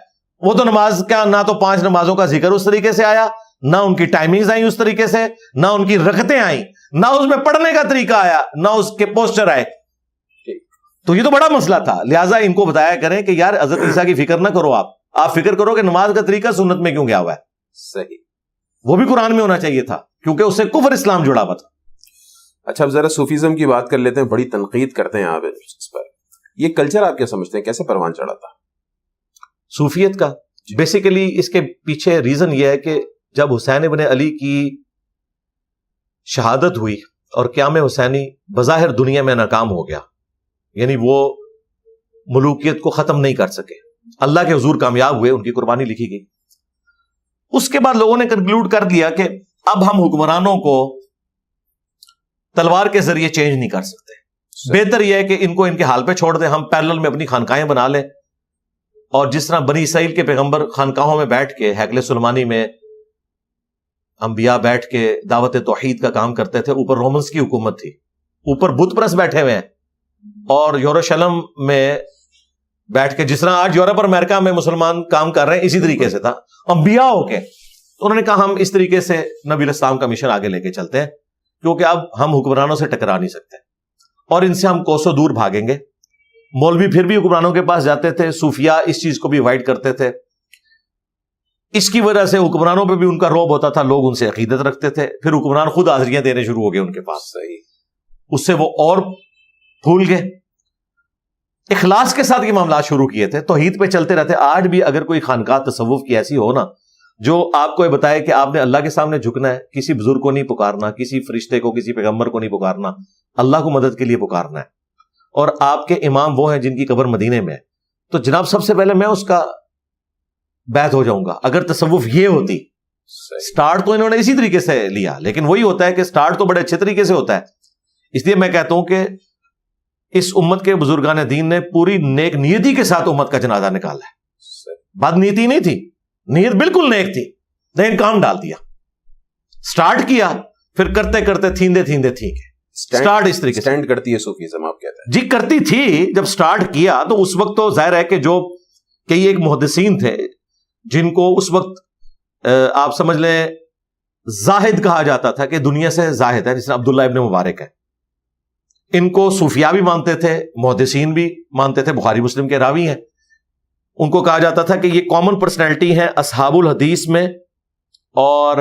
وہ تو نماز کا، نہ تو 5 نمازوں کا ذکر اس طریقے سے آیا، نہ ان کی ٹائمنگز آئیں اس طریقے سے، نہ ان کی رکعتیں آئیں، نہ اس میں پڑھنے کا طریقہ آیا، نہ اس کے پوسٹر آئے. تو یہ تو بڑا مسئلہ تھا. لہٰذا ان کو بتایا کریں کہ یار حضرت عیسیٰ کی فکر نہ کرو، آپ فکر کرو کہ نماز کا طریقہ سنت میں کیوں گیا ہوا ہے. صحیح. وہ بھی قرآن میں ہونا چاہیے تھا کیونکہ اس سے کفر اسلام جڑا ہوا تھا. اچھا، اب ذرا صوفیزم کی بات کر لیتے ہیں. بڑی تنقید کرتے ہیں آپ اس پر. یہ کلچر آپ کیا سمجھتے ہیں کیسے پروان چڑھا تھا صوفیت کا؟ بیسیکلی اس کے پیچھے ریزن یہ ہے کہ جب حسین ابن علی کی شہادت ہوئی اور قیام حسینی بظاہر دنیا میں ناکام ہو گیا، یعنی وہ ملوکیت کو ختم نہیں کر سکے، اللہ کے حضور کامیاب ہوئے، ان کی قربانی لکھی گئی. اس کے بعد لوگوں نے کنکلوڈ کر دیا کہ اب ہم حکمرانوں کو تلوار کے ذریعے چینج نہیں کر سکتے، بہتر یہ ہے کہ ان کو ان کے حال پہ چھوڑ دیں، ہم پیرلل میں اپنی خانقاہیں بنا لیں. اور جس طرح بنی اسرائیل کے پیغمبر خانقاہوں میں بیٹھ کے، ہیکل سلیمانی میں انبیاء بیٹھ کے دعوت توحید کا کام کرتے تھے، اوپر رومنز کی حکومت تھی، اوپر بت پرست بیٹھے ہوئے ہیں، اور یروشلم میں بیٹھ کے جس طرح آج یورپ اور امریکہ میں مسلمان کام کر رہے ہیں اسی طریقے سے تھا انبیاء ہو کے. تو انہوں نے کہا ہم اس طریقے سے نبی علیہ السلام کا مشن آگے لے کے چلتے ہیں، کیونکہ اب ہم حکمرانوں سے ٹکرا نہیں سکتے اور ان سے ہم کوسوں دور بھاگیں گے. مولوی پھر بھی حکمرانوں کے پاس جاتے تھے، صوفیاء اس چیز کو بھی اوائڈ کرتے تھے. اس کی وجہ سے حکمرانوں پہ بھی ان کا رعب ہوتا تھا، لوگ ان سے عقیدت رکھتے تھے. پھر حکمران خود حاضریاں دینے شروع ہو گئے ان کے پاس. صحیح. اس سے وہ اور پھول گئے. اخلاص کے ساتھ یہ معاملات شروع کیے تھے، توحید پہ چلتے رہتے. آج بھی اگر کوئی خانقاہ تصوف کی ایسی ہو نا جو آپ کو یہ بتائے کہ آپ نے اللہ کے سامنے جھکنا ہے، کسی بزرگ کو نہیں پکارنا، کسی فرشتے کو، کسی پیغمبر کو نہیں پکارنا، اللہ کو مدد کے لیے پکارنا ہے، اور آپ کے امام وہ ہیں جن کی قبر مدینے میں ہے، تو جناب سب سے پہلے میں اس کا بیعت ہو جاؤں گا. اگر تصوف یہ ہوتی، سٹارٹ تو انہوں نے اسی طریقے سے لیا، لیکن وہی ہوتا ہے کہ سٹارٹ تو بڑے اچھے طریقے سے ہوتا ہے. اس لیے میں کہتا ہوں کہ اس امت کے بزرگان دین نے پوری نیک نیتی کے ساتھ امت کا جنازہ نکالا ہے. بد نیتی نہیں تھی، نیت بالکل نیک تھی، لیکن کام ڈال دیا. سٹارٹ کیا، پھر کرتے کرتے تھیندے ٹھیک ہے. سٹارٹ اس طریقے سے سٹینڈ کرتی ہے صوفیزم، آپ کہتے ہیں؟ جی کرتی تھی. جب سٹارٹ کیا تو اس وقت تو ظاہر ہے کہ جو کئی ایک محدثین تھے جن کو اس وقت آپ سمجھ لیں زاہد کہا جاتا تھا کہ دنیا سے زاہد ہے، جس طرح عبداللہ ابن مبارک ہے. ان کو صوفیاء بھی مانتے تھے، محدثین بھی مانتے تھے، بخاری مسلم کے راوی ہیں. ان کو کہا جاتا تھا کہ یہ کامن پرسنالٹی ہیں اصحاب الحدیث میں اور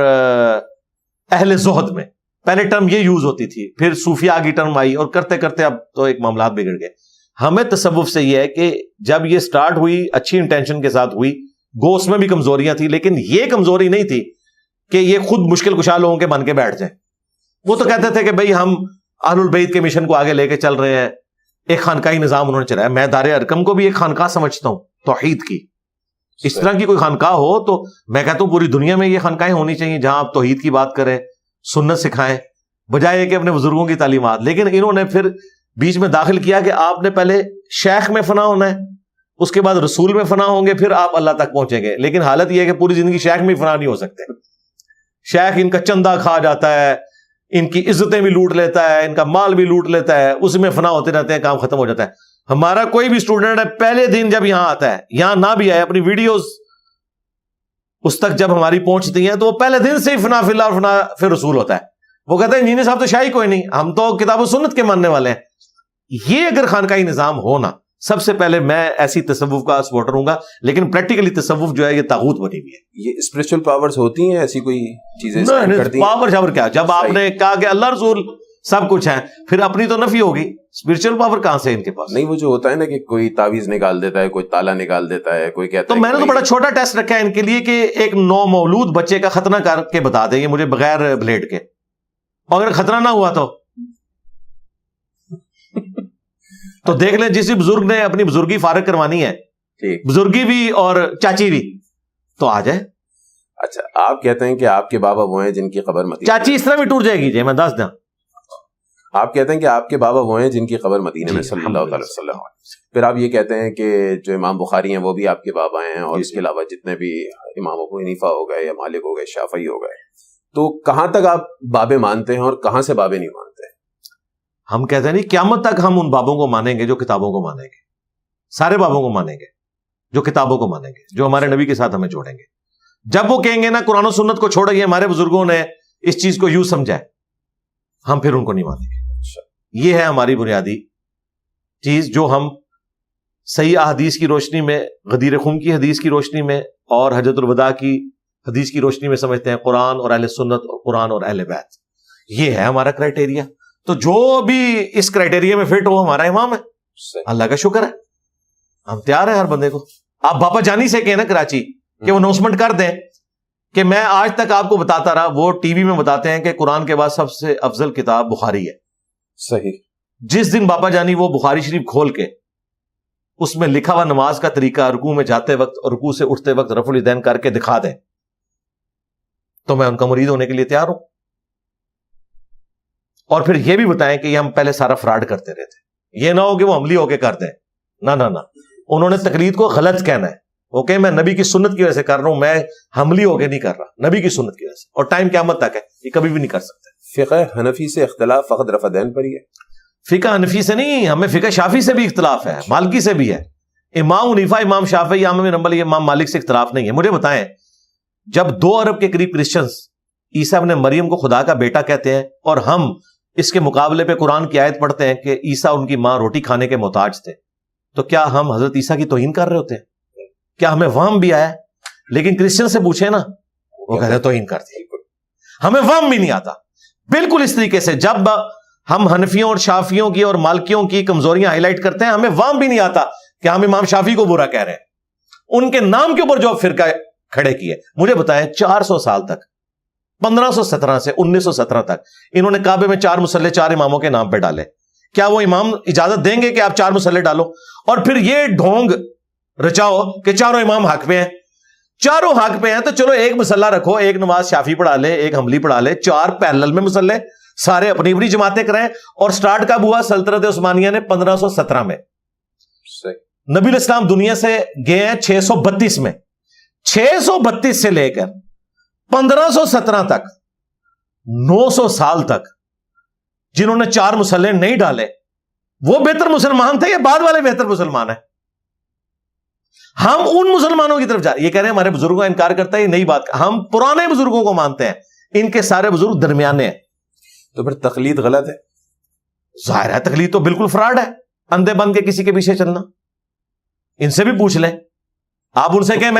اہل زہد میں. پہلے ٹرم یہ یوز ہوتی تھی، پھر صوفیاء کی ٹرم آئی، اور کرتے کرتے اب تو ایک معاملات بگڑ گئے. ہمیں تصوف سے یہ ہے کہ جب یہ سٹارٹ ہوئی اچھی انٹینشن کے ساتھ ہوئی، گو اس میں بھی کمزوریاں تھیں، لیکن یہ کمزوری نہیں تھی کہ یہ خود مشکل کشا لوگوں کے بن کے بیٹھ جائیں. وہ تو کہتے تھے کہ بھئی ہم اہل البیت کے مشن کو آگے لے کے چل رہے ہیں. ایک خانقاہی نظام انہوں نے چلایا. میں دار ارقم کو بھی ایک خانقاہ سمجھتا ہوں توحید کی. اس طرح کی کوئی خانقاہ ہو تو میں کہتا ہوں پوری دنیا میں یہ خانقاہیں ہونی چاہیے جہاں آپ توحید کی بات کریں، سنت سکھائیں، بجائے کہ اپنے بزرگوں کی تعلیمات. لیکن انہوں نے پھر بیچ میں داخل کیا کہ آپ نے پہلے شیخ میں فنا ہونا ہے، اس کے بعد رسول میں فنا ہوں گے، پھر آپ اللہ تک پہنچیں گے. لیکن حالت یہ ہے کہ پوری زندگی شیخ میں فنا نہیں ہو سکتے. شیخ ان کا چندہ کھا جاتا ہے، ان کی عزتیں بھی لوٹ لیتا ہے، ان کا مال بھی لوٹ لیتا ہے، اس میں فنا ہوتے رہتے ہیں، کام ختم ہو جاتا ہے. ہمارا کوئی بھی اسٹوڈنٹ ہے پہلے دن جب یہاں آتا ہے، یہاں نہ بھی آئے، اپنی ویڈیوز اس تک جب ہماری پہنچتی ہیں تو وہ پہلے دن سے ہی فنا فی اللہ اور فنا پھر رسول ہوتا ہے. وہ کہتے ہیں انجینئر صاحب تو شاہی کوئی نہیں، ہم تو کتاب و سنت کے ماننے والے ہیں. یہ اگر خانقاہی نظام ہونا، سب سے پہلے میں ایسی تصوف کا سپورٹر ہوں گا. لیکن پریکٹیکلی تصوف جو ہے یہ طاغوت بنی ہوئی ہے. یہ اسپرچل پاورز ہوتی ہیں ایسی کوئی چیزیں کرتی ہیں؟ پاور شاور کیا؟ جب آپ نے کہا کہ اللہ رسول سب کچھ ہے، پھر اپنی تو نفی ہوگی. اسپرچل پاور کہاں سے ان کے پاس؟ نہیں، وہ جو ہوتا ہے نا کہ کوئی تعویذ نکال دیتا ہے، کوئی تالا نکال دیتا ہے، کوئی کہتا ہے. تو میں نے تو بڑا چھوٹا ٹیسٹ رکھا ہے ان کے لیے کہ ایک نو مولود بچے کا ختنہ کر کے بتا دیں یہ مجھے بغیر بلیڈ کے، اور اگر خطرہ نہ ہوا تو دیکھ لیں جس بزرگ نے اپنی بزرگی فارغ کروانی ہے، بزرگی بھی اور چاچی بھی، تو آ جائے. اچھا، آپ کہتے ہیں کہ آپ کے بابا وہ ہیں جن کی قبر مدینہ، چاچی اس طرح بھی ٹوٹ جائے گی جی، میں دس دیں. آپ کہتے ہیں کہ آپ کے بابا وہ ہیں جن کی قبر مدینہ میں صلی اللہ علیہ وسلم. پھر آپ یہ کہتے ہیں کہ جو امام بخاری ہیں وہ بھی آپ کے بابا ہیں، اور اس کے علاوہ جتنے بھی امام ابو حنیفہ ہو گئے یا مالک ہو گئے، شافعی ہو گئے، تو کہاں تک آپ بابے مانتے ہیں اور کہاں سے بابے نہیں مانتے ہیں؟ ہم کہتے ہیں نہیں، قیامت تک ہم ان بابوں کو مانیں گے جو کتابوں کو مانیں گے، سارے بابوں کو مانیں گے جو کتابوں کو مانیں گے، جو ہمارے نبی کے ساتھ ہمیں جوڑیں گے. جب وہ کہیں گے نا قرآن و سنت کو چھوڑیں، ہمارے بزرگوں نے اس چیز کو یوں سمجھا ہے، ہم پھر ان کو نہیں مانیں گے. یہ ہے ہماری بنیادی چیز جو ہم صحیح احادیث کی روشنی میں، غدیر خم کی حدیث کی روشنی میں اور حجۃ الوداع کی حدیث کی روشنی میں سمجھتے ہیں، قرآن اور اہل سنت اور قرآن اور اہل بیت. یہ ہے ہمارا کرائٹیریا. تو جو بھی اس کرائٹیریا میں فٹ ہو ہمارا امام ہے. اللہ کا شکر ہے، ہم تیار ہیں ہر بندے کو. آپ باپا جانی سے کہیں نا کراچی کہ وہ اناؤنسمنٹ کر دیں کہ میں آج تک آپ کو بتاتا رہا، وہ ٹی وی میں بتاتے ہیں کہ قرآن کے بعد سب سے افضل کتاب بخاری ہے. صحیح. جس دن باپا جانی وہ بخاری شریف کھول کے اس میں لکھا ہوا نماز کا طریقہ رکوع میں جاتے وقت اور رکوع سے اٹھتے وقت رفع الیدین کر کے دکھا دیں تو میں ان کا مرید ہونے کے لیے تیار ہوں. اور پھر یہ بھی بتائیں کہ یہ ہم پہلے سارا فراڈ کرتے رہتے، یہ نہ ہو کہ وہ عملی ہو کے کر دیں. نہ نہ نہ، انہوں نے تقلید کو غلط کہنا ہے. اوکے، میں نبی کی سنت کی وجہ سے کر رہا ہوں، میں حملی ہو کے نہیں کر رہا، نبی کی سنت کی وجہ سے. اور ٹائم قیامت تک ہے، یہ کبھی بھی نہیں کر سکتے. فقہ حنفی سے اختلاف فقط رفع دین پر ہی ہے. فقہ حنفی سے نہیں، ہمیں فقہ شافعی سے بھی اختلاف ہے، مالکی سے بھی ہے. امام حنیفہ، امام شافعی، امام بن حنبل، امام مالک سے اختلاف نہیں ہے. مجھے بتائیں، جب 2 ارب کے قریب کرسچنز عیسیٰ ابن مریم کو خدا کا بیٹا کہتے ہیں اور ہم اس کے مقابلے پہ قرآن کی آیت پڑھتے ہیں کہ عیسیٰ ان کی ماں روٹی کھانے کے محتاج تھے، تو کیا ہم حضرت عیسیٰ کی توہین کر رہے ہوتے ہیں؟ کیا ہمیں وہم بھی آیا؟ لیکن کرسچن سے پوچھیں نا، وہ کہتے ہیں توہین کرتے ہیں. ہمیں وہم بھی نہیں آتا. بالکل اس طریقے سے جب ہم حنفیوں اور شافیوں کی اور مالکیوں کی کمزوریاں ہائی لائٹ کرتے ہیں، ہمیں وہم بھی نہیں آتا کہ ہم امام شافعی کو برا کہہ رہے ہیں. ان کے نام کے اوپر جو فرقہ کھڑے کیے، مجھے بتائیں 400 سال تک، 1517 سے 1917 تک انہوں نے کعبے میں 4 مصلے 4 اماموں کے نام پہ ڈالے. کیا وہ امام اجازت دیں گے کہ آپ 4 مصلے ڈالو؟ اور پھر یہ ڈھونگ رچاؤ کہ چاروں امام حق پہ ہیں. چاروں حق پہ ہیں تو چلو ایک مصلہ رکھو، ایک نماز شافعی پڑھا لے، ایک حنبلی پڑھا لے، 4 پیرلل میں مصلے، سارے اپنی اپنی جماعتیں کریں. اور سٹارٹ کب ہوا؟ سلطنت عثمانیہ نے 1517 میں. نبی الاسلام دنیا سے گئے ہیں 632 میں. 632 سے لے کر 1517 تک 900 سال تک جنہوں نے 4 مصلے نہیں ڈالے، وہ بہتر مسلمان تھے یا بعد والے بہتر مسلمان ہیں؟ ہم ان مسلمانوں کی طرف جا رہے ہیں. یہ کہہ رہے ہیں ہمارے بزرگوں کا انکار کرتا ہے، یہ نئی بات. ہم پرانے بزرگوں کو مانتے ہیں، ان کے سارے بزرگ درمیانے ہیں. تو پھر تقلید غلط ہے؟ ظاہر ہے تقلید تو بالکل فراڈ ہے، اندھے بن کے کسی کے پیچھے چلنا. ان سے بھی پوچھ لیں. آپ ان سے کہیں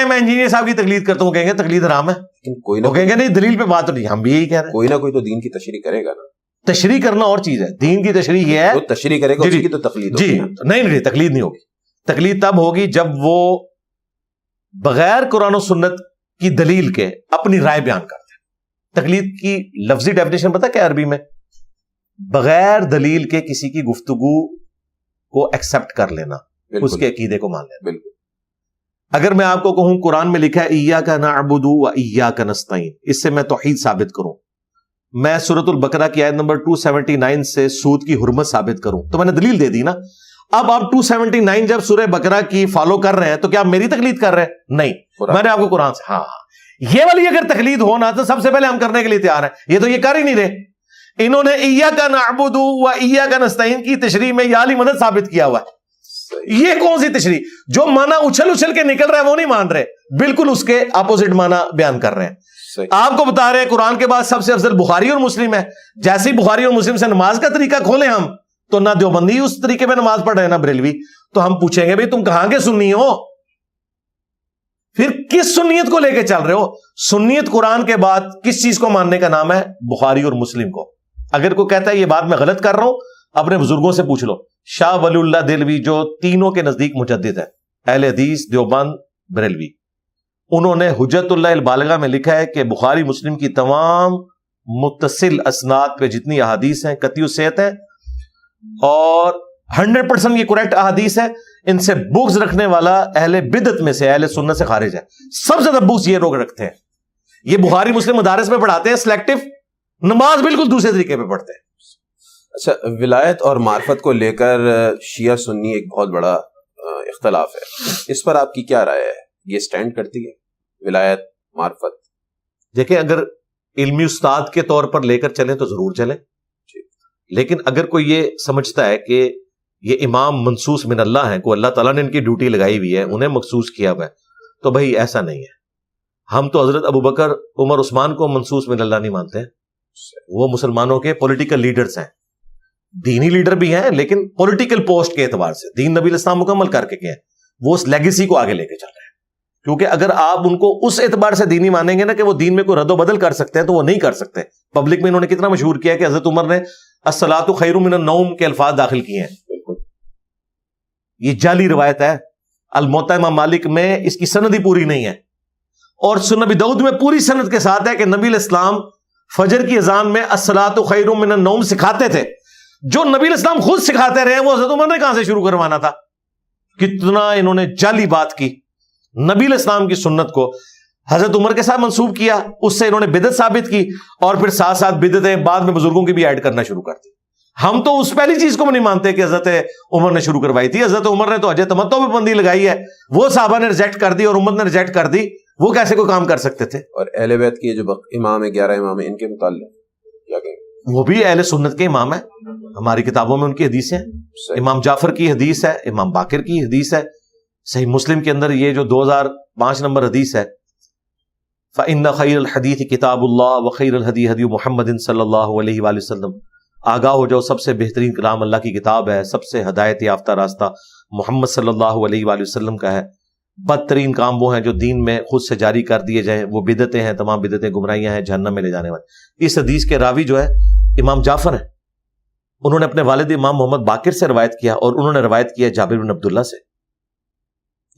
میں انجینئر صاحب کی تقلید کرتا ہوں، کہیں گے تقلید حرام ہے. وہ کہیں گے نہیں دلیل پہ بات نہیں. ہم بھی یہی کہہ رہے ہیں کوئی نہ کوئی تو دین کی تشریح کرے گا نا. تشریح کرنا اور چیز ہے، دین کی تشریح یہ ہے تشریح کرے گا، اس کی تو تقلید جی. نہیں تقلید نہیں ہوگی. تقلید تب ہوگی جب وہ بغیر قرآن و سنت کی دلیل کے اپنی رائے بیان کرتے ہیں. تقلید کی لفظی ڈیفینیشن پتہ کیا عربی میں؟ بغیر دلیل کے کسی کی گفتگو کو ایکسپٹ کر لینا, اس کے عقیدے کو مان لینا. بالکل. اگر میں آپ کو کہوں قرآن میں لکھا ہے ایاک نعبد و ایاک نستعین, اس سے میں توحید ثابت کروں, میں سورۃ البقرہ کی آیت نمبر 279 سے سود کی حرمت ثابت کروں, تو میں نے دلیل دے دی نا. اب آپ 279 جب سورہ بقرہ کی فالو کر رہے ہیں تو کیا آپ میری تقلید کر رہے ہیں؟ نہیں, میں نے آپ کو قرآن سے. ہاں, یہ والی اگر تقلید ہونا تو سب سے پہلے ہم کرنے کے لیے تیار ہیں. یہ تو یہ کر ہی نہیں رہے. انہوں نے ایاک نعبد و ایاک نستعین کی تشریح میں یا علی مدد ثابت کیا ہوا ہے. یہ کون سی تشریح؟ جو معنی اچھل اچھل کے نکل رہا ہے وہ نہیں مان رہے, بالکل اس کے اپوزٹ معنی بیان کر رہے ہیں. آپ کو بتا رہے ہیں قرآن کے بعد سب سے افضل بخاری اور مسلم ہے. جیسے ہی بخاری اور مسلم سے نماز کا طریقہ کھولیں ہم, تو نہ دیوبندی اس طریقے پہ نماز پڑھ رہے ہیں نہ بریلوی. تو ہم پوچھیں گے بھئی تم کہاں کے سنی ہو؟ پھر کس سنیت کو لے کے چل رہے ہو؟ سنیت قرآن کے بعد کس چیز کو ماننے کا نام ہے؟ بخاری اور مسلم کو. اگر کوئی کہتا ہے یہ بات میں غلط کر رہا ہوں, اپنے بزرگوں سے پوچھ لو. شاہ ولی اللہ دہلوی جو تینوں کے نزدیک مجدد ہے, اہل حدیث, دیوبند, بریلوی, انہوں نے حجت اللہ البالغہ میں لکھا ہے کہ بخاری مسلم کی تمام متصل اسناد پہ جتنی احادیث ہیں قطعی الصحت ہیں اور 100% یہ کریکٹ احادیث ہے. ان سے بغض رکھنے والا اہل بدعت میں سے, اہل سنت سے خارج ہے. سب سے زیادہ بغض یہ لوگ رکھتے ہیں. یہ بخاری مسلم مدارس میں پڑھاتے ہیں سلیکٹو, نماز بالکل دوسرے طریقے پہ پڑھتے ہیں. اچھا, ولایت اور معرفت کو لے کر شیعہ سنی ایک بہت بڑا اختلاف ہے, اس پر آپ کی کیا رائے ہے؟ یہ سٹینڈ کرتی ہے ولایت معرفت؟ دیکھیں, اگر علمی استاد کے طور پر لے کر چلیں تو ضرور چلیں, لیکن اگر کوئی یہ سمجھتا ہے کہ یہ امام منصوص من اللہ ہیں, کو اللہ تعالیٰ نے ان کی ڈیوٹی لگائی ہوئی ہے, انہیں مخصوص کیا ہوا ہے, تو بھائی ایسا نہیں ہے. ہم تو حضرت ابوبکر, عمر, عثمان کو منصوص من اللہ نہیں مانتے ہیں. وہ مسلمانوں کے پولیٹیکل لیڈرز ہیں, دینی لیڈر بھی ہیں, لیکن پولیٹیکل پوسٹ کے اعتبار سے دین نبی الاسلام مکمل کر کے گئے, وہ اس لیگیسی کو آگے لے کے چل رہے ہیں. کیونکہ اگر آپ ان کو اس اعتبار سے دینی مانیں گے نا کہ وہ دین میں کوئی رد و بدل کر سکتے ہیں, تو وہ نہیں کر سکتے. پبلک میں انہوں نے کتنا مشہور کیا کہ حضرت عمر نے الصلاۃ خیر من النوم کے الفاظ داخل کیے ہیں. یہ جعلی روایت ہے. الموطا امام مالک میں اس کی سند ہی پوری نہیں ہے, اور سنن ابی داؤد میں پوری سند کے ساتھ ہے کہ نبی الاسلام فجر کی اذان میں الصلاۃ خیر من النوم سکھاتے تھے. جو نبی الاسلام خود سکھاتے رہے وہ حضرت عمر نے کہاں سے شروع کروانا تھا؟ کتنا انہوں نے جعلی بات کی. نبی الاسلام کی سنت کو حضرت عمر کے ساتھ منسوب کیا, اس سے انہوں نے بدعت ثابت کی, اور پھر ساتھ ساتھ بدعتیں بعد میں بزرگوں کی بھی ایڈ کرنا شروع کر دی. ہم تو اس پہلی چیز کو نہیں مانتے کہ حضرت عمر نے شروع کروائی تھی. حضرت عمر نے تو حج تمتع پہ پابندی لگائی ہے, وہ صحابہ نے ریجیکٹ کر دی اور امت نے ریجیکٹ کر دی. وہ کیسے کوئی کام کر سکتے تھے؟ اور اہل بیت کے جو امام ہیں 11 امام ہیں, ان کے متعلق کیا کہیں؟ وہ بھی اہل سنت کے امام ہیں, ہماری کتابوں میں ان کی حدیث ہیں. امام جعفر کی حدیث ہے, امام باقر کی حدیث ہے. صحیح مسلم کے اندر یہ جو 2005 نمبر حدیث ہے, فَإِنَّ خَيْرَ الْحَدِيثِ كِتَابُ اللَّهِ وَخَيْرَ الْهَدِي هَدْيُ مُحَمَّدٍ صلی اللہ علیہ وآلہ وسلم. آگاہ ہو جاؤ, سب سے بہترین کلام اللہ کی کتاب ہے, سب سے ہدایت یافتہ راستہ محمد صلی اللہ علیہ وآلہ وسلم کا ہے. بدترین کام وہ ہیں جو دین میں خود سے جاری کر دیے جائیں, وہ بدعتیں ہیں, تمام بدعتیں گمراہیاں ہیں, جہنم میں لے جانے والی. اس حدیث کے راوی جو ہے امام جعفر ہیں, انہوں نے اپنے والد امام محمد باقر سے روایت کیا, اور انہوں نے روایت کیا جابر بن عبداللہ سے.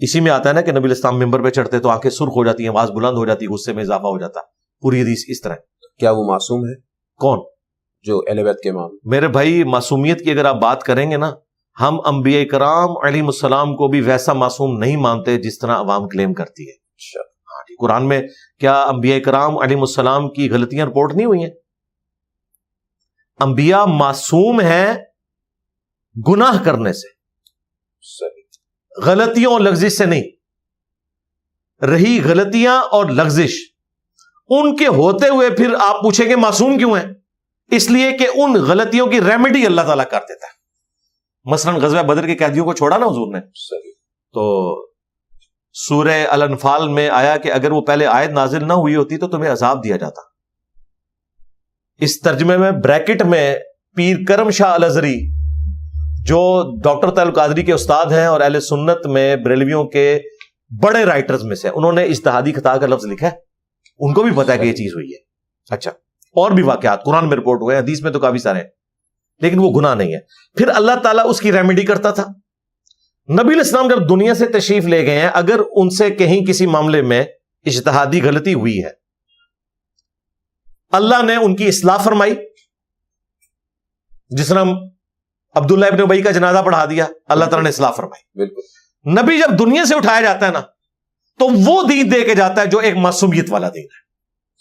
اسی میں آتا ہے نا کہ نبی الاسلام ممبر پہ چڑھتے تو آنکھیں سرخ ہو جاتی ہیں, آواز بلند ہو جاتی, غصے میں اضافہ ہو جاتا. پوری حدیث اس طرح. کیا وہ معصوم ہے؟ کون؟ جو اہل بیت کے امام. میرے بھائی, معصومیت کی اگر آپ بات کریں گے نا, ہم انبیاء کرام علیہم السلام کو بھی ویسا معصوم نہیں مانتے جس طرح عوام کلیم کرتی ہے. قرآن میں کیا انبیاء کرام علیہم السلام کی غلطیاں رپورٹ نہیں ہوئی ہیں؟ انبیاء معصوم ہیں گناہ کرنے سے, غلطیوں اور لغزش سے نہیں. رہی غلطیاں اور لغزش, ان کے ہوتے ہوئے پھر آپ پوچھیں گے معصوم کیوں ہیں؟ اس لیے کہ ان غلطیوں کی ریمیڈی اللہ تعالیٰ کر دیتا ہے. مثلا غزوہ بدر کے قیدیوں کو چھوڑا نا حضور نے, تو سورہ الانفال میں آیا کہ اگر وہ پہلے آیت نازل نہ ہوئی ہوتی تو تمہیں عذاب دیا جاتا. اس ترجمے میں بریکٹ میں پیر کرم شاہ الازری جو ڈاکٹر طاہر القادری کے استاد ہیں اور اہل سنت میں بریلویوں کے بڑے رائٹرز میں سے, انہوں نے اجتہادی خطا کا لفظ لکھا ہے. ان کو بھی پتا ہے کہ یہ چیز ہوئی ہے. اچھا, اور بھی واقعات قرآن میں رپورٹ ہوئے ہیں, حدیث میں تو کافی سارے ہیں, لیکن وہ گناہ نہیں ہے. پھر اللہ تعالیٰ اس کی ریمیڈی کرتا تھا. نبی علیہ السلام جب دنیا سے تشریف لے گئے ہیں, اگر ان سے کہیں کسی معاملے میں اجتہادی غلطی ہوئی ہے, اللہ نے ان کی اصلاح فرمائی. جس طرح عبداللہ ابن ابی کا جنازہ پڑھا دیا, اللہ تعالیٰ نے اصلاح فرمائی. بالکل. نبی جب دنیا سے اٹھایا جاتا ہے نا, تو وہ دین دے کے جاتا ہے جو ایک معصومیت والا دین ہے.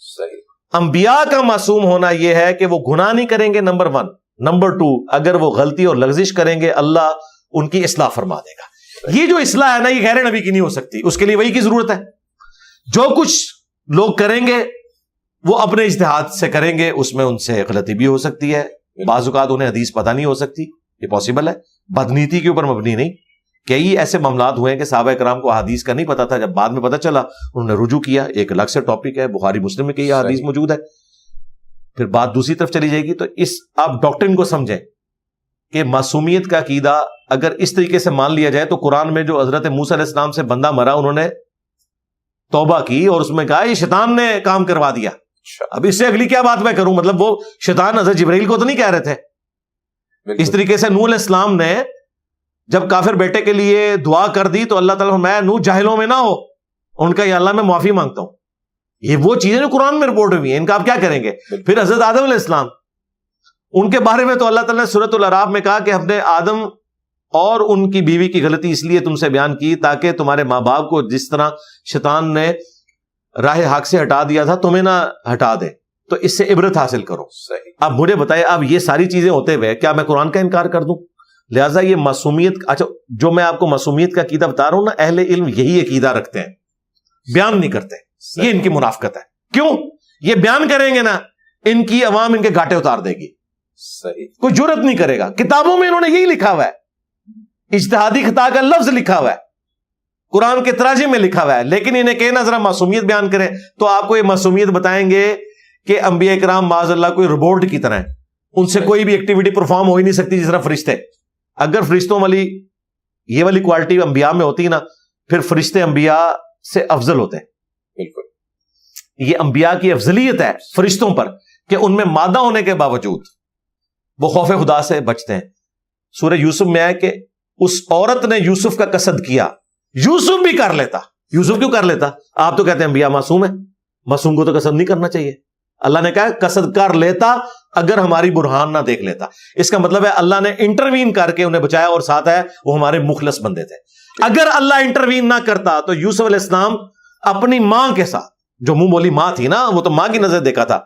صحیح. انبیاء کا معصوم ہونا یہ ہے کہ وہ گناہ نہیں کریں گے, نمبر 1. نمبر 2, اگر وہ غلطی اور لغزش کریں گے اللہ ان کی اصلاح فرما دے گا. یہ جو اصلاح ہے نا, یہ غیر نبی کی نہیں ہو سکتی, اس کے لیے وہی کی ضرورت ہے. جو کچھ لوگ کریں گے وہ اپنے اجتہاد سے کریں گے, اس میں ان سے غلطی بھی ہو سکتی ہے, بعض اوقات انہیں حدیث پتہ نہیں ہو سکتی, یہ پاسبل ہے. بدنیتی کے اوپر مبنی نہیں. کئی ایسے معاملات ہوئے ہیں کہ صحابہ کرام کو حدیث کا نہیں پتا تھا, جب بعد میں پتا چلا انہوں نے رجوع کیا. ایک الگ سے ٹاپک ہے, بخاری مسلم میں کئی حدیث موجود ہے. پھر بات دوسری طرف چلی جائے گی. تو اس آپ ڈاکٹرن کو سمجھیں کہ معصومیت کا عقیدہ اگر اس طریقے سے مان لیا جائے, تو قرآن میں جو حضرت موسیٰ علیہ السلام سے بندہ مرا, انہوں نے توبہ کی اور اس میں کہا یہ شیطان نے کام کروا دیا. اب اس سے اگلی کیا بات میں کروں, مطلب وہ شیطان حضرت جبرائیل کو تو نہیں کہہ رہے تھے. اس طریقے سے نوح علیہ السلام نے جب کافر بیٹے کے لیے دعا کر دی تو اللہ تعالیٰ میں نوح جاہلوں میں نہ ہو, ان کا یا اللہ میں معافی مانگتا ہوں. یہ وہ چیزیں جو قرآن میں رپورٹ ہوئی ہیں, ان کا آپ کیا کریں گے. پھر حضرت آدم علیہ السلام, ان کے بارے میں تو اللہ تعالیٰ نے سورۃ الاعراف میں کہا کہ ہم نے آدم اور ان کی بیوی کی غلطی اس لیے تم سے بیان کی تاکہ تمہارے ماں باپ کو جس طرح شیطان نے راہ حق سے ہٹا دیا تھا تمہیں نہ ہٹا دے, تو اس سے عبرت حاصل کرو. صحیح. اب مجھے بتائیں, اب یہ ساری چیزیں ہوتے ہوئے کیا میں قرآن کا انکار کر دوں؟ لہٰذا یہ معصومیت, اچھا جو میں آپ کو معصومیت کا عقیدہ بتا رہا ہوں نا, اہل علم یہی عقیدہ رکھتے ہیں, بیان نہیں کرتے. یہ ان کی منافقت ہے. کیوں؟ یہ بیان کریں گے نا, ان کی عوام ان کے گھاٹے اتار دے گی. صحیح. کوئی جرت نہیں کرے گا. کتابوں میں انہوں نے یہی لکھا ہوا ہے, اجتہادی خطا کا لفظ لکھا ہوا ہے, قرآن کے تراجم میں لکھا ہوا ہے, لیکن انہیں کہنا ذرا معصومیت بیان کریں تو آپ کو یہ معصومیت بتائیں گے کہ انبیاء کرام معاذ اللہ کوئی روبوٹ کی طرح ہیں, ان سے کوئی بھی ایکٹیویٹی پرفارم ہو ہی نہیں سکتی جس طرح فرشتے. اگر فرشتوں والی یہ والی کوالٹی انبیاء میں ہوتی نا, پھر فرشتے انبیاء سے افضل ہوتے ہیں. بالکل. یہ انبیاء کی افضلیت ہے فرشتوں پر کہ ان میں مادہ ہونے کے باوجود وہ خوف خدا سے بچتے ہیں. سورہ یوسف میں ہے کہ اس عورت نے یوسف کا قصد کیا, یوسف بھی کر لیتا. یوسف کیوں کر لیتا؟ آپ تو کہتے ہیں انبیاء معصوم ہے, معصوم کو تو قصد نہیں کرنا چاہیے. اللہ نے کہا قصد کر لیتا اگر ہماری برہان نہ دیکھ لیتا. اس کا مطلب ہے اللہ نے انٹروین کر کے انہیں بچایا, اور ساتھ ہے وہ ہمارے مخلص بندے تھے. اگر اللہ انٹروین نہ کرتا تو یوسف علیہ السلام اپنی ماں کے ساتھ, جو منہ بولی ماں تھی نا, وہ تو ماں کی نظر دیکھا تھا,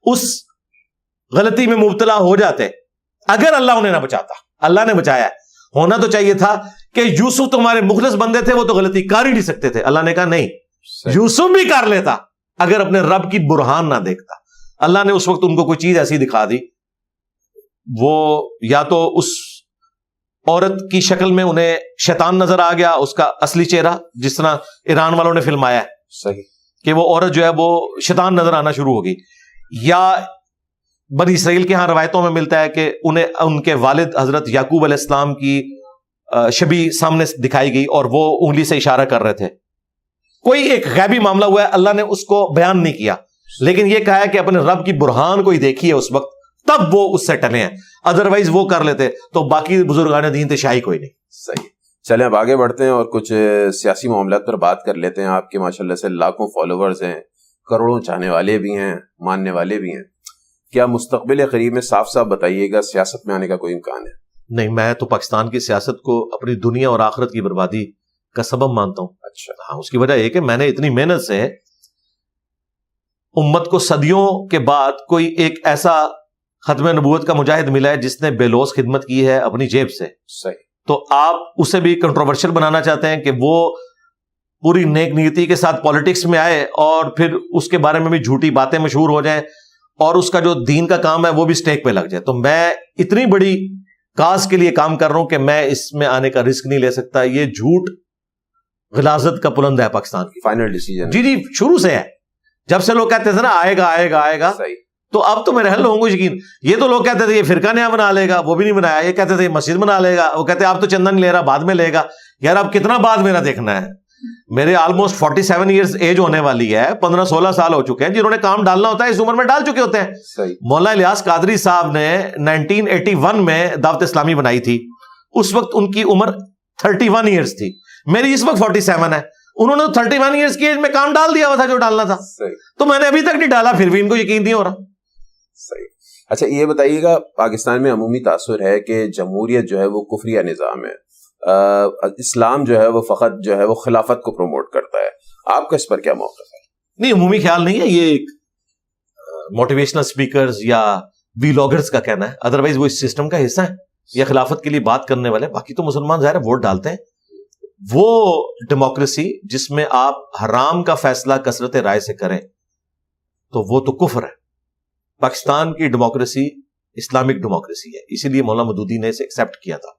اس غلطی میں مبتلا ہو جاتے اگر اللہ انہیں نہ بچاتا. اللہ نے بچایا ہے. ہونا تو چاہیے تھا کہ یوسف تو ہمارے مخلص بندے تھے, وہ تو غلطی کر ہی نہیں سکتے تھے. اللہ نے کہا نہیں, یوسف بھی کر لیتا اگر اپنے رب کی برہان نہ دیکھتا. اللہ نے اس وقت ان کو کوئی چیز ایسی دکھا دی, وہ یا تو اس عورت کی شکل میں انہیں شیطان نظر آ گیا, اس کا اصلی چہرہ, جس طرح ایران والوں نے فلمایا ہے. صحیح. کہ وہ عورت جو ہے وہ شیطان نظر آنا شروع ہوگی. یا بنی اسرائیل کے ہاں روایتوں میں ملتا ہے کہ انہیں ان کے والد حضرت یعقوب علیہ السلام کی شبیہ سامنے دکھائی گئی اور وہ انگلی سے اشارہ کر رہے تھے. کوئی ایک غیبی معاملہ ہوا ہے, اللہ نے اس کو بیان نہیں کیا, لیکن یہ کہا ہے کہ اپنے رب کی برہان کوئی دیکھی ہے اس وقت, تب وہ اس سے ٹلے ہیں. ادروائز وہ کر لیتے تو باقی بزرگان دین تشاہی کوئی نہیں. صحیح. چلیں اب آگے بڑھتے ہیں اور کچھ سیاسی معاملات پر بات کر لیتے ہیں. آپ کے ماشاءاللہ سے لاکھوں فالوورز ہیں, کروڑوں چاہنے والے بھی ہیں, ماننے والے بھی ہیں. کیا مستقبل قریب میں صاف صاف بتائیے گا سیاست میں آنے کا کوئی امکان ہے؟ نہیں, میں تو پاکستان کی سیاست کو اپنی دنیا اور آخرت کی بربادی کا سبب مانتا ہوں. اچھا. ہاں, اس کی وجہ یہ کہ میں نے اتنی محنت سے امت کو صدیوں کے بعد کوئی ایک ایسا ختم نبوت کا مجاہد ملا ہے جس نے بے لوث خدمت کی ہے اپنی جیب سے. صحیح. تو آپ اسے بھی کنٹروورشل بنانا چاہتے ہیں کہ وہ پوری نیک نیتی کے ساتھ پالیٹکس میں آئے اور پھر اس کے بارے میں بھی جھوٹی باتیں مشہور ہو جائیں اور اس کا جو دین کا کام ہے وہ بھی سٹیک پہ لگ جائے. تو میں اتنی بڑی کاز کے لیے کام کر رہا ہوں کہ میں اس میں آنے کا رسک نہیں لے سکتا. یہ جھوٹ غلاظت کا پلند ہے پاکستان کی. Final decision. جی شروع سے ہے. جب سے لوگ کہتے تھے نا آئے گا آئے گا آئے گا, صحیح. تو اب تو میرے حل لوگوں کو یقین. یہ تو لوگ کہتے تھے یہ فرقہ نیا بنا لے گا, وہ بھی نہیں بنایا. یہ کہتے تھے یہ مسجد بنا لے گا, وہ کہتے اب تو چندہ نہیں لے رہا, بعد میں لے گا. یار اب کتنا بعد میرا دیکھنا ہے. میرے آلموسٹ 47 ایئرز ایج ہونے والی ہے, 15-16 سال ہو چکے ہیں. جنہوں نے کام ڈالنا ہوتا ہے اس عمر میں ڈال چکے ہوتے ہیں. صحیح. مولانا الیاس قادری صاحب نے 1981 میں دعوت اسلامی بنائی تھی. اس وقت ان کی عمر 31 ایئرس تھی, میری اس وقت 47 ہے. انہوں نے 31 ایئرس کی ایج میں کام ڈال دیا ہوا تھا جو ڈالنا تھا, تو میں نے ابھی تک نہیں ڈالا, پھر بھی ان کو یقین نہیں ہو رہا. صحیح. اچھا یہ بتائیے گا, پاکستان میں عمومی تاثر ہے کہ جمہوریت جو ہے وہ کفریہ نظام ہے, اسلام جو ہے وہ فقط جو ہے وہ خلافت کو پروموٹ کرتا ہے, آپ کا اس پر کیا موقف ہے؟ نہیں, عمومی خیال نہیں ہے, یہ ایک موٹیویشنل سپیکرز یا ویلاگرز کا کہنا ہے, ادروائز وہ اس سسٹم کا حصہ ہے یا خلافت کے لیے بات کرنے والے. باقی تو مسلمان ظاہر ہے ووٹ ڈالتے ہیں. وہ ڈیموکریسی جس میں آپ حرام کا فیصلہ کثرت رائے سے کریں تو وہ تو کفر ہے. پاکستان کی ڈیموکریسی اسلامک ڈیموکریسی ہے, اسی لیے مولانا مودودی نے اسے ایکسیپٹ کیا تھا.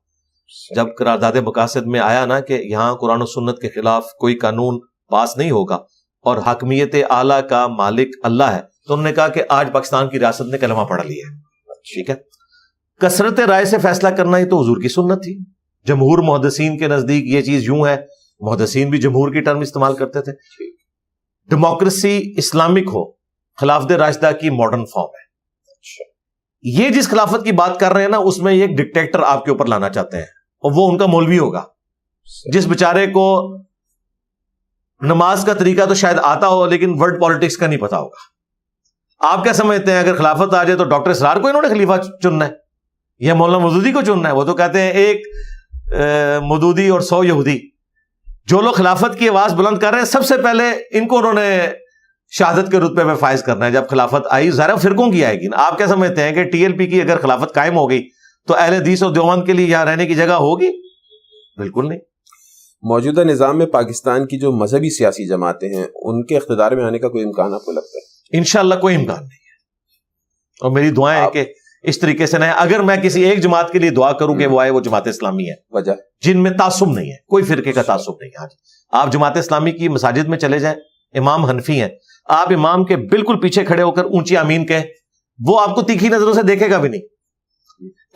جب قرارداد مقاصد میں آیا نا کہ یہاں قرآن و سنت کے خلاف کوئی قانون پاس نہیں ہوگا اور حاکمیت اعلیٰ کا مالک اللہ ہے, تو انہوں نے کہا کہ آج پاکستان کی ریاست نے کلمہ پڑھ لیا ہے. ٹھیک ہے, کثرت رائے سے فیصلہ کرنا ہی تو حضور کی سنت تھی. جمہور محدثین کے نزدیک یہ چیز یوں ہے, محدثین بھی جمہور کی ٹرم استعمال کرتے تھے. ڈیموکریسی اسلامک ہو, خلافت راشدہ کی ماڈرن فارم ہے. یہ جس خلافت کی بات کر رہے ہیں نا, اس میں ایک ڈکٹیٹر آپ کے اوپر لانا چاہتے ہیں, اور وہ ان کا مولوی ہوگا جس بیچارے کو نماز کا طریقہ تو شاید آتا ہو لیکن ورڈ پالیٹکس کا نہیں پتا ہوگا. آپ کیا سمجھتے ہیں اگر خلافت آ جائے تو ڈاکٹر اسرار کو انہوں نے خلیفہ چننا ہے یا مولانا مودودی کو چننا ہے؟ وہ تو کہتے ہیں ایک مودودی اور 100 یہودی. جو لوگ خلافت کی آواز بلند کر رہے ہیں سب سے پہلے ان کو انہوں نے شہادت کے رتبے پہ فائز کرنا ہے. جب خلافت آئی ظاہر فرقوں کی آئے گی نا. آپ کیا سمجھتے ہیں کہ ٹی ایل پی کی اگر خلافت قائم ہو گئی تو اہل حدیث اور دیوبند کے لیے یہاں رہنے کی جگہ ہوگی؟ بالکل نہیں. موجودہ نظام میں پاکستان کی جو مذہبی سیاسی جماعتیں ہیں ان کے اقتدار میں آنے کا کوئی امکان آپ کو لگتا ہے؟ انشاءاللہ کوئی امکان نہیں ہے, اور میری دعائیں ہیں کہ اس طریقے سے نہیں. اگر میں کسی ایک جماعت کے لیے دعا کروں کہ وہ آئے, وہ جماعت اسلامی ہے, وجہ جن میں تعصب نہیں ہے, کوئی فرقے کا تعصب نہیں ہے. آپ جماعت اسلامی کی مساجد میں چلے جائیں, امام حنفی ہیں, آپ امام کے بالکل پیچھے کھڑے ہو کر اونچی آمین کہیں, وہ آپ کو تیکھی نظروں سے دیکھے گا بھی نہیں.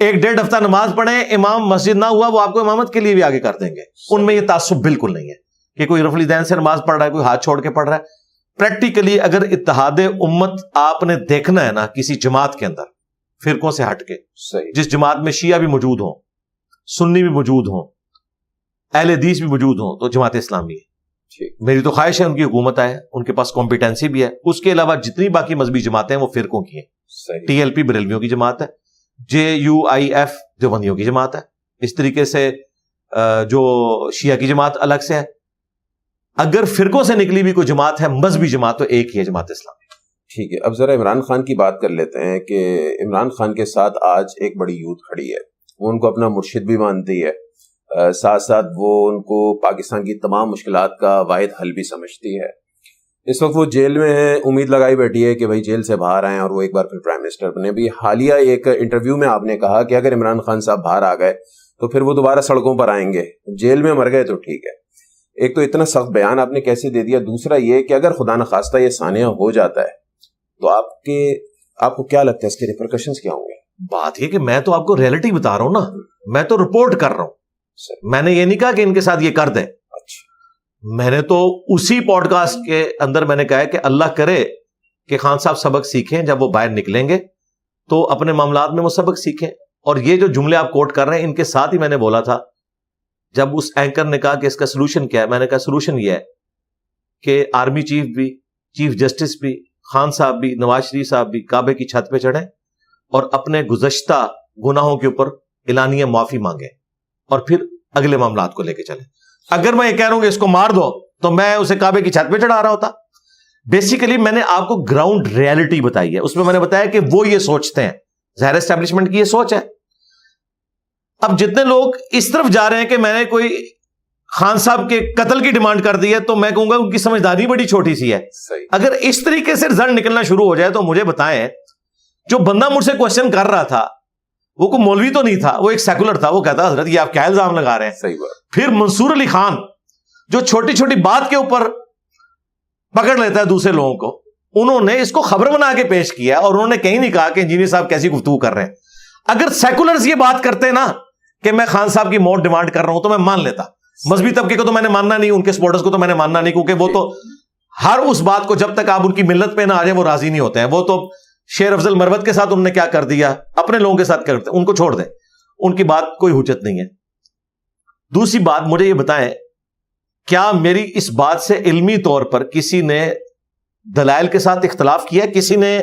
1.5 ہفتہ نماز پڑھیں, امام مسجد نہ ہوا, وہ آپ کو امامت کے لیے بھی آگے کر دیں گے. ان میں یہ تعصب بالکل نہیں ہے کہ کوئی رفع الیدین سے نماز پڑھ رہا ہے, کوئی ہاتھ چھوڑ کے پڑھ رہا ہے. پریکٹیکلی اگر اتحاد امت آپ نے دیکھنا ہے نا کسی جماعت کے اندر فرقوں سے ہٹ کے, جس جماعت میں شیعہ بھی موجود ہوں, سنی بھی موجود ہوں, اہل حدیث بھی موجود ہوں, تو جماعت اسلامی ہے. میری تو خواہش ہے ان کی حکومت آئے, ان کے پاس کمپیٹنسی بھی ہے. اس کے علاوہ جتنی باقی مذہبی جماعتیں ہیں وہ فرقوں کی ہیں. ٹی ایل پی بریلویوں کی جماعت ہے, JUIF دیوبندیوں کی جماعت ہے. اس طریقے سے جو شیعہ کی جماعت الگ سے ہے. اگر فرقوں سے نکلی بھی کوئی جماعت ہے مذہبی جماعت تو ایک ہی ہے, جماعت اسلامی. ٹھیک ہے, اب ذرا عمران خان کی بات کر لیتے ہیں کہ عمران خان کے ساتھ آج ایک بڑی یوتھ کھڑی ہے, وہ ان کو اپنا مرشد بھی مانتی ہے, ساتھ ساتھ وہ ان کو پاکستان کی تمام مشکلات کا واحد حل بھی سمجھتی ہے. اس وقت وہ جیل میں ہیں, امید لگائی بیٹھی ہے کہ بھائی جیل سے باہر آئیں اور وہ ایک بار پھر پرائم منسٹر بنے. بھی حالیہ ایک انٹرویو میں آپ نے کہا کہ اگر عمران خان صاحب باہر آ گئے تو پھر وہ دوبارہ سڑکوں پر آئیں گے, جیل میں مر گئے تو ٹھیک ہے. ایک تو اتنا سخت بیان آپ نے کیسے دے دیا, دوسرا یہ کہ اگر خدا نخواستہ یہ سانحہ ہو جاتا ہے تو آپ کو کیا لگتا ہے اس کے ریپرکشنز کیا ہوں گے؟ بات یہ کہ میں تو آپ کو ریئلٹی بتا رہا ہوں نا, میں تو رپورٹ کر رہا ہوں. میں نے یہ نہیں کہا کہ ان کے ساتھ یہ کر دیں. میں نے تو اسی پوڈ کاسٹ کے اندر میں نے کہا ہے کہ اللہ کرے کہ خان صاحب سبق سیکھیں, جب وہ باہر نکلیں گے تو اپنے معاملات میں وہ سبق سیکھیں. اور یہ جو جملے آپ کوٹ کر رہے ہیں ان کے ساتھ ہی میں نے بولا تھا, جب اس اینکر نے کہا کہ اس کا سلوشن کیا ہے, میں نے کہا سلوشن یہ ہے کہ آرمی چیف بھی, چیف جسٹس بھی, خان صاحب بھی, نواز شریف صاحب بھی کعبے کی چھت پہ چڑھیں اور اپنے گزشتہ گناہوں کے اوپر اعلانیہ معافی مانگیں اور پھر اگلے معاملات کو لے کے چلیں. اگر میں یہ کہہ رہا ہوں کہ اس کو مار دو تو میں اسے کعبے کی چھت پہ چڑھا رہا ہوتا. بیسیکلی میں نے آپ کو گراؤنڈ ریئلٹی بتائی ہے, اس میں نے بتایا کہ وہ یہ سوچتے ہیں, ظاہر اسٹیبلشمنٹ کی یہ سوچ ہے. اب جتنے لوگ اس طرف جا رہے ہیں کہ میں نے کوئی خان صاحب کے قتل کی ڈیمانڈ کر دی ہے, تو میں کہوں گا ان کی سمجھداری بڑی چھوٹی سی ہے. اگر اس طریقے سے رزلٹ نکلنا شروع ہو جائے تو مجھے بتائیں, جو بندہ مجھ سے کوشچن کر رہا تھا وہ کوئی مولوی تو نہیں تھا, وہ ایک سیکولر تھا, وہ کہتا حضرت یہ آپ کیا الزام لگا رہے ہیں. صحیح بات. پھر منصور علی خان جو چھوٹی چھوٹی بات کے اوپر پکڑ لیتا ہے دوسرے لوگوں کو, انہوں نے اس کو خبر بنا کے پیش کیا اور انہوں نے کہیں نہیں کہا کہ انجینئر صاحب کیسی گفتگو کر رہے ہیں. اگر سیکولرز یہ بات کرتے نا کہ میں خان صاحب کی موت ڈیمانڈ کر رہا ہوں تو میں مان لیتا. مذہبی طبقے کو تو میں نے ماننا نہیں, ان کے سپورٹرز کو تو میں نے ماننا نہیں, کیونکہ وہ تو ہر اس بات کو جب تک آپ ان کی ملت پہ نہ آ جائے وہ راضی نہیں ہوتے ہیں. وہ تو شیر افضل مروت کے ساتھ انہوں نے کیا کر دیا, اپنے لوگوں کے ساتھ کرتے, ان کو چھوڑ دیں, ان کی بات کوئی حجت نہیں ہے. دوسری بات مجھے یہ بتائیں, کیا میری اس بات سے علمی طور پر کسی نے دلائل کے ساتھ اختلاف کیا؟ کسی نے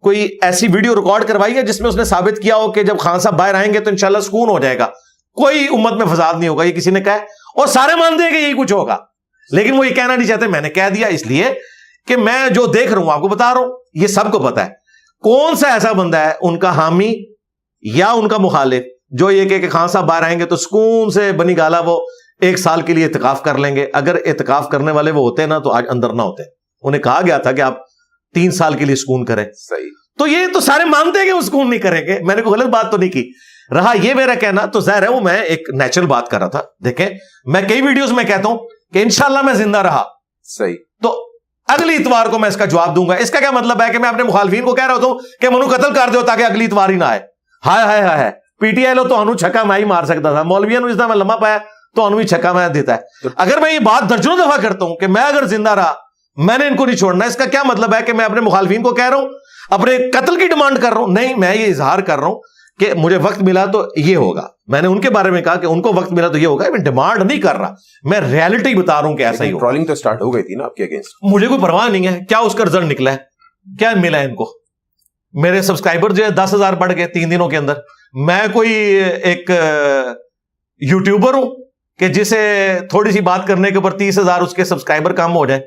کوئی ایسی ویڈیو ریکارڈ کروائی ہے جس میں اس نے ثابت کیا ہو کہ جب خان صاحب باہر آئیں گے تو انشاءاللہ سکون ہو جائے گا, کوئی امت میں فساد نہیں ہوگا, یہ کسی نے کہا ہے؟ اور سارے مانتے ہیں کہ یہی کچھ ہوگا, لیکن وہ یہ کہنا نہیں چاہتے. میں نے کہہ دیا اس لیے کہ میں جو دیکھ رہا ہوں آپ کو بتا رہا ہوں, یہ سب کو پتا ہے کون سا ایسا بندہ ہے ان کا حامی یا ان کا مخالف جو یہ کہ خان صاحب باہر آئیں گے تو سکون سے بنی گالا وہ 1 سال کے لیے اعتکاف کر لیں گے. اگر اعتکاف کرنے والے وہ ہوتے نا تو آج اندر نہ ہوتے. انہیں کہا گیا تھا کہ آپ 3 سال کے لیے سکون کریں. صحیح. تو یہ تو سارے مانتے ہیں کہ وہ سکون نہیں کریں گے. میں نے کوئی غلط بات تو نہیں کی. رہا یہ میرا کہنا تو ظاہر ہے وہ میں ایک نیچرل بات کر رہا تھا. دیکھیں میں کئی ویڈیوز میں کہتا ہوں کہ انشاءاللہ میں زندہ رہا, صحیح, تو اگلی اتوار کو میں اس کا جواب دوں گا. اس کا کیا مطلب ہے کہ میں اپنے مخالفین کو کہہ رہا ہوں کہ منو قتل کر دو تاکہ اگلی اتوار ہی نہ آئے. ہائے ہائے ہائے, پی ٹی آئی لو تو انو چھکا میں ہی مار سکتا تھا, مولویوں نے اس طرح میں لمحہ پایا تو انو ہی چھکا میں دیتا ہے. اگر میں یہ بات درجنوں دفعہ کرتا ہوں کہ میں اگر زندہ رہا میں نے ان کو نہیں چھوڑنا, اس کا کیا مطلب ہے کہ میں اپنے مخالفین کو کہہ رہا ہوں اپنے قتل کی ڈیمانڈ کر رہا ہوں؟ نہیں, میں یہ اظہار کر رہا ہوں کہ مجھے وقت ملا تو یہ ہوگا. میں نے ان کے بارے میں کہا کہ ان کو وقت ملا تو یہ ہوگا. میں ڈیمانڈ نہیں کر رہا, میں ریالٹی بتا رہا ہوں کہ ایسا ہی ہوگا. ٹرولنگ تو سٹارٹ ہو گئی تھی نا آپ کے اگینسٹ. مجھے کوئی پرواہ نہیں ہے کیا اس کا رزلٹ نکلا ہے, کیا ملا ہے ان کو. میرے سبسکرائبر جو ہے 10,000 بڑھ گئے 3 دنوں کے اندر. میں کوئی ایک یوٹیوبر ہوں کہ جسے تھوڑی سی بات کرنے کے اوپر 30,000 اس کے سبسکرائبر کم ہو جائے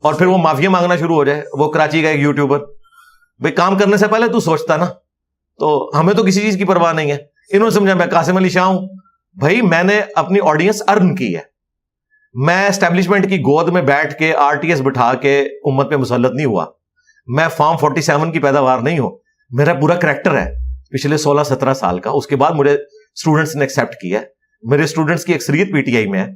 اور پھر وہ معافیا مانگنا شروع ہو جائے. وہ کراچی کا ایک یوٹیوبر. بھائی کام کرنے سے پہلے تو سوچتا نا, تو ہمیں تو کسی چیز کی پرواہ نہیں ہے. انہوں نے سمجھا میں قاسم علی شاہ ہوں. بھائی میں نے اپنی آڈینس ارن کی ہے. میں اسٹیبلشمنٹ کی گود میں بیٹھ کے RTS بٹھا کے امت پہ مسلط نہیں ہوا. میں فارم 47 کی پیداوار نہیں ہوں. میرا پورا کریکٹر ہے پچھلے 16-17 سال کا. اس کے بعد مجھے اسٹوڈنٹس نے ایکسیپٹ کیا. میرے اسٹوڈنٹس کی اکثریت PTI میں ہے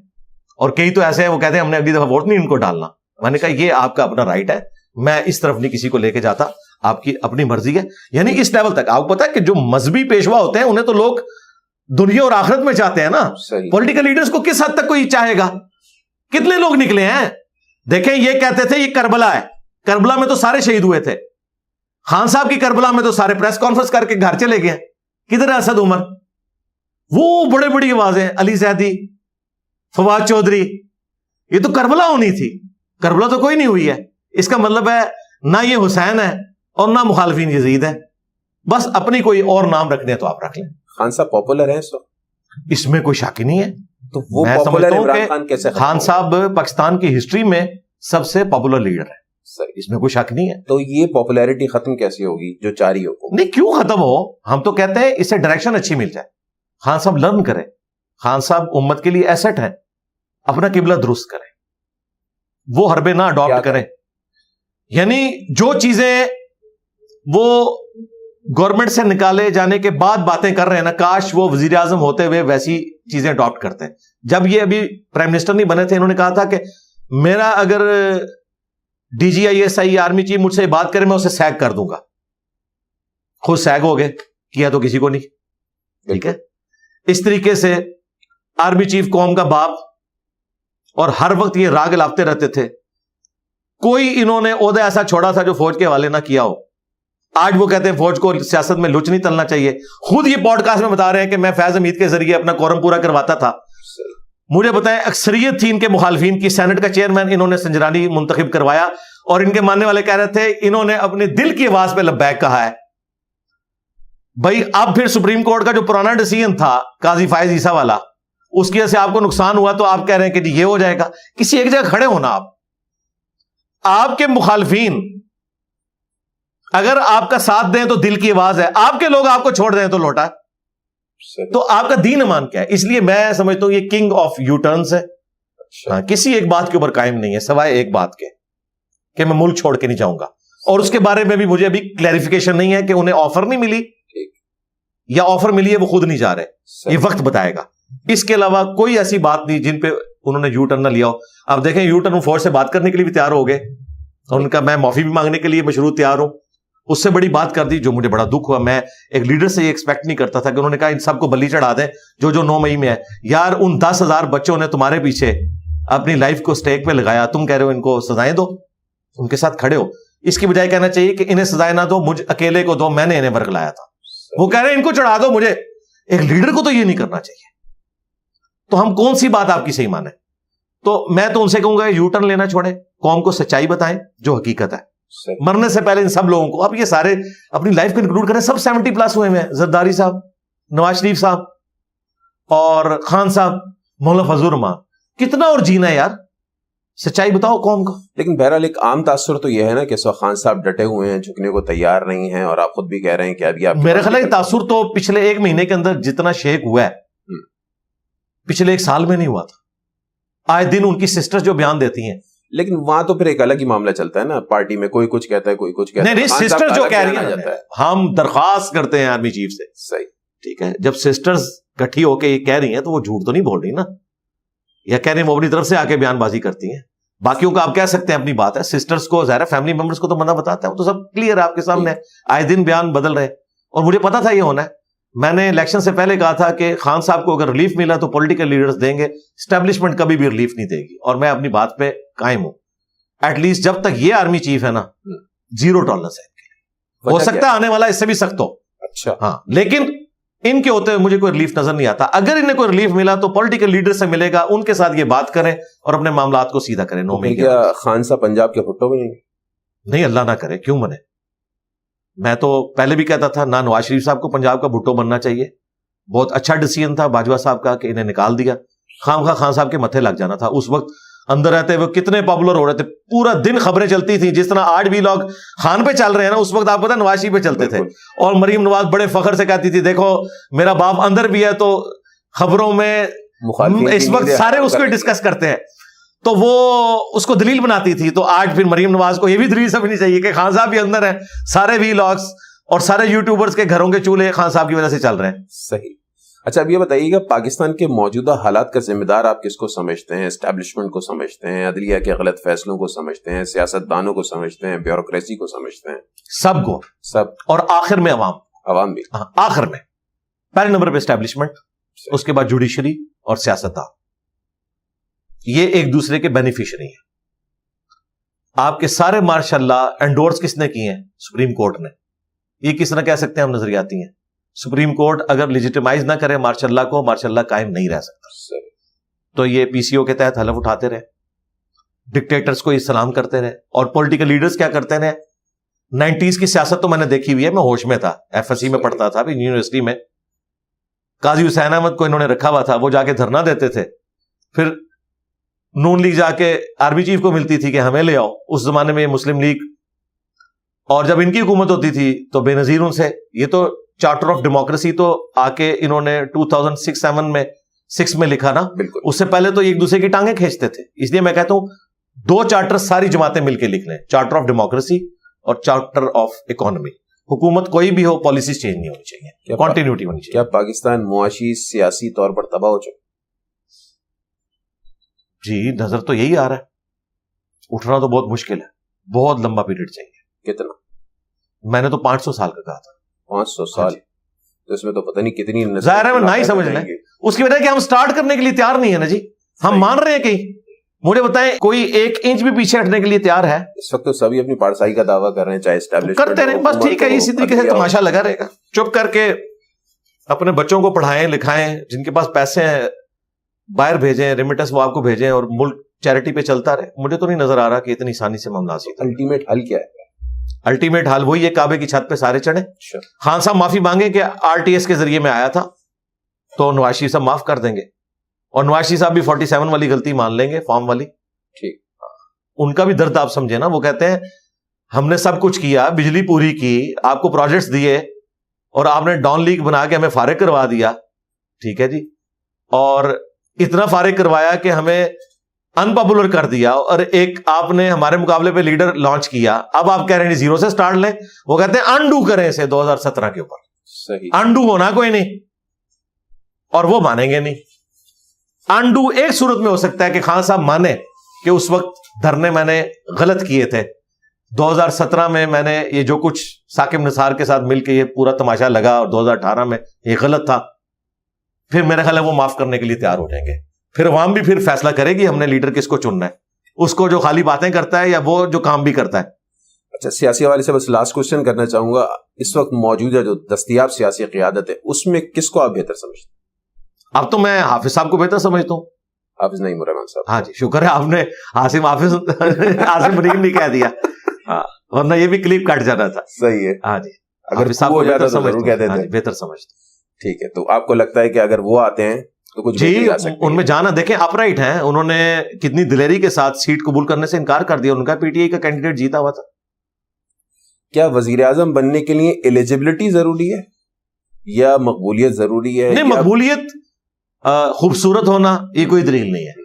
اور کئی تو ایسے ہیں وہ کہتے ہیں ہم نے اگلی دفعہ ووٹ نہیں ان کو ڈالنا. میں نے کہا یہ آپ کا اپنا رائٹ ہے, میں اس طرف نہیں کسی کو لے کے جاتا, آپ کی اپنی مرضی ہے. یعنی اس لیول تک آپ کو پتا ہے کہ جو مذہبی پیشوا ہوتے ہیں انہیں تو لوگ دنیا اور آخرت میں چاہتے ہیں نا. پولیٹیکل لیڈرز کو کس حد تک کوئی چاہے گا؟ کتنے لوگ نکلے ہیں. دیکھیں یہ کہتے تھے یہ کربلا ہے, کربلا میں تو سارے شہید ہوئے تھے. خان صاحب کی کربلا میں تو سارے پریس کانفرنس کر کے گھر چلے گئے. کدھر ہے اسد عمر؟ وہ بڑے بڑی آوازیں, علی زیدی, فواد چودھری, یہ تو کربلا ہونی تھی. کربلا تو کوئی نہیں ہوئی ہے. اس کا مطلب ہے نہ یہ حسین ہے اور نہ مخالفین یزید ہے. بس اپنی کوئی اور نام رکھنے تو آپ رکھ لیں. خان صاحب پاپولر ہیں اس میں کوئی شک ہی نہیں ہے. تو وہ میں پاپولر سمجھتا ہوں عمران کہ خان کیسے خان صاحب پاکستان کی ہسٹری میں سب سے پاپولر لیڈر ہے. اس میں کوئی شک نہیں ہے. تو یہ پاپولیرٹی ختم کیسی ہوگی جو جاری ہو؟ نہیں, کیوں ختم ہو؟ ہم تو کہتے ہیں اس سے ڈائریکشن اچھی مل جائے. خان صاحب لرن کریں. خان صاحب امت کے لیے ایسٹ ہیں. اپنا قبلہ درست کریں, وہ حربے نہ اڈاپٹ کریں. یعنی جو چیزیں وہ گورنمنٹ سے نکالے جانے کے بعد باتیں کر رہے ہیں نا, کاش وہ وزیر اعظم ہوتے ہوئے ویسی چیزیں اڈاپٹ کرتے ہیں. جب یہ ابھی پرائم منسٹر نہیں بنے تھے انہوں نے کہا تھا کہ میرا اگر DGI SI آرمی چیف مجھ سے بات کرے میں اسے سیگ کر دوں گا. خود سیگ ہو گئے, کیا تو کسی کو نہیں. ٹھیک ہے, اس طریقے سے آرمی چیف قوم کا باپ, اور ہر وقت یہ راگ لاپتے رہتے تھے. کوئی انہوں نے عہدہ ایسا چھوڑا تھا جو فوج کے حوالے نہ کیا ہو. آج وہ کہتے ہیں فوج کو سیاست میں لچ نہیں تلنا چاہیے. خود یہ پوڈ کاسٹ میں بتا رہے ہیں کہ میں فیض حمید کے ذریعے اپنا کورم پورا کرواتا تھا. مجھے بتائیں اکثریت تھی ان کے مخالفین کی. سینٹ کا چیئرمین انہوں نے سنجرانی منتخب کروایا اور ان کے ماننے والے کہہ رہے تھے انہوں نے اپنے دل کی آواز پہ لبیک کہا ہے. بھائی اب پھر سپریم کورٹ کا جو پرانا ڈیسیژن تھا قاضی فائز عیسیٰ والا, اس کی وجہ سے آپ کو نقصان ہوا تو آپ کہہ رہے ہیں کہ جی یہ ہو جائے گا. کسی ایک جگہ کھڑے ہونا. آپ کے مخالفین اگر آپ کا ساتھ دیں تو دل کی آواز ہے, آپ کے لوگ آپ کو چھوڑ دیں تو لوٹا. تو آپ کا دین امان کیا ہے؟ اس لیے میں سمجھتا ہوں یہ کنگ آف یو ٹرنز ہے. کسی ایک بات کے اوپر قائم نہیں ہے سوائے ایک بات کے کہ میں ملک چھوڑ کے نہیں جاؤں گا. اور اس کے بارے میں بھی مجھے ابھی کلیریفیکیشن نہیں ہے کہ انہیں آفر نہیں ملی یا آفر ملی ہے وہ خود نہیں جا رہے. یہ وقت بتائے گا. اس کے علاوہ کوئی ایسی بات نہیں جن پہ انہوں نے یو ٹرن نہ لیا ہو. اب دیکھیں یو ٹرن فورس سے بات کرنے کے لیے بھی تیار ہو گئے, اور ان کا میں معافی بھی مانگنے کے لیے مشروط تیار ہوں. اس سے بڑی بات کر دی جو مجھے بڑا دکھ ہوا. میں ایک لیڈر سے یہ ایکسپیکٹ نہیں کرتا تھا کہ انہوں نے کہا ان سب کو بلی چڑھا دیں جو 9 مئی میں ہے. یار ان 10,000 بچوں نے تمہارے پیچھے اپنی لائف کو سٹیک پہ لگایا, تم کہہ رہے ہو ان کو سزائیں دو, ان کے ساتھ کھڑے ہو. اس کی بجائے کہنا چاہیے کہ انہیں سزائیں نہ دو, مجھ اکیلے کو دو, میں نے انہیں ورگ لایا تھا. وہ کہہ رہے ہیں ان کو چڑھا دو مجھے. ایک لیڈر کو تو یہ نہیں کرنا چاہیے. تو ہم کون سی بات آپ کی صحیح مانیں؟ تو میں تو ان سے کہوں گا یو ٹرن لینا چھوڑیں, قوم کو سچائی بتائیں جو حقیقت ہے. مرنے سے پہلے ان سب لوگوں کو, اب یہ سارے اپنی لائف کو انکلوڈ کریں, سب 70+ ہوئے ہیں, زرداری صاحب, نواز شریف صاحب اور خان صاحب, مولانا فضل الرحمان, کتنا اور جینا ہے یار, سچائی بتاؤ قوم کو. لیکن بہرحال ایک عام تاثر تو یہ ہے نا کہ خان صاحب ڈٹے ہوئے ہیں, جھکنے کو تیار نہیں ہیں, اور آپ خود بھی کہہ رہے ہیں کہ ابھی آپ, میرے خیال ہے تاثر تو پچھلے 1 مہینے کے اندر جتنا شیک ہوا ہے پچھلے 1 سال میں نہیں ہوا تھا. آئے دن ان کی سسٹر جو بیان دیتی ہیں, لیکن وہاں تو پھر ایک الگ ہی معاملہ چلتا ہے نا, پارٹی میں کوئی کچھ کہتا ہے, کوئی کچھ کہتا ہے. نہیں, سسٹر جو کہہ رہی ہیں, ہم درخواست کرتے ہیں آرمی چیف سے, صحیح ٹھیک ہے, جب سسٹرز کٹھی ہو کے یہ کہہ رہی ہیں تو وہ جھوٹ تو نہیں بول رہی نا, یا کہہ رہے ہیں وہ اپنی طرف سے آ کے بیان بازی کرتی ہیں. باقیوں کو آپ کہہ سکتے ہیں اپنی بات ہے, سسٹرز کو ظاہر ہے فیملی ممبرز کو تو منع بتاتا ہے, وہ تو سب کلیئر ہے آپ کے سامنے, آئے دن بیان بدل رہے, اور مجھے پتا تھا یہ ہونا ہے. میں نے الیکشن سے پہلے کہا تھا کہ خان صاحب کو اگر ریلیف ملا تو پولیٹیکل لیڈرز دیں گے, اسٹیبلشمنٹ کبھی بھی ریلیف نہیں دے گی, اور میں اپنی بات پہ قائم ہوں. ایٹ لیسٹ جب تک یہ آرمی چیف ہے نا, 0 ٹالرنس ہے. ہو سکتا ہے آنے والا اس سے بھی سخت ہو, اچھا ہاں, لیکن ان کے ہوتے ہوئے مجھے کوئی ریلیف نظر نہیں آتا. اگر انہیں کوئی ریلیف ملا تو پولیٹیکل لیڈر سے ملے گا, ان کے ساتھ یہ بات کریں اور اپنے معاملات کو سیدھا کریں. نو میں کیا خان صاحب پنجاب کے بھٹو بنیں گے؟ نہیں, اللہ نہ کرے, کیوں بنے. میں تو پہلے بھی کہتا تھا نہ نواز شریف صاحب کو پنجاب کا بھٹو بننا چاہیے, بہت اچھا ڈیسیژن تھا باجوہ صاحب کا کہ انہیں نکال دیا. خان صاحب کے متھے لگ جانا تھا. اس وقت اندر رہتے وہ کتنے پاپولر ہو رہے تھے, پورا دن خبریں چلتی تھی, جس طرح آج بھی لوگ خان پہ چل رہے ہیں نا, اس وقت آپ پتہ نواز شریف پہ چلتے تھے. اور مریم نواز بڑے فخر سے کہتی تھی دیکھو میرا باپ اندر بھی ہے, تو خبروں میں اس وقت سارے اس کو ڈسکس کرتے ہیں, تو وہ اس کو دلیل بناتی تھی. تو آج پھر مریم نواز کو یہ بھی دلیل سمجھنی چاہیے کہ خان صاحب بھی اندر ہیں, سارے وی لاگس اور سارے یوٹیوبرز کے گھروں کے چولہے خان صاحب کی وجہ سے چل رہے ہیں. صحیح. اچھا اب یہ بتائیے گا, پاکستان کے موجودہ حالات کا ذمہ دار آپ کس کو سمجھتے ہیں؟ اسٹیبلشمنٹ کو سمجھتے ہیں, عدلیہ کے غلط فیصلوں کو سمجھتے ہیں, سیاست دانوں کو سمجھتے ہیں, بیوروکریسی کو سمجھتے ہیں؟ سب کو, سب, اور آخر میں عوام بھی. آخر میں پہلے نمبر پہ اسٹیبلشمنٹ, اس کے بعد جوڈیشری اور سیاستدان, یہ ایک دوسرے کے بینیفیشری ہیں. آپ کے سارے ماشاء اللہ انڈورس کس نے کیے ہیں؟ سپریم کورٹ نے. یہ کس طرح کہہ سکتے ہیں ہم نظریاتی ہیں, سپریم کورٹ اگر لیجیٹیمائز نہ کرے مارشاء اللہ کو, مارشاء اللہ قائم نہیں رہ سکتا. تو یہ پی سی او کے تحت حلف اٹھاتے رہے, ڈکٹیٹرز کو سلام کرتے رہے, اور پولیٹیکل لیڈرز کیا کرتے رہے. 90s کی سیاست تو میں نے دیکھی ہوئی ہے, میں ہوش میں تھا, ایف ایس سی میں پڑھتا تھا بھی یونیورسٹی میں. قاضی حسین احمد کو انہوں نے رکھا ہوا تھا, وہ جا کے دھرنا دیتے تھے, پھر نون لیگ جا کے آرمی چیف کو ملتی تھی کہ ہمیں لے آؤ. اس زمانے میں مسلم لیگ, اور جب ان کی حکومت ہوتی تھی تو بے نظیر ان سے. یہ تو چارٹر آف ڈیموکریسی تو آ کے انہوں نے 2006-7 میں 6 میں لکھا نا, اس سے پہلے تو ایک دوسرے کی ٹانگیں کھینچتے تھے. اس لیے میں کہتا ہوں 2 چارٹر ساری جماعتیں مل کے لکھ لیں, چارٹر آف ڈیموکریسی اور چارٹر آف اکانومی. حکومت کوئی بھی ہو, پالیسیز چینج نہیں ہونی چاہیے, کنٹینیوٹی ہونی چاہیے. کیا پاکستان معاشی سیاسی طور پر تباہ ہو چکا؟ جی نظر تو یہی آ رہا ہے. اٹھنا تو بہت مشکل ہے, بہت لمبا پیریڈ چاہیے. کتنا؟ میں نے تو 500 سال کا کہا تھا. 500 سال؟ تو اس میں تو پتہ نہیں کتنی ظاہر ہے میں نہ ہی سمجھ لیں. اس کی وجہ کہ ہم سٹارٹ کرنے کے لیے تیار نہیں ہے نا جی. ہم مان رہے ہیں کہیں, مجھے بتائیں کوئی 1 انچ بھی پیچھے ہٹنے کے لیے تیار ہے؟ اس وقت تو سبھی اپنی پارسائی کا دعویٰ کر رہے ہیں, چاہے اسٹیبلشمنٹ کرتے رہے, بس ٹھیک ہے, اسی طریقے سے تماشا لگا رہے گا. چپ کر کے اپنے بچوں کو پڑھائیں لکھائیں, جن کے پاس پیسے ہیں باہر بھیجیں, ریمیٹنس وہ آپ کو بھیجیں, اور ملک چیریٹی پہ چلتا رہے. مجھے تو نہیں نظر آ رہا کہ اتنی آسانی سے معاملہ حاصل. الٹیمیٹ حل کیا ہے؟ الٹیمیٹ حل وہی ہے, کعبے کی چھت پہ سارے چڑھے. خان صاحب معافی مانگیں کہ آر ٹی ایس کے ذریعے میں آیا تھا, تو نواز شریف صاحب معاف کر دیں گے, اور نواز شریف صاحب بھی 47 والی غلطی مان لیں گے, فارم والی. ٹھیک, ان کا بھی درد آپ سمجھے نا. وہ کہتے ہیں ہم نے سب کچھ کیا, بجلی پوری کی, آپ کو پروجیکٹس دیے, اور آپ نے ڈان لیگ بنا کے ہمیں فارغ کروا دیا. ٹھیک ہے جی, اور اتنا فارغ کروایا کہ ہمیں ان پاپولر کر دیا, اور ایک آپ نے ہمارے مقابلے پہ لیڈر لانچ کیا. اب آپ کہہ رہے ہیں 0 سے سٹارٹ لیں. وہ کہتے ہیں انڈو کریں اسے 2017 کے اوپر. صحیح, انڈو ہونا کوئی نہیں, اور وہ مانیں گے نہیں. انڈو ایک صورت میں ہو سکتا ہے کہ خان صاحب مانے کہ اس وقت دھرنے میں نے غلط کیے تھے, 2017 میں میں نے یہ جو کچھ ثاقب نثار کے ساتھ مل کے یہ پورا تماشا لگا, اور 2018 میں یہ غلط تھا. پھر میرا خیال ہے وہ معاف کرنے کے لیے تیار ہو جائیں گے. پھر عوام بھی پھر فیصلہ کرے گی ہم نے لیڈر کس کو چننا ہے, اس کو جو خالی باتیں کرتا ہے یا وہ جو کام بھی کرتا ہے. اچھا, سیاسی حوالے سے بس لاسٹ کوشچن کرنا چاہوں گا, اس وقت موجودہ جو دستیاب سیاسی قیادت ہے اس میں کس کو آپ بہتر سمجھتے ہیں؟ اب تو میں حافظ صاحب کو بہتر سمجھتا ہوں. حافظ نعیم الرحمان صاحب. ہاں جی، شکر ہے آپ نے عاصم منیر نہیں کہہ دیا، ورنہ یہ بھی کلپ کٹ جانا تھا. صحیح ہے. ہاں جی، اگر حافظ صاحب ہو کو جاتا بہتر تو ضرور کہہ سمجھتا ہوں. دیتے. بہتر سمجھتا ہوں. ٹھیک ہے، تو آپ کو لگتا ہے کہ اگر وہ آتے ہیں تو کچھ جی جا سکتے ان میں جانا، دیکھیں اپ رائٹ ہیں، انہوں نے کتنی دلیری کے ساتھ سیٹ قبول کرنے سے انکار کر دیا. ان کا پی ٹی آئی کا کینڈیڈیٹ جیتا ہوا تھا. کیا وزیر اعظم بننے کے لیے ایلیجبلٹی ضروری ہے یا مقبولیت ضروری ہے؟ نہیں، مقبولیت، خوبصورت ہونا یہ کوئی دلیل نہیں ہے،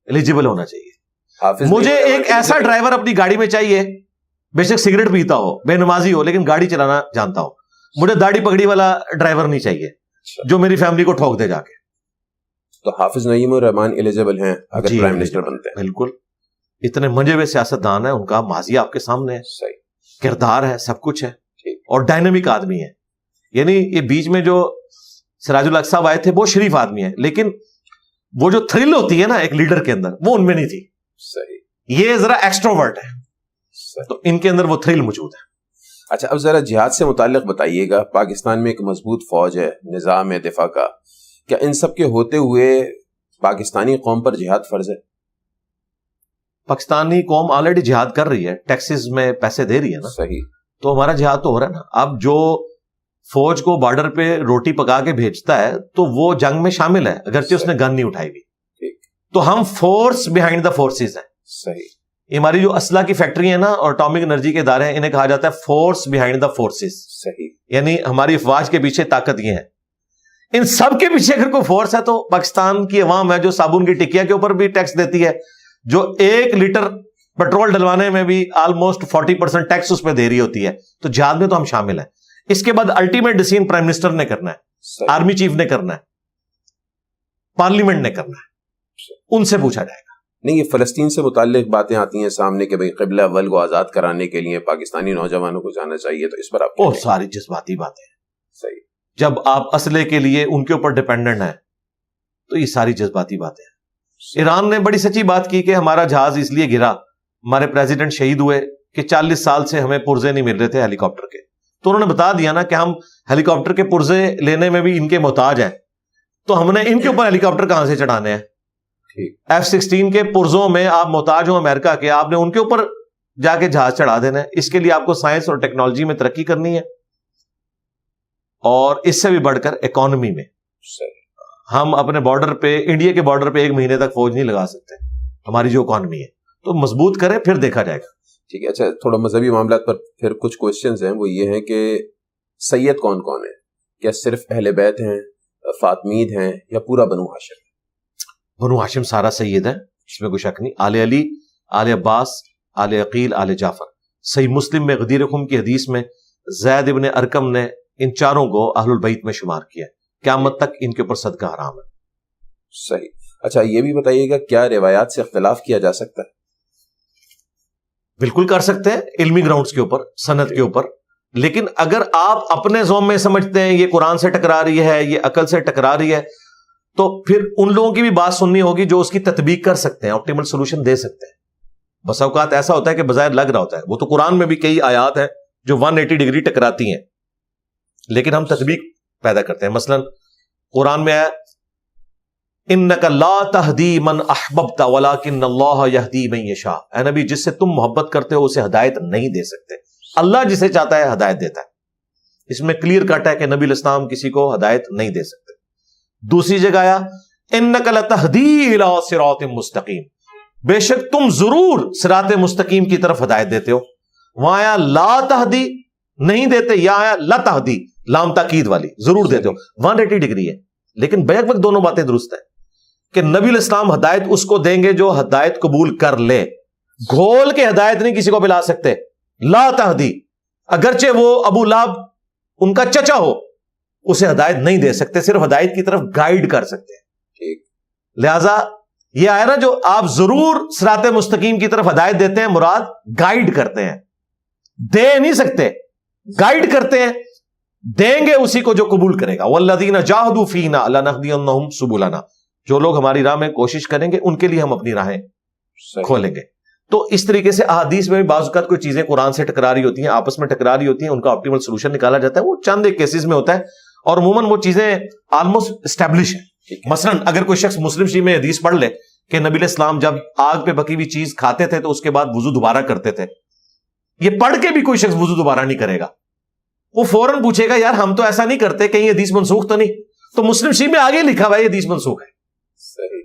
ایلیجیبل ہونا چاہیے. مجھے ایک ایسا ڈرائیور اپنی گاڑی میں چاہیے، بے شک سگریٹ پیتا ہو، بے نمازی ہو، لیکن گاڑی چلانا جانتا ہو. مجھے داڑھی پگڑی والا ڈرائیور نہیں چاہیے جو میری فیملی کو ٹھوک دے جا کے. تو حافظ نعیم الرحمان ایلیجبل ہیں اگر جی پرائم منسٹر بنتے ہیں؟ بالکل. اتنے منجے ہوئے سیاست دان ہیں، ان کا ماضی آپ کے سامنے ہے، صحیح کردار ہے، سب کچھ ہے، اور ڈائنامک آدمی ہے. یعنی یہ بیچ میں جو سراج الحق صاحب آئے تھے وہ شریف آدمی ہے، لیکن وہ جو تھرل ہوتی ہے نا ایک لیڈر کے اندر، وہ ان میں نہیں تھی. صحیح. یہ ذرا ایکسٹروورٹ ہے، تو ان کے اندر وہ تھرل موجود ہے. اچھا، اب ذرا جہاد سے متعلق بتائیے گا. پاکستان میں ایک مضبوط فوج ہے، نظام ہے دفاع کا، کیا ان سب کے ہوتے ہوئے پاکستانی قوم پر جہاد فرض ہے؟ پاکستانی قوم آلریڈی جہاد کر رہی ہے، ٹیکسز میں پیسے دے رہی ہے نا. صحیح. تو ہمارا جہاد تو ہو رہا ہے نا. اب جو فوج کو بارڈر پہ روٹی پکا کے بھیجتا ہے تو وہ جنگ میں شامل ہے، اگرچہ اس نے گن نہیں اٹھائی ہوئی. تو ہم فورس بیہائنڈ دا فورسز ہیں. صحیح. یہ ہماری جو اسلحہ کی فیکٹری ہے نا اور اٹامک انرجی کے ادارے ہیں، انہیں کہا جاتا ہے فورس بیہائنڈ دا فورسز. صحیح. یعنی ہماری افواج کے پیچھے طاقت یہ ہے. ان سب کے پیچھے اگر کوئی فورس ہے تو پاکستان کی عوام ہے جو صابن کی ٹکیا کے اوپر بھی ٹیکس دیتی ہے، جو 1 لیٹر پیٹرول ڈلوانے میں بھی آلموسٹ 40% ٹیکس اس پہ دے رہی ہوتی ہے. تو جہاد میں تو ہم شامل ہیں. اس کے بعد الٹیمیٹ ڈیسیژن پرائم منسٹر نے کرنا ہے، آرمی چیف نے کرنا ہے، پارلیمنٹ نے کرنا ہے، ان سے پوچھا جائے گا. نہیں، یہ فلسطین سے متعلق باتیں آتی ہیں سامنے کہ بھئی قبلہ اول کو آزاد کرانے کے لیے پاکستانی نوجوانوں کو جانا چاہیے، تو اس پر آپ بہت ساری جذباتی باتیں ہیں. صحیح. جب آپ اسلحے کے لیے ان کے اوپر ڈیپینڈنٹ ہیں تو یہ ساری جذباتی باتیں ہیں. ایران نے بڑی سچی بات کی کہ ہمارا جہاز اس لیے گرا، ہمارے پریزیڈنٹ شہید ہوئے کہ 40 سال سے ہمیں پرزے نہیں مل رہے تھے ہیلی کاپٹر کے. تو انہوں نے بتا دیا نا کہ ہم ہیلی کاپٹر کے پرزے لینے میں بھی ان کے محتاج ہیں، تو ہم نے ان کے اوپر ہیلی کاپٹر کہاں سے چڑھانے ہیں؟ F-16 کے پرزوں میں آپ محتاج ہوں امریکہ کے، آپ نے ان کے اوپر جا کے جہاز چڑھا دینا ہے. اس کے لیے آپ کو سائنس اور ٹیکنالوجی میں ترقی کرنی ہے، اور اس سے بھی بڑھ کر اکانومی میں. ہم اپنے بارڈر پہ، انڈیا کے بارڈر پہ 1 مہینے تک فوج نہیں لگا سکتے. ہماری جو اکانومی ہے تو مضبوط کریں، پھر دیکھا جائے گا. ٹھیک ہے. اچھا، تھوڑا مذہبی معاملات پر پھر کچھ کوشچنز ہیں. وہ یہ ہیں کہ سید کون کون ہے؟ کیا صرف اہل بیت ہیں، فاطمید ہیں، یا پورا بنو ہاشم؟ بنو ہاشم سارا سید ہے، اس میں کوئی شک نہیں. آل علی، آل عباس، آل عقیل، آل جعفر. صحیح مسلم میں غدیر خم کی حدیث میں زید ابن ارکم نے ان چاروں کو اہل البیت میں شمار کیا. قیامت تک ان کے اوپر صدقہ حرام ہے. صحیح. اچھا، یہ بھی بتائیے گا کیا روایات سے اختلاف کیا جا سکتا ہے؟ بالکل کر سکتے ہیں، علمی گراؤنڈز کے اوپر، سند کے اوپر. لیکن اگر آپ اپنے ذوق میں سمجھتے ہیں یہ قرآن سے ٹکرا رہی ہے، یہ عقل سے ٹکرا رہی ہے، تو پھر ان لوگوں کی بھی بات سننی ہوگی جو اس کی تطبیق کر سکتے ہیں، آپٹیمل سولوشن دے سکتے ہیں. بس اوقات ایسا ہوتا ہے کہ بظاہر لگ رہا ہوتا ہے، وہ تو قرآن میں بھی کئی آیات ہیں جو 180 ڈگری ٹکراتی ہیں، لیکن ہم تطبیق پیدا کرتے ہیں. مثلا قرآن میں ہے انک لا تہدی من احببت ولکن اللہ یہدی من یشاء. اے نبی، جس سے تم محبت کرتے ہو اسے ہدایت نہیں دے سکتے، اللہ جسے چاہتا ہے ہدایت دیتا ہے. اس میں کلیئر کٹ ہے کہ نبی الاسلام کسی کو ہدایت نہیں دے سکتے. دوسری جگہ آیا انک لتہدی الی صراط مستقیم، بے شک تم ضرور صراط مستقیم کی طرف ہدایت دیتے ہو. وہاں آیا لا تہدی نہیں دیتے، یا آیا لتہدی لام تاکید والی، ضرور دیتے ہو. 180 ڈگری ہے، لیکن بیک وقت دونوں باتیں درست ہیں کہ نبی الاسلام ہدایت اس کو دیں گے جو ہدایت قبول کر لے. گھول کے ہدایت نہیں کسی کو پلا سکتے. لا تہدی، اگرچہ وہ ابو لہب ان کا چچا ہو، اسے ہدایت نہیں دے سکتے، صرف ہدایت کی طرف گائیڈ کر سکتے ہیں. لہذا یہ آیا نا، جو آپ ضرور صراط مستقیم کی طرف ہدایت دیتے ہیں، مراد گائیڈ کرتے ہیں، دے نہیں سکتے، گائیڈ کرتے ہیں. دیں گے اسی کو جو قبول کرے گا. والذین جاہدوا فینا لنہدینہم سبلنا، جو لوگ ہماری راہ میں کوشش کریں گے ان کے لیے ہم اپنی راہیں کھولیں گے. تو اس طریقے سے احادیث میں بھی بعض اوقات کوئی چیزیں قرآن سے ٹکرا رہی ہوتی ہیں، آپس میں ٹکرا رہی ہوتی ہیں، ان کا آپٹیمل سولوشن نکالا جاتا ہے. وہ چند ایک کیسز میں ہوتا ہے، اور عموماً وہ چیزیں آلموسٹ اسٹیبلش ہیں. مثلاً اگر کوئی شخص مسلم شریف میں حدیث پڑھ لے کہ نبی علیہ السلام جب آگ پہ پکی ہوئی چیز کھاتے تھے تو اس کے بعد وضو دوبارہ کرتے تھے, یہ پڑھ کے بھی کوئی شخص وضو دوبارہ نہیں کرے گا, وہ فوراً پوچھے گا یار ہم تو ایسا نہیں کرتے, کہیں یہ حدیث منسوخ تو نہیں؟ تو مسلم شریف میں آگے لکھا ہوا ہے یہ حدیث منسوخ ہے.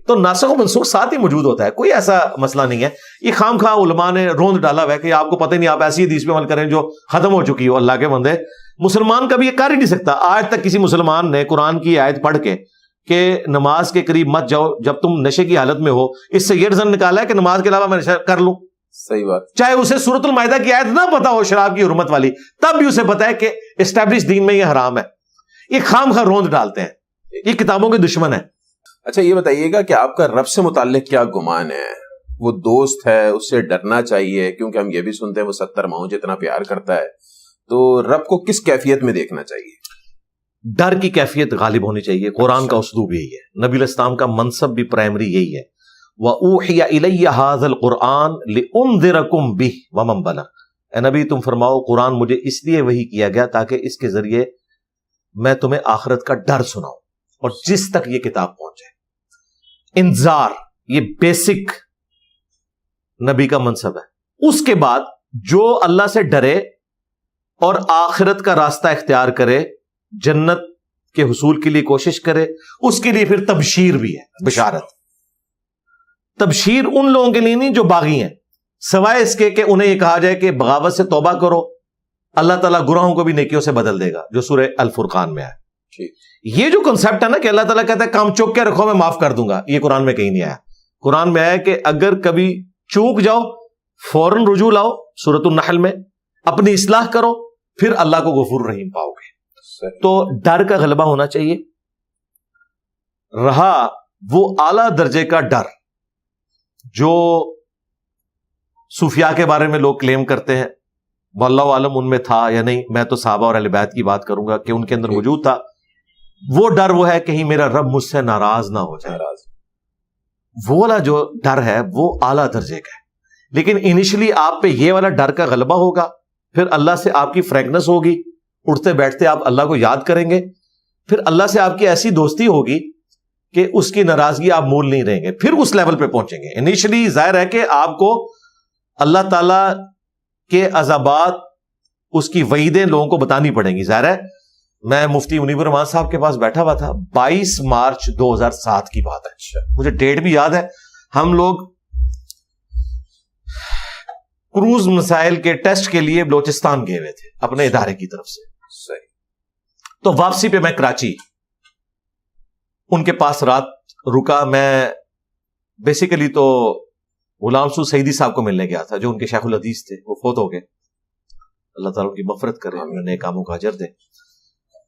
تو ناسخ و منسوخ ساتھ ہی موجود ہوتا ہے, کوئی ایسا مسئلہ نہیں ہے. یہ خام خواہ علماء نے روند ڈالا ہوا ہے کہ آپ کو پتہ ہی نہیں, آپ ایسی حدیث پہ عمل کریں جو ختم ہو چکی ہو. اللہ کے بندے, مسلمان کبھی یہ کر ہی نہیں سکتا. آج تک کسی مسلمان نے قرآن کی آیت پڑھ کے کہ نماز کے قریب مت جاؤ جب تم نشے کی حالت میں ہو, اس سے یہ رزن نکالا ہے کہ نماز کے علاوہ میں نشہ کر لوں. صحیح بات. چاہے اسے سورۃ المائدہ کی آیت نہ پتا ہو شراب کی حرمت والی, تب بھی اسے پتا ہے کہ اسٹیبلش دین میں یہ حرام ہے. یہ خام خواہ روند ڈالتے ہیں, یہ کتابوں کے دشمن ہیں. اچھا یہ بتائیے گا کہ آپ کا رب سے متعلق کیا گمان ہے؟ وہ دوست ہے, اس سے ڈرنا چاہیے, کیونکہ ہم یہ بھی سنتے ہیں وہ 70 ماؤں جتنا پیار کرتا ہے, تو رب کو کس کیفیت میں دیکھنا چاہیے؟ ڈر کی کیفیت غالب ہونی چاہیے. قرآن کا اسلوب یہی ہے, نبی علیہ السلام کا منصب بھی پرائمری یہی ہے. وَأُوحِيَ إِلَيَّ هَذَا الْقُرْآنُ لِأُنذِرَكُمْ بِهِ وَمَن بَلَغَ. اے نبی تم فرماؤ قرآن مجھے اس لیے وحی کیا گیا تاکہ اس کے ذریعے میں تمہیں آخرت کا ڈر سناؤں اور جس تک یہ کتاب پہنچے. انذار یہ بیسک نبی کا منصب ہے. اس کے بعد جو اللہ سے ڈرے اور آخرت کا راستہ اختیار کرے, جنت کے حصول کے لیے کوشش کرے, اس کے لیے پھر تبشیر بھی ہے, بشارت. تبشیر ان لوگوں کے لیے نہیں جو باغی ہیں, سوائے اس کے کہ انہیں یہ کہا جائے کہ بغاوت سے توبہ کرو, اللہ تعالیٰ گناہوں کو بھی نیکیوں سے بدل دے گا, جو سورہ الفرقان میں ہے. یہ جو کنسپٹ ہے نا کہ اللہ تعالیٰ کہتا ہے کام چوک کے رکھو میں معاف کر دوں گا, یہ قرآن میں کہیں نہیں آیا. قرآن میں آیا کہ اگر کبھی چوک جاؤ فوراً رجوع لاؤ, سورۃ النحل میں اپنی اصلاح کرو, پھر اللہ کو غفور رحیم پاؤ گے. تو ڈر کا غلبہ ہونا چاہیے. رہا وہ اعلیٰ درجے کا ڈر جو صوفیاء کے بارے میں لوگ کلیم کرتے ہیں, واللہ عالم ان میں تھا یا نہیں, میں تو صحابہ اور اہل بیت کی بات کروں گا کہ ان کے اندر موجود تھا. وہ ڈر وہ ہے کہیں میرا رب مجھ سے ناراض نہ ہو جائے. وہ والا جو ڈر ہے وہ اعلیٰ درجے کا ہے. لیکن انیشلی آپ پہ یہ والا ڈر کا غلبہ ہوگا, پھر اللہ سے آپ کی فرینکنس ہوگی, اٹھتے بیٹھتے آپ اللہ کو یاد کریں گے, پھر اللہ سے آپ کی ایسی دوستی ہوگی کہ اس کی ناراضگی آپ مول نہیں رہیں گے, پھر اس لیول پہ پہنچیں گے. انیشلی ظاہر ہے کہ آپ کو اللہ تعالی کے عذابات, اس کی وعیدیں لوگوں کو بتانی پڑیں گی. ظاہر ہے میں مفتی منیب الرحمان صاحب کے پاس بیٹھا ہوا تھا, 22 مارچ 2007 کی بات ہے, مجھے ڈیٹ بھی یاد ہے. ہم لوگ کروز مسائل کے ٹیسٹ کے لیے بلوچستان گئے ہوئے تھے اپنے ادارے کی طرف سے. تو واپسی پہ میں کراچی ان کے پاس رات رکا. میں بیسیکلی تو غلام سو سعیدی صاحب کو ملنے گیا تھا جو ان کے شیخ الحدیث تھے, وہ فوت ہو گئے, اللہ تعالیٰ ان کی مغفرت کرے, انہوں نے کاموں کا اجر دے,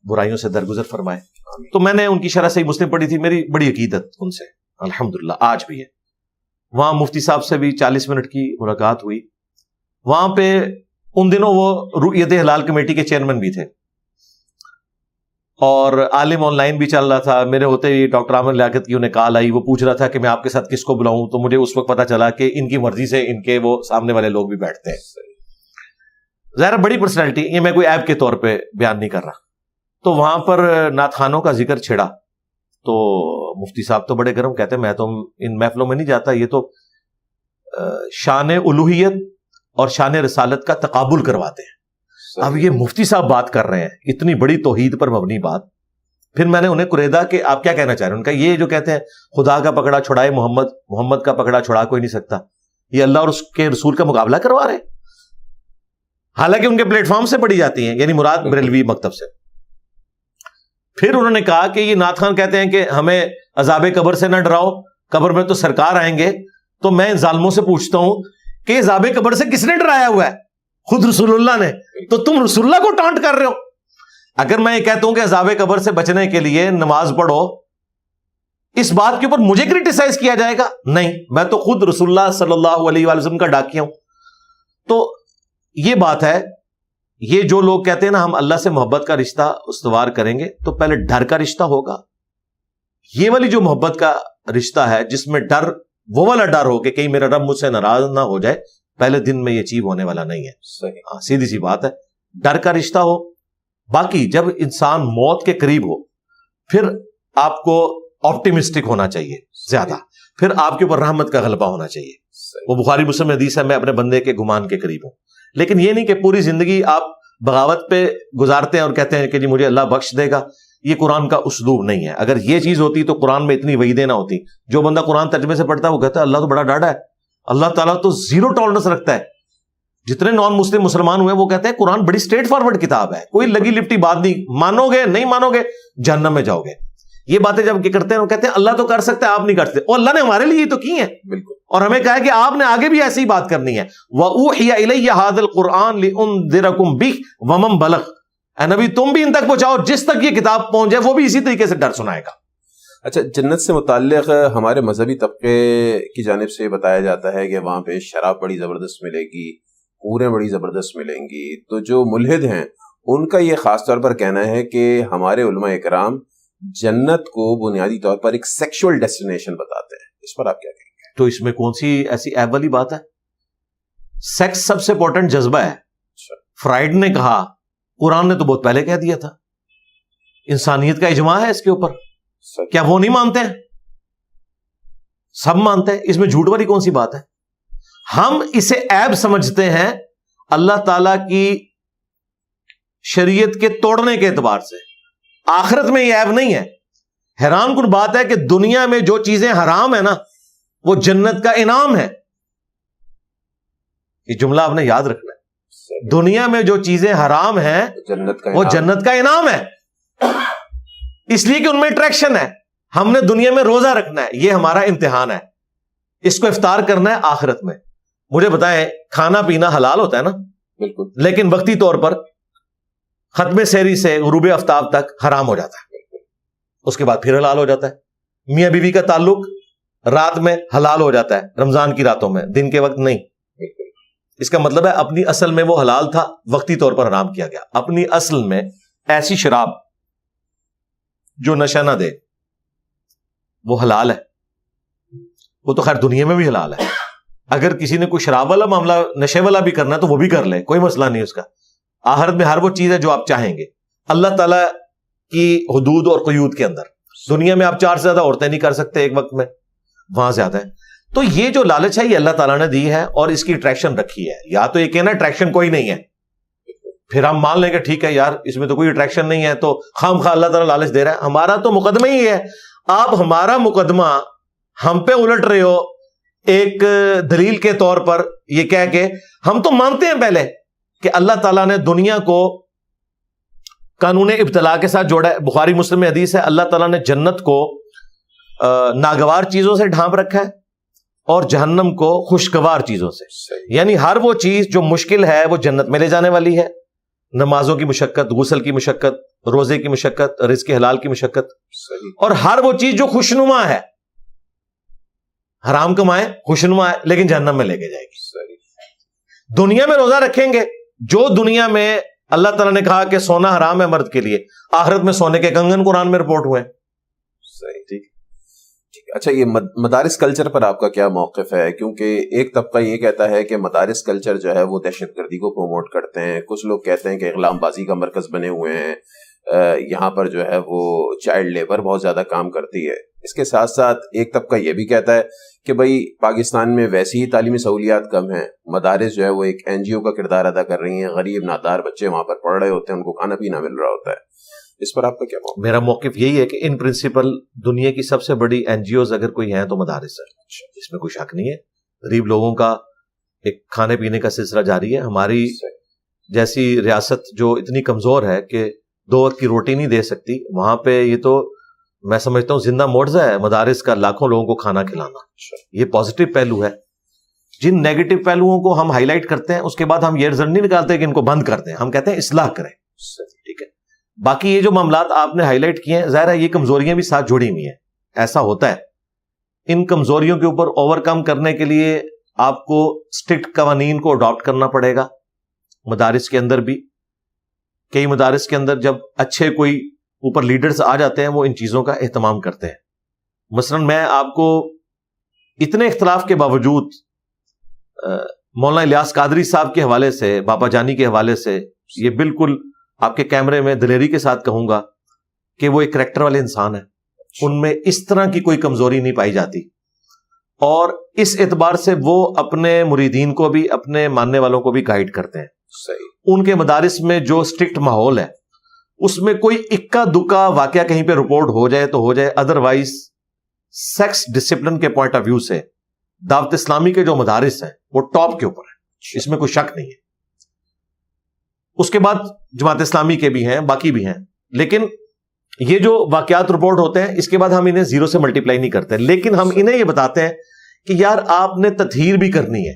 برائیوں سے درگزر فرمائے. تو میں نے ان کی شرح صحیح مسلم پڑھی تھی, میری بڑی عقیدت ان سے الحمدللہ آج بھی ہے. وہاں مفتی صاحب سے بھی 40 منٹ کی ملاقات ہوئی. وہاں پہ ان دنوں وہ رؤیت ہلال کمیٹی کے چیئرمین بھی تھے اور عالم آن لائن بھی چل رہا تھا. میرے ہوتے ہی ڈاکٹر عامر لیاقت کی انہیں کال آئی, وہ پوچھ رہا تھا کہ میں آپ کے ساتھ کس کو بلاؤں. تو مجھے اس وقت پتا چلا کہ ان کی مرضی سے ان کے وہ سامنے والے لوگ بھی بیٹھتے ہیں. ظاہر بڑی پرسنالٹی, یہ میں کوئی ایپ کے طور پہ بیان نہیں کر رہا. تو وہاں پر نعت خوانوں کا ذکر چھڑا تو مفتی صاحب تو بڑے گرم, کہتے ہیں میں تو ان محفلوں میں نہیں جاتا, یہ تو شان الوہیت اور شان رسالت کا تقابل کرواتے ہیں. اب یہ مفتی صاحب بات کر رہے ہیں اتنی بڑی توحید پر مبنی بات. پھر میں نے انہیں قریدا کہ آپ کیا کہنا چاہ رہے ہیں. ان کا یہ جو کہتے ہیں خدا کا پکڑا چھڑائے محمد, محمد کا پکڑا چھڑا کوئی نہیں سکتا, یہ اللہ اور اس کے رسول کا مقابلہ کروا رہے ہیں. حالانکہ ان کے پلیٹ فارم سے پڑھی جاتی ہیں, یعنی مراد بریلوی مکتب سے. پھر انہوں نے کہا کہ یہ نعت خان کہتے ہیں کہ ہمیں عذاب قبر سے نہ ڈراؤ, قبر میں تو سرکار آئیں گے. تو میں ان ظالموں سے پوچھتا ہوں کہ عذاب قبر سے کس نے ڈرایا ہوا ہے؟ خود رسول اللہ نے. تو تم رسول اللہ کو ٹانٹ کر رہے ہو. اگر میں یہ کہتا ہوں کہ عذاب قبر سے بچنے کے لیے نماز پڑھو, اس بات کے اوپر مجھے کرٹیسائز کیا جائے گا؟ نہیں, میں تو خود رسول اللہ صلی اللہ علیہ وآلہ وسلم کا ڈاکیا ہوں. تو یہ بات ہے. یہ جو لوگ کہتے ہیں نا ہم اللہ سے محبت کا رشتہ استوار کریں گے, تو پہلے ڈر کا رشتہ ہوگا. یہ والی جو محبت کا رشتہ ہے جس میں ڈر, وہ والا ڈر ہو کہ کہیں میرا رب مجھ سے ناراض نہ ہو جائے, پہلے دن میں یہ اچیو ہونے والا نہیں ہے. سیدھی سی بات ہے. ڈر کا رشتہ ہو, باقی جب انسان موت کے قریب ہو پھر آپ کو آپٹیمسٹک ہونا چاہیے زیادہ، پھر آپ کے اوپر رحمت کا غلبہ ہونا چاہیے. وہ بخاری مسلم حدیث ہے، میں اپنے بندے کے گمان کے قریب ہوں. لیکن یہ نہیں کہ پوری زندگی آپ بغاوت پہ گزارتے ہیں اور کہتے ہیں کہ جی مجھے اللہ بخش دے گا. یہ قرآن کا اسلوب نہیں ہے. اگر یہ چیز ہوتی تو قرآن میں اتنی وعیدیں نہ ہوتی. جو بندہ قرآن ترجمے سے پڑھتا ہے وہ کہتا ہے اللہ تو بڑا ڈاڈا ہے، اللہ تعالیٰ تو زیرو ٹالرنس رکھتا ہے. جتنے نان مسلم مسلمان ہوئے وہ کہتے ہیں قرآن بڑی اسٹریٹ فارورڈ کتاب ہے، کوئی لگی لپٹی بات نہیں، مانو گے نہیں مانو گے جہنم میں جاؤ گے. یہ باتیں جب کرتے ہیں وہ کہتے ہیں اللہ تو کر سکتا ہے آپ نہیں کر سکتے، اور اللہ نے ہمارے لیے تو کی ہیں بالکل، اور ہمیں کہا ہے کہ آپ نے آگے بھی ایسی ہی بات کرنی ہے. وَأُوحِيَ إِلَيَّ هَذَا الْقُرْآنُ لِأُنذِرَكُم بِهِ وَمَن بَلَغَ. اے نبی تم بھی ان تک پہنچاؤ، جس تک یہ کتاب پہنچ جائے وہ بھی اسی طریقے سے ڈر سنائے گا. اچھا، جنت سے متعلق ہمارے مذہبی طبقے کی جانب سے بتایا جاتا ہے کہ وہاں پہ شراب بڑی زبردست ملے گی، پورے بڑی زبردست ملیں گی. تو جو ملحد ہیں ان کا یہ خاص طور پر کہنا ہے کہ ہمارے علماء اکرام جنت کو بنیادی طور پر ایک سیکشول ڈیسٹینیشن بتاتے ہیں. اس پر آپ کیا کہیں گے؟ تو اس میں کون سی ایسی عیب والی بات ہے؟ سیکس سب سے امپورٹنٹ جذبہ ہے. فرائڈ نے کہا، قرآن نے تو بہت پہلے کہہ دیا تھا. انسانیت کا اجماع ہے اس کے اوپر. کیا وہ نہیں مانتے ہیں؟ سب مانتے ہیں. اس میں جھوٹ والی کون سی بات ہے؟ ہم اسے عیب سمجھتے ہیں اللہ تعالی کی شریعت کے توڑنے کے اعتبار سے. آخرت میں یہ عیب نہیں ہے. حیران کن بات ہے کہ دنیا میں جو چیزیں حرام ہیں نا وہ جنت کا انعام ہے. یہ جملہ آپ نے یاد رکھنا ہے. دنیا میں جو چیزیں حرام ہیں وہ جنت کا انعام ہے، اس لیے کہ ان میں اٹریکشن ہے. ہم نے دنیا میں روزہ رکھنا ہے، یہ ہمارا امتحان ہے. اس کو افطار کرنا ہے آخرت میں. مجھے بتائیں، کھانا پینا حلال ہوتا ہے نا؟ بالکل. لیکن وقتی طور پر ختم سحری سے غروب آفتاب تک حرام ہو جاتا ہے، اس کے بعد پھر حلال ہو جاتا ہے. میاں بیوی کا تعلق رات میں حلال ہو جاتا ہے، رمضان کی راتوں میں، دن کے وقت نہیں. اس کا مطلب ہے اپنی اصل میں وہ حلال تھا، وقتی طور پر حرام کیا گیا. اپنی اصل میں ایسی شراب جو نشہ نہ دے وہ حلال ہے. وہ تو خیر دنیا میں بھی حلال ہے. اگر کسی نے کوئی شراب والا معاملہ نشے والا بھی کرنا ہے تو وہ بھی کر لے، کوئی مسئلہ نہیں اس کا. آخرت میں ہر وہ چیز ہے جو آپ چاہیں گے اللہ تعالیٰ کی حدود اور قیود کے اندر. دنیا میں آپ 4 سے زیادہ عورتیں نہیں کر سکتے ایک وقت میں، وہاں زیادہ ہے. تو یہ جو لالچ ہے یہ اللہ تعالیٰ نے دی ہے اور اس کی اٹریکشن رکھی ہے. یا تو یہ کہنا اٹریکشن کوئی نہیں ہے، پھر ہم مان لیں کہ ٹھیک ہے یار اس میں تو کوئی اٹریکشن نہیں ہے تو خام خواہ اللہ تعالیٰ لالچ دے رہا ہے. ہمارا تو مقدمہ ہی ہے. آپ ہمارا مقدمہ ہم پہ الٹ رہے ہو ایک دلیل کے طور پر یہ کہہ کے. ہم تو مانتے ہیں پہلے کہ اللہ تعالیٰ نے دنیا کو قانون ابتلا کے ساتھ جوڑا ہے. بخاری مسلم میں حدیث ہے اللہ تعالیٰ نے جنت کو ناگوار چیزوں سے ڈھانپ رکھا ہے اور جہنم کو خوشگوار چیزوں سے. یعنی ہر وہ چیز جو مشکل ہے وہ جنت میں لے جانے والی ہے. نمازوں کی مشقت، غسل کی مشقت، روزے کی مشقت، رزق حلال کی مشقت. اور ہر وہ چیز جو خوشنما ہے، حرام کمائے خوشنما ہے لیکن جہنم میں لے کے جائے گی. دنیا میں روزہ رکھیں گے، جو دنیا میں اللہ تعالیٰ نے کہا کہ سونا حرام ہے مرد کے لیے، آخرت میں سونے کے کنگن قرآن میں رپورٹ ہوئے. صحیح، ٹھیک. اچھا، یہ مدارس کلچر پر آپ کا کیا موقف ہے؟ کیونکہ ایک طبقہ یہ کہتا ہے کہ مدارس کلچر جو ہے وہ دہشت گردی کو پروموٹ کرتے ہیں. کچھ لوگ کہتے ہیں کہ اغلام بازی کا مرکز بنے ہوئے ہیں، یہاں پر جو ہے وہ چائلڈ لیبر بہت زیادہ کام کرتی ہے. اس کے ساتھ ساتھ ایک طبقہ یہ بھی کہتا ہے کہ بھائی پاکستان میں ویسی ہی تعلیمی سہولیات کم ہیں، مدارس جو ہے وہ ایک NGO کا کردار ادا کر رہی ہیں، غریب نادار بچے وہاں پر پڑھ رہے ہوتے ہیں، ان کو کھانا پینا مل رہا ہوتا ہے. اس پر آپ کا کیا موقف؟ میرا موقف یہی ہے کہ ان پرنسپل دنیا کی سب سے بڑی NGOs اگر کوئی ہیں تو مدارس ہے. اس میں کوئی شک نہیں ہے. غریب لوگوں کا ایک کھانے پینے کا سلسلہ جاری ہے. ہماری جیسی ریاست جو اتنی کمزور ہے کہ 2 وقت کی روٹی نہیں دے سکتی، وہاں پہ یہ تو میں سمجھتا ہوں زندہ معجزہ ہے مدارس کا، لاکھوں لوگوں کو کھانا کھلانا. یہ پازیٹو پہلو ہے. جن نیگیٹو پہلوؤں کو ہم ہائی لائٹ کرتے ہیں اس کے بعد ہم یہ رزلٹ نہیں نکالتے کہ ان کو بند کر دیں، ہم کہتے ہیں اصلاح کریں. ٹھیک ہے. باقی یہ جو معاملات آپ نے ہائی لائٹ کیے ہیں، ظاہر ہے یہ کمزوریاں بھی ساتھ جڑی ہوئی ہیں، ایسا ہوتا ہے. ان کمزوریوں کے اوپر اوور کم کرنے کے لیے آپ کو اسٹرکٹ قوانین کو اڈاپٹ کرنا پڑے گا. مدارس کے اندر بھی کئی مدارس کے اندر جب اچھے کوئی اوپر لیڈرز آ جاتے ہیں وہ ان چیزوں کا اہتمام کرتے ہیں. مثلا میں آپ کو اتنے اختلاف کے باوجود مولانا الیاس قادری صاحب کے حوالے سے، بابا جانی کے حوالے سے یہ بالکل آپ کے کیمرے میں دلیری کے ساتھ کہوں گا کہ وہ ایک کریکٹر والے انسان ہیں, ان میں اس طرح کی کوئی کمزوری نہیں پائی جاتی, اور اس اعتبار سے وہ اپنے مریدین کو بھی, اپنے ماننے والوں کو بھی گائیڈ کرتے ہیں. صحیح. ان کے مدارس میں جو اسٹرکٹ ماحول ہے اس میں کوئی اکا دکا واقعہ کہیں پہ رپورٹ ہو جائے تو ہو جائے, ادروائز سیکس ڈسپلن کے پوائنٹ آف ویو سے دعوت اسلامی کے جو مدارس ہیں وہ ٹاپ کے اوپر ہیں, اس میں کوئی شک نہیں ہے. اس کے بعد جماعت اسلامی کے بھی ہیں, باقی بھی ہیں, لیکن یہ جو واقعات رپورٹ ہوتے ہیں اس کے بعد ہم انہیں زیرو سے ملٹیپلائی نہیں کرتے, لیکن ہم انہیں یہ بتاتے ہیں کہ یار آپ نے تطہیر بھی کرنی ہے,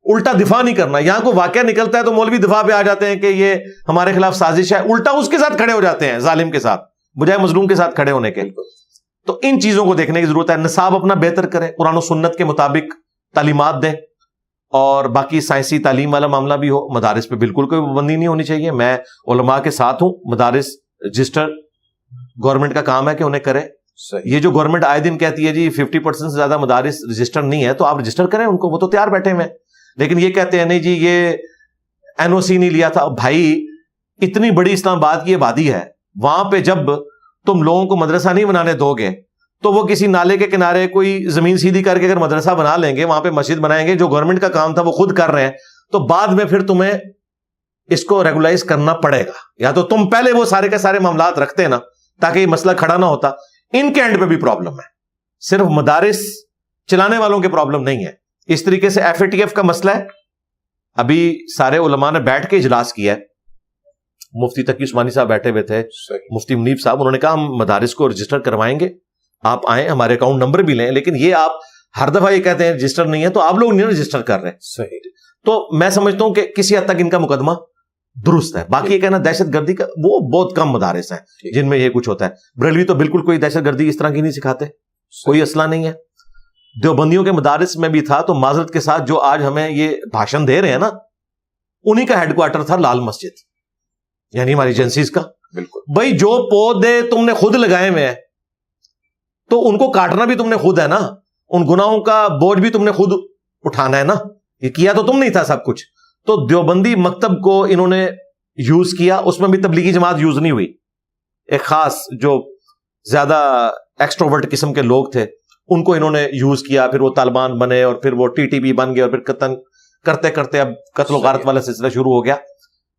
الٹا دفاع نہیں کرنا. یہاں کو واقعہ نکلتا ہے تو مولوی دفاع پہ آ جاتے ہیں کہ یہ ہمارے خلاف سازش ہے, الٹا اس کے ساتھ کھڑے ہو جاتے ہیں, ظالم کے ساتھ بجائے مظلوم کے ساتھ کھڑے ہونے کے. تو ان چیزوں کو دیکھنے کی ضرورت ہے. نصاب اپنا بہتر کریں, قرآن و سنت کے مطابق تعلیمات دیں, اور باقی سائنسی تعلیم والا معاملہ بھی ہو. مدارس پہ بالکل کوئی پابندی نہیں ہونی چاہیے, میں علماء کے ساتھ ہوں. مدارس رجسٹر گورنمنٹ کا کام ہے کہ انہیں کرے. یہ جو گورنمنٹ آئے دن کہتی ہے جی 50% سے زیادہ مدارس رجسٹر نہیں ہے, تو آپ رجسٹر کریں ان کو, وہ تو تیار بیٹھے ہوئے ہیں. لیکن یہ کہتے ہیں نہیں جی یہ NOC نہیں لیا تھا. بھائی اتنی بڑی اسلام آباد کی آبادی ہے, وہاں پہ جب تم لوگوں کو مدرسہ نہیں بنانے دو گے تو وہ کسی نالے کے کنارے کوئی زمین سیدھی کر کے اگر مدرسہ بنا لیں گے, وہاں پہ مسجد بنائیں گے, جو گورنمنٹ کا کام تھا وہ خود کر رہے ہیں, تو بعد میں پھر تمہیں اس کو ریگولائز کرنا پڑے گا. یا تو تم پہلے وہ سارے کے سارے معاملات رکھتے نا تاکہ یہ مسئلہ کھڑا نہ ہوتا. ان کے اینڈ پہ بھی پرابلم ہے, صرف مدارس چلانے والوں کے پرابلم نہیں ہے. اس طریقے سے FATF کا مسئلہ ہے. ابھی سارے علماء نے بیٹھ کے اجلاس کیا ہے, مفتی تقی عثمانی صاحب بیٹھے ہوئے تھے, مفتی منیب صاحب, انہوں نے کہا ہم مدارس کو رجسٹر کروائیں گے, آپ آئیں, ہمارے اکاؤنٹ نمبر بھی لیں, لیکن یہ آپ ہر دفعہ یہ کہتے ہیں رجسٹر نہیں ہے, تو آپ لوگ نہیں رجسٹر کر رہے. صحیح. تو میں سمجھتا ہوں کہ کسی حد تک ان کا مقدمہ درست ہے. باقی یہ کہنا دہشت گردی کا, وہ بہت کم مدارس ہیں جن میں یہ کچھ ہوتا ہے. بریلوی تو بالکل کوئی دہشت گردی اس طرح کی نہیں سکھاتے, کوئی اسلحہ نہیں ہے. دیوبندیوں کے مدارس میں بھی تھا, تو معذرت کے ساتھ جو آج ہمیں یہ بھاشن دے رہے ہیں نا, انہی کا ہیڈ کوارٹر تھا لال مسجد, یعنی ہماری ایجنسیز کا. بالکل. بھائی جو پودے تم نے خود لگائے ہوئے ہیں تو ان کو کاٹنا بھی تم نے خود ہے نا, ان گناہوں کا بوجھ بھی تم نے خود اٹھانا ہے نا, یہ کیا تو تم نہیں تھا سب کچھ. تو دیوبندی مکتب کو انہوں نے یوز کیا, اس میں بھی تبلیغی جماعت یوز نہیں ہوئی. ایک خاص جو زیادہ ایکسٹروورٹ قسم کے لوگ تھے ان کو انہوں نے یوز کیا, پھر وہ طالبان بنے, اور پھر وہ TTP بن گئے, اور پھر قتل کرتے کرتے اب قتل و غارت والا سلسلہ شروع ہو گیا.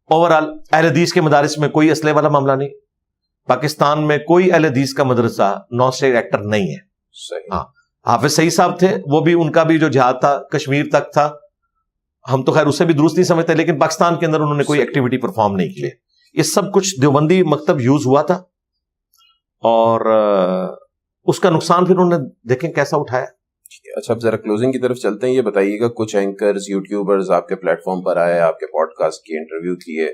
اوورآل اہل حدیث کے مدارس میں کوئی اسلحے والا معاملہ نہیں. پاکستان میں کوئی اہل حدیث کا مدرسہ نان اسٹیٹ ایکٹر نہیں ہے. ہاں, حافظ سعید صاحب تھے, وہ بھی ان کا بھی جو جہاد تھا کشمیر تک تھا, ہم تو خیر اسے بھی درست نہیں سمجھتے, لیکن پاکستان کے اندر انہوں نے کوئی ایکٹیویٹی پرفارم نہیں کی. یہ سب کچھ دیوبندی مکتب یوز ہوا تھا, اور اس کا نقصان پھر انہوں نے دیکھیں کیسا اٹھایا. اچھا, اب ذرا کلوزنگ کی طرف چلتے ہیں. یہ بتائیے گا کچھ اینکرز یوٹیوبرز آپ کے پلیٹ فارم پر آئے, آپ کے پوڈ کاسٹ کی انٹرویو کیے,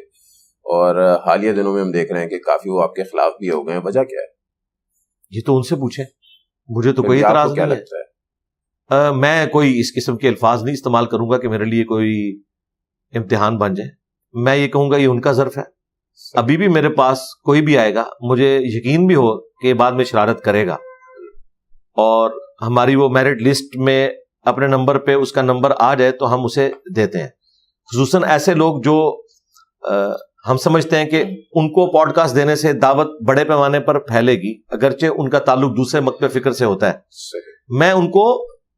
اور حالیہ دنوں میں ہم دیکھ رہے ہیں کہ کافی وہ آپ کے خلاف بھی ہو گئے ہیں. وجہ کیا ہے؟ یہ تو ان سے پوچھیں, مجھے تو کوئی اعتراض نہیں ہے. میں کوئی اس قسم کے الفاظ نہیں استعمال کروں گا کہ میرے لیے کوئی امتحان بن جائے. میں یہ کہوں گا یہ ان کا ظرف ہے. ابھی بھی میرے پاس کوئی بھی آئے گا, مجھے یقین بھی ہو کہ بعد میں شرارت کرے گا, اور ہماری وہ میرٹ لسٹ میں اپنے نمبر پہ اس کا نمبر آ جائے تو ہم اسے دیتے ہیں. خصوصاً ایسے لوگ جو ہم سمجھتے ہیں کہ ان کو پوڈ کاسٹ دینے سے دعوت بڑے پیمانے پر پھیلے گی, اگرچہ ان کا تعلق دوسرے مکتب فکر سے ہوتا ہے. میں ان کو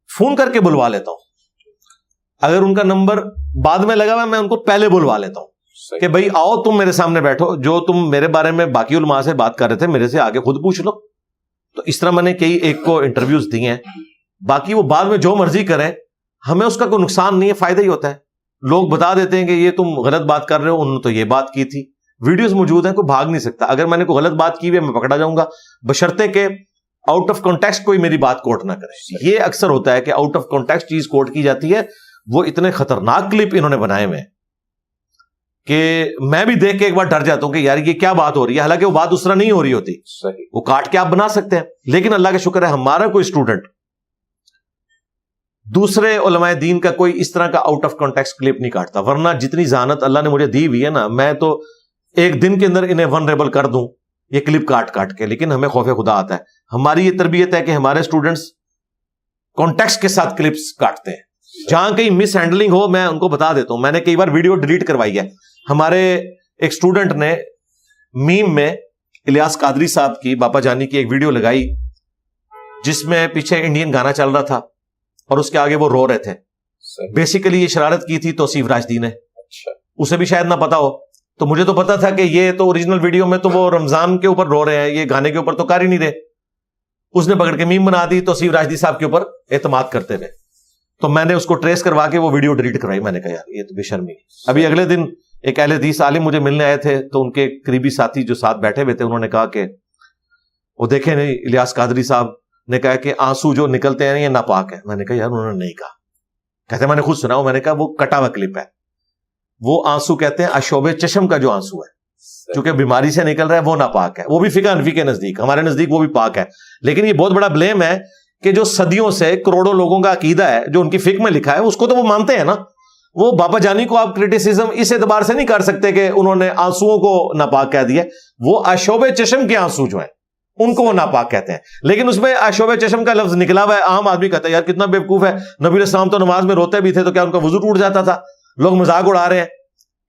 فون کر کے بلوا لیتا ہوں. اگر ان کا نمبر بعد میں لگا ہوا میں ان کو پہلے بلوا لیتا ہوں کہ بھائی آؤ تم میرے سامنے بیٹھو, جو تم میرے بارے میں باقی علماء سے بات کر رہے تھے میرے سے آگے خود پوچھ لو. تو اس طرح میں نے کئی ایک کو انٹرویوز دی ہیں. باقی وہ بعد میں جو مرضی کریں, ہمیں اس کا کوئی نقصان نہیں ہے, فائدہ ہی ہوتا ہے. لوگ بتا دیتے ہیں کہ یہ تم غلط بات کر رہے ہو, انہوں نے تو یہ بات کی تھی. ویڈیوز موجود ہیں, کوئی بھاگ نہیں سکتا. اگر میں نے کوئی غلط بات کی ہوئی ہے میں پکڑا جاؤں گا, بشرطے کہ آؤٹ آف کانٹیکسٹ کوئی میری بات کوٹ نہ کرے. یہ اکثر ہوتا ہے کہ آؤٹ آف کانٹیکسٹ چیز کوٹ کی جاتی ہے. وہ اتنے خطرناک کلپ انہوں نے بنائے ہوئے کہ میں بھی دیکھ کے ایک بار ڈر جاتا ہوں کہ یار یہ کیا بات ہو رہی ہے, حالانکہ وہ بات اس طرح نہیں ہو رہی ہوتی. وہ کاٹ کے آپ بنا سکتے ہیں, لیکن اللہ کا شکر ہے ہمارا کوئی اسٹوڈنٹ دوسرے علماء دین کا کوئی اس طرح کا آؤٹ آف کانٹیکسٹ کلپ نہیں کاٹتا. ورنہ جتنی ذہانت اللہ نے مجھے دی ہوئی ہے نا, میں تو ایک دن کے اندر انہیں ونریبل کر دوں یہ کلپ کاٹ کاٹ کے. لیکن ہمیں خوف خدا آتا ہے. ہماری یہ تربیت ہے کہ ہمارے اسٹوڈنٹس کانٹیکسٹ کے ساتھ کلپس کاٹتے ہیں. جہاں کہیں مس ہینڈلنگ ہو میں ان کو بتا دیتا ہوں. میں نے کئی بار ویڈیو ڈیلیٹ کروائی ہے. ہمارے ایک اسٹوڈنٹ نے میم میں الیاس قادری صاحب کی باپا جانی کی ایک ویڈیو لگائی جس میں پیچھے انڈین گانا چل رہا تھا اور اس کے آگے وہ رو رہے تھے. بیسیکلی یہ شرارت کی تھی توصیف راشدی نے. اسے بھی شاید نہ پتا ہو, تو مجھے تو پتا تھا کہ یہ تو اوریجنل ویڈیو میں تو وہ رمضان کے اوپر رو رہے ہیں, یہ گانے کے اوپر تو کر ہی نہیں رہے. اس نے پکڑ کے میم بنا دی توصیف راشدی صاحب کے اوپر اعتماد کرتے ہوئے. تو میں نے اس کو ٹریس کروا کے وہ ویڈیو ڈیلیٹ کروائی. میں نے کہا یار یہ تو بے شرمی. ابھی اگلے دن ایک اہل حدیث عالم مجھے ملنے آئے تھے, تو ان کے قریبی ساتھی جو ساتھ بیٹھے ہوئے تھے انہوں نے کہا کہ وہ دیکھیں نہیں, الیاس قادری صاحب نے کہا کہ آنسو جو نکلتے ہیں یہ ناپاک ہے. میں نے کہا یار انہوں نے نہیں کہا. کہتے میں نے خود سنا. میں نے کہا وہ کٹا ہوا کلپ ہے. وہ آنسو کہتے ہیں اشوب چشم کا جو آنسو ہے چونکہ بیماری سے نکل رہا ہے وہ ناپاک ہے. وہ بھی فقہ حنفی کے نزدیک, ہمارے نزدیک وہ بھی پاک ہے. لیکن یہ بہت بڑا بلیم ہے کہ جو صدیوں سے کروڑوں لوگوں کا عقیدہ ہے جو ان کی فقہ میں لکھا ہے اس کو تو وہ مانتے ہیں نا. وہ باپا جانی کو آپ کرٹیسزم اس اعتبار سے نہیں کر سکتے کہ انہوں نے آنسوؤں کو ناپاک کہہ دیا. وہ اشوب چشم کے آنسو جو ہیں ان کو وہ ناپاک کہتے ہیں. لیکن اس میں اشوب چشم کا لفظ نکلا ہوا ہے. عام آدمی کہتا ہے یار کتنا بیوقوف ہے, نبی علیہ السلام تو نماز میں روتے بھی تھے تو کیا ان کا وضو ٹوٹ جاتا تھا؟ لوگ مذاق اڑا رہے ہیں.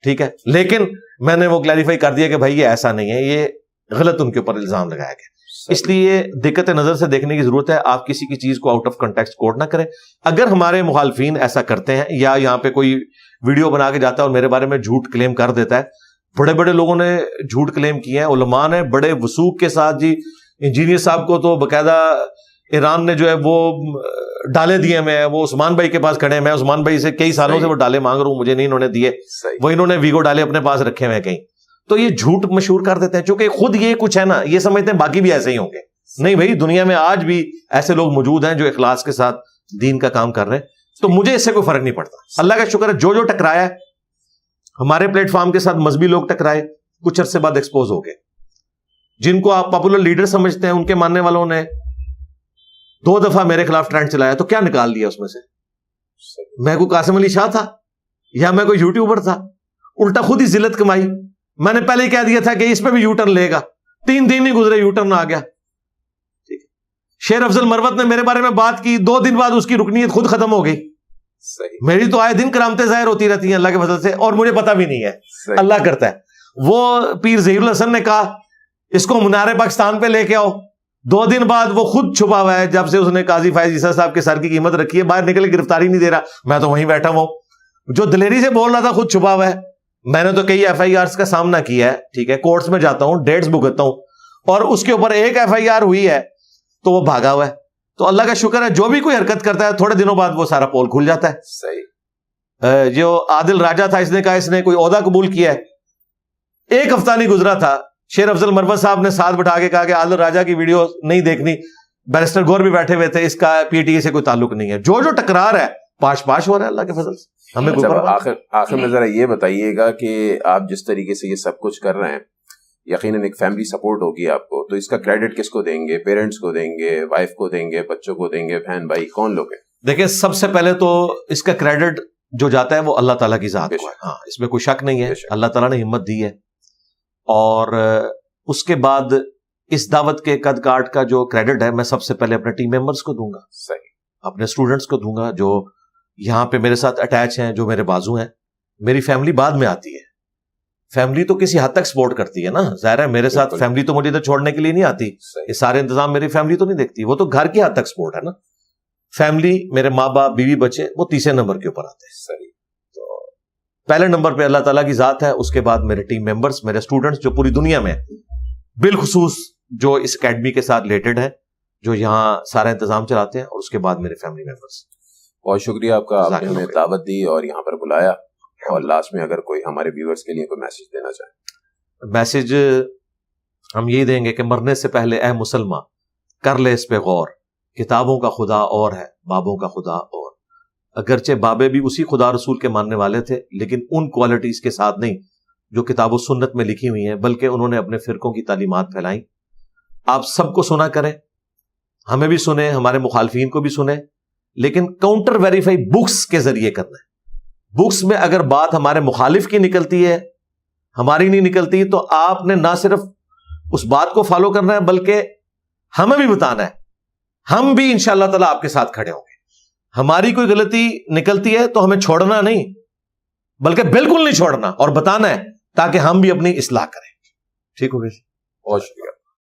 ٹھیک ہے, لیکن میں نے وہ کلیریفائی کر دیا کہ بھائی یہ ایسا نہیں ہے, یہ غلط ان کے اوپر الزام لگایا گیا. اس لیے دقت نظر سے دیکھنے کی ضرورت ہے. آپ کسی کی چیز کو آؤٹ آف کنٹیکسٹ کوٹ نہ کریں. اگر ہمارے مخالفین ایسا کرتے ہیں یا یہاں پہ کوئی ویڈیو بنا کے جاتا ہے اور میرے بارے میں جھوٹ کلیم کر دیتا ہے, بڑے بڑے لوگوں نے جھوٹ کلیم کیے ہیں, علماء نے بڑے وثوق کے ساتھ. جی انجینئر صاحب کو تو باقاعدہ ایران نے جو ہے وہ ڈالے دیے ہوئے ہیں, وہ عثمان بھائی کے پاس کھڑے ہیں. میں عثمان بھائی سے کئی سالوں سے وہ ڈالے مانگ رہا ہوں, مجھے نہیں انہوں نے دیے. وہ انہوں نے ویگو ڈالے اپنے پاس رکھے ہوئے ہیں کہیں. تو یہ جھوٹ مشہور کر دیتے ہیں چونکہ خود یہ کچھ ہے نا, یہ سمجھتے ہیں باقی بھی ایسے ہی ہوں گے. نہیں بھائی, دنیا میں آج بھی ایسے لوگ موجود ہیں جو اخلاص کے ساتھ دین کا کام کر رہے ہیں. تو مجھے اس سے کوئی فرق نہیں پڑتا. اللہ کا شکر ہے جو ٹکرایا ہے ہمارے پلیٹ فارم کے ساتھ, مذہبی لوگ ٹکرائے, کچھ عرصے بعد ایکسپوز ہو گئے. جن کو آپ پاپولر لیڈر سمجھتے ہیں ان کے ماننے والوں نے 2 دفعہ میرے خلاف ٹرینڈ چلایا, تو کیا نکال دیا اس میں سے؟ میں کوئی قاسم علی شاہ تھا یا میں کوئی یوٹیوبر تھا؟ الٹا خود ہی ذلت کمائی. میں نے پہلے ہی کہہ دیا تھا کہ اس پہ بھی یو ٹرن لے گا. 3 دن ہی گزرے یو ٹرن آ گیا. شیر افضل مروت نے میرے بارے میں بات کی, 2 دن بعد اس کی رکنیت خود ختم ہو گئی. میری تو آئے دن کرامتیں ظاہر ہوتی رہتی ہیں اللہ کے فضل سے, اور مجھے پتا بھی نہیں ہے, اللہ کرتا ہے. وہ پیر ظہیر الحسن نے کہا اس کو منار پاکستان پہ لے کے آؤ, 2 دن بعد وہ خود چھپا ہوا ہے. جب سے اس نے قاضی فائز عیسیٰ صاحب کے سر کی قیمت رکھی ہے باہر نکل کے گرفتاری نہیں دے رہا. میں تو وہیں بیٹھا ہوں, جو دلیری سے بول رہا تھا خود چھپا ہوا ہے. میں نے تو کئی FIRs کا سامنا کیا ہے. ٹھیک ہے, کورٹس میں جاتا ہوں, ڈیٹس بھگتتا ہوں, اور اس کے اوپر ایک FIR ہوئی ہے تو وہ بھاگا ہوا ہے. تو اللہ کا شکر ہے جو بھی کوئی حرکت کرتا ہے تھوڑے دنوں بعد وہ سارا پول کھل جاتا ہے. صحیح. جو عادل راجہ تھا, اس نے کہا اس نے کوئی عہدہ قبول کیا ہے. 1 ہفتہ نہیں گزرا تھا, شیر افضل مروت صاحب نے ساتھ بٹھا کے کہا کہ عادل راجہ کی ویڈیو نہیں دیکھنی. بیرسٹر گور بھی بیٹھے ہوئے تھے, اس کا PTI سے کوئی تعلق نہیں ہے. جو ٹکرار ہے پاش ہو رہا ہے اللہ کے فضل سے. ہمیں آخر میں ذرا یہ بتائیے گا کہ آپ جس طریقے سے یہ سب کچھ کر رہے ہیں یقیناً ایک فیملی سپورٹ ہوگی آپ کو, تو اس کا کریڈٹ کس کو دیں گے؟ پیرنٹس کو دیں گے, وائف کو دیں گے, بچوں کو دیں گے, بہن بھائی, کون لوگ ہیں؟ دیکھیں سب سے پہلے تو اس کا کریڈٹ جو جاتا ہے وہ اللہ تعالیٰ کی ذات کو ہے. ہاں, اس میں کوئی شک نہیں ہے, اللہ تعالیٰ نے ہمت دی ہے. اور اس کے بعد اس دعوت کے قد کاٹ کا جو کریڈٹ ہے میں سب سے پہلے اپنے ٹیم ممبرس کو دوں گا. صحیح. اپنے اسٹوڈنٹس کو دوں گا جو یہاں پہ میرے ساتھ اٹیچ ہیں, جو میرے بازو ہیں. میری فیملی بعد میں آتی ہے. فیملی تو کسی حد تک سپورٹ کرتی ہے نا, ظاہر ہے میرے ساتھ فیملی تو مجھے ادھر چھوڑنے کے لیے نہیں آتی. یہ سارے انتظام میری فیملی تو نہیں دیکھتی, وہ تو گھر کی حد تک سپورٹ ہے نا. فیملی, میرے ماں باپ, بیوی, بچے, وہ 3 نمبر کے اوپر آتے ہیں. صحیح. تو پہلے نمبر پہ اللہ تعالیٰ کی ذات ہے, اس کے بعد میرے ٹیم ممبرس, میرے اسٹوڈنٹس جو پوری دنیا میں بالخصوص جو اس اکیڈمی کے ساتھ ریلیٹڈ ہے, جو یہاں سارا انتظام چلاتے ہیں, اور اس کے بعد میرے فیملی ممبرس. بہت شکریہ آپ کا, آپ نے ہمیں دعوت دی اور یہاں پر بلایا. اور لاسٹ میں اگر کوئی ہمارے ویورز کے لیے کوئی میسج دینا چاہے؟ میسج ہم یہی دیں گے کہ مرنے سے پہلے اے مسلمان کر لے اس پہ غور, کتابوں کا خدا اور ہے, بابوں کا خدا اور. اگرچہ بابے بھی اسی خدا رسول کے ماننے والے تھے, لیکن ان کوالٹیز کے ساتھ نہیں جو کتاب و سنت میں لکھی ہوئی ہیں, بلکہ انہوں نے اپنے فرقوں کی تعلیمات پھیلائیں. آپ سب کو سنا کریں, ہمیں بھی سنیں, ہمارے مخالفین کو بھی سنیں, لیکن کاؤنٹر ویریفائی بکس کے ذریعے کرنا ہے. بکس میں اگر بات ہمارے مخالف کی نکلتی ہے, ہماری نہیں نکلتی, تو آپ نے نہ صرف اس بات کو فالو کرنا ہے بلکہ ہمیں بھی بتانا ہے. ہم بھی انشاءاللہ تعالیٰ آپ کے ساتھ کھڑے ہوں گے. ہماری کوئی غلطی نکلتی ہے تو ہمیں چھوڑنا نہیں, بلکہ بالکل نہیں چھوڑنا, اور بتانا ہے تاکہ ہم بھی اپنی اصلاح کریں. ٹھیک ہو گئی، بہت شکریہ.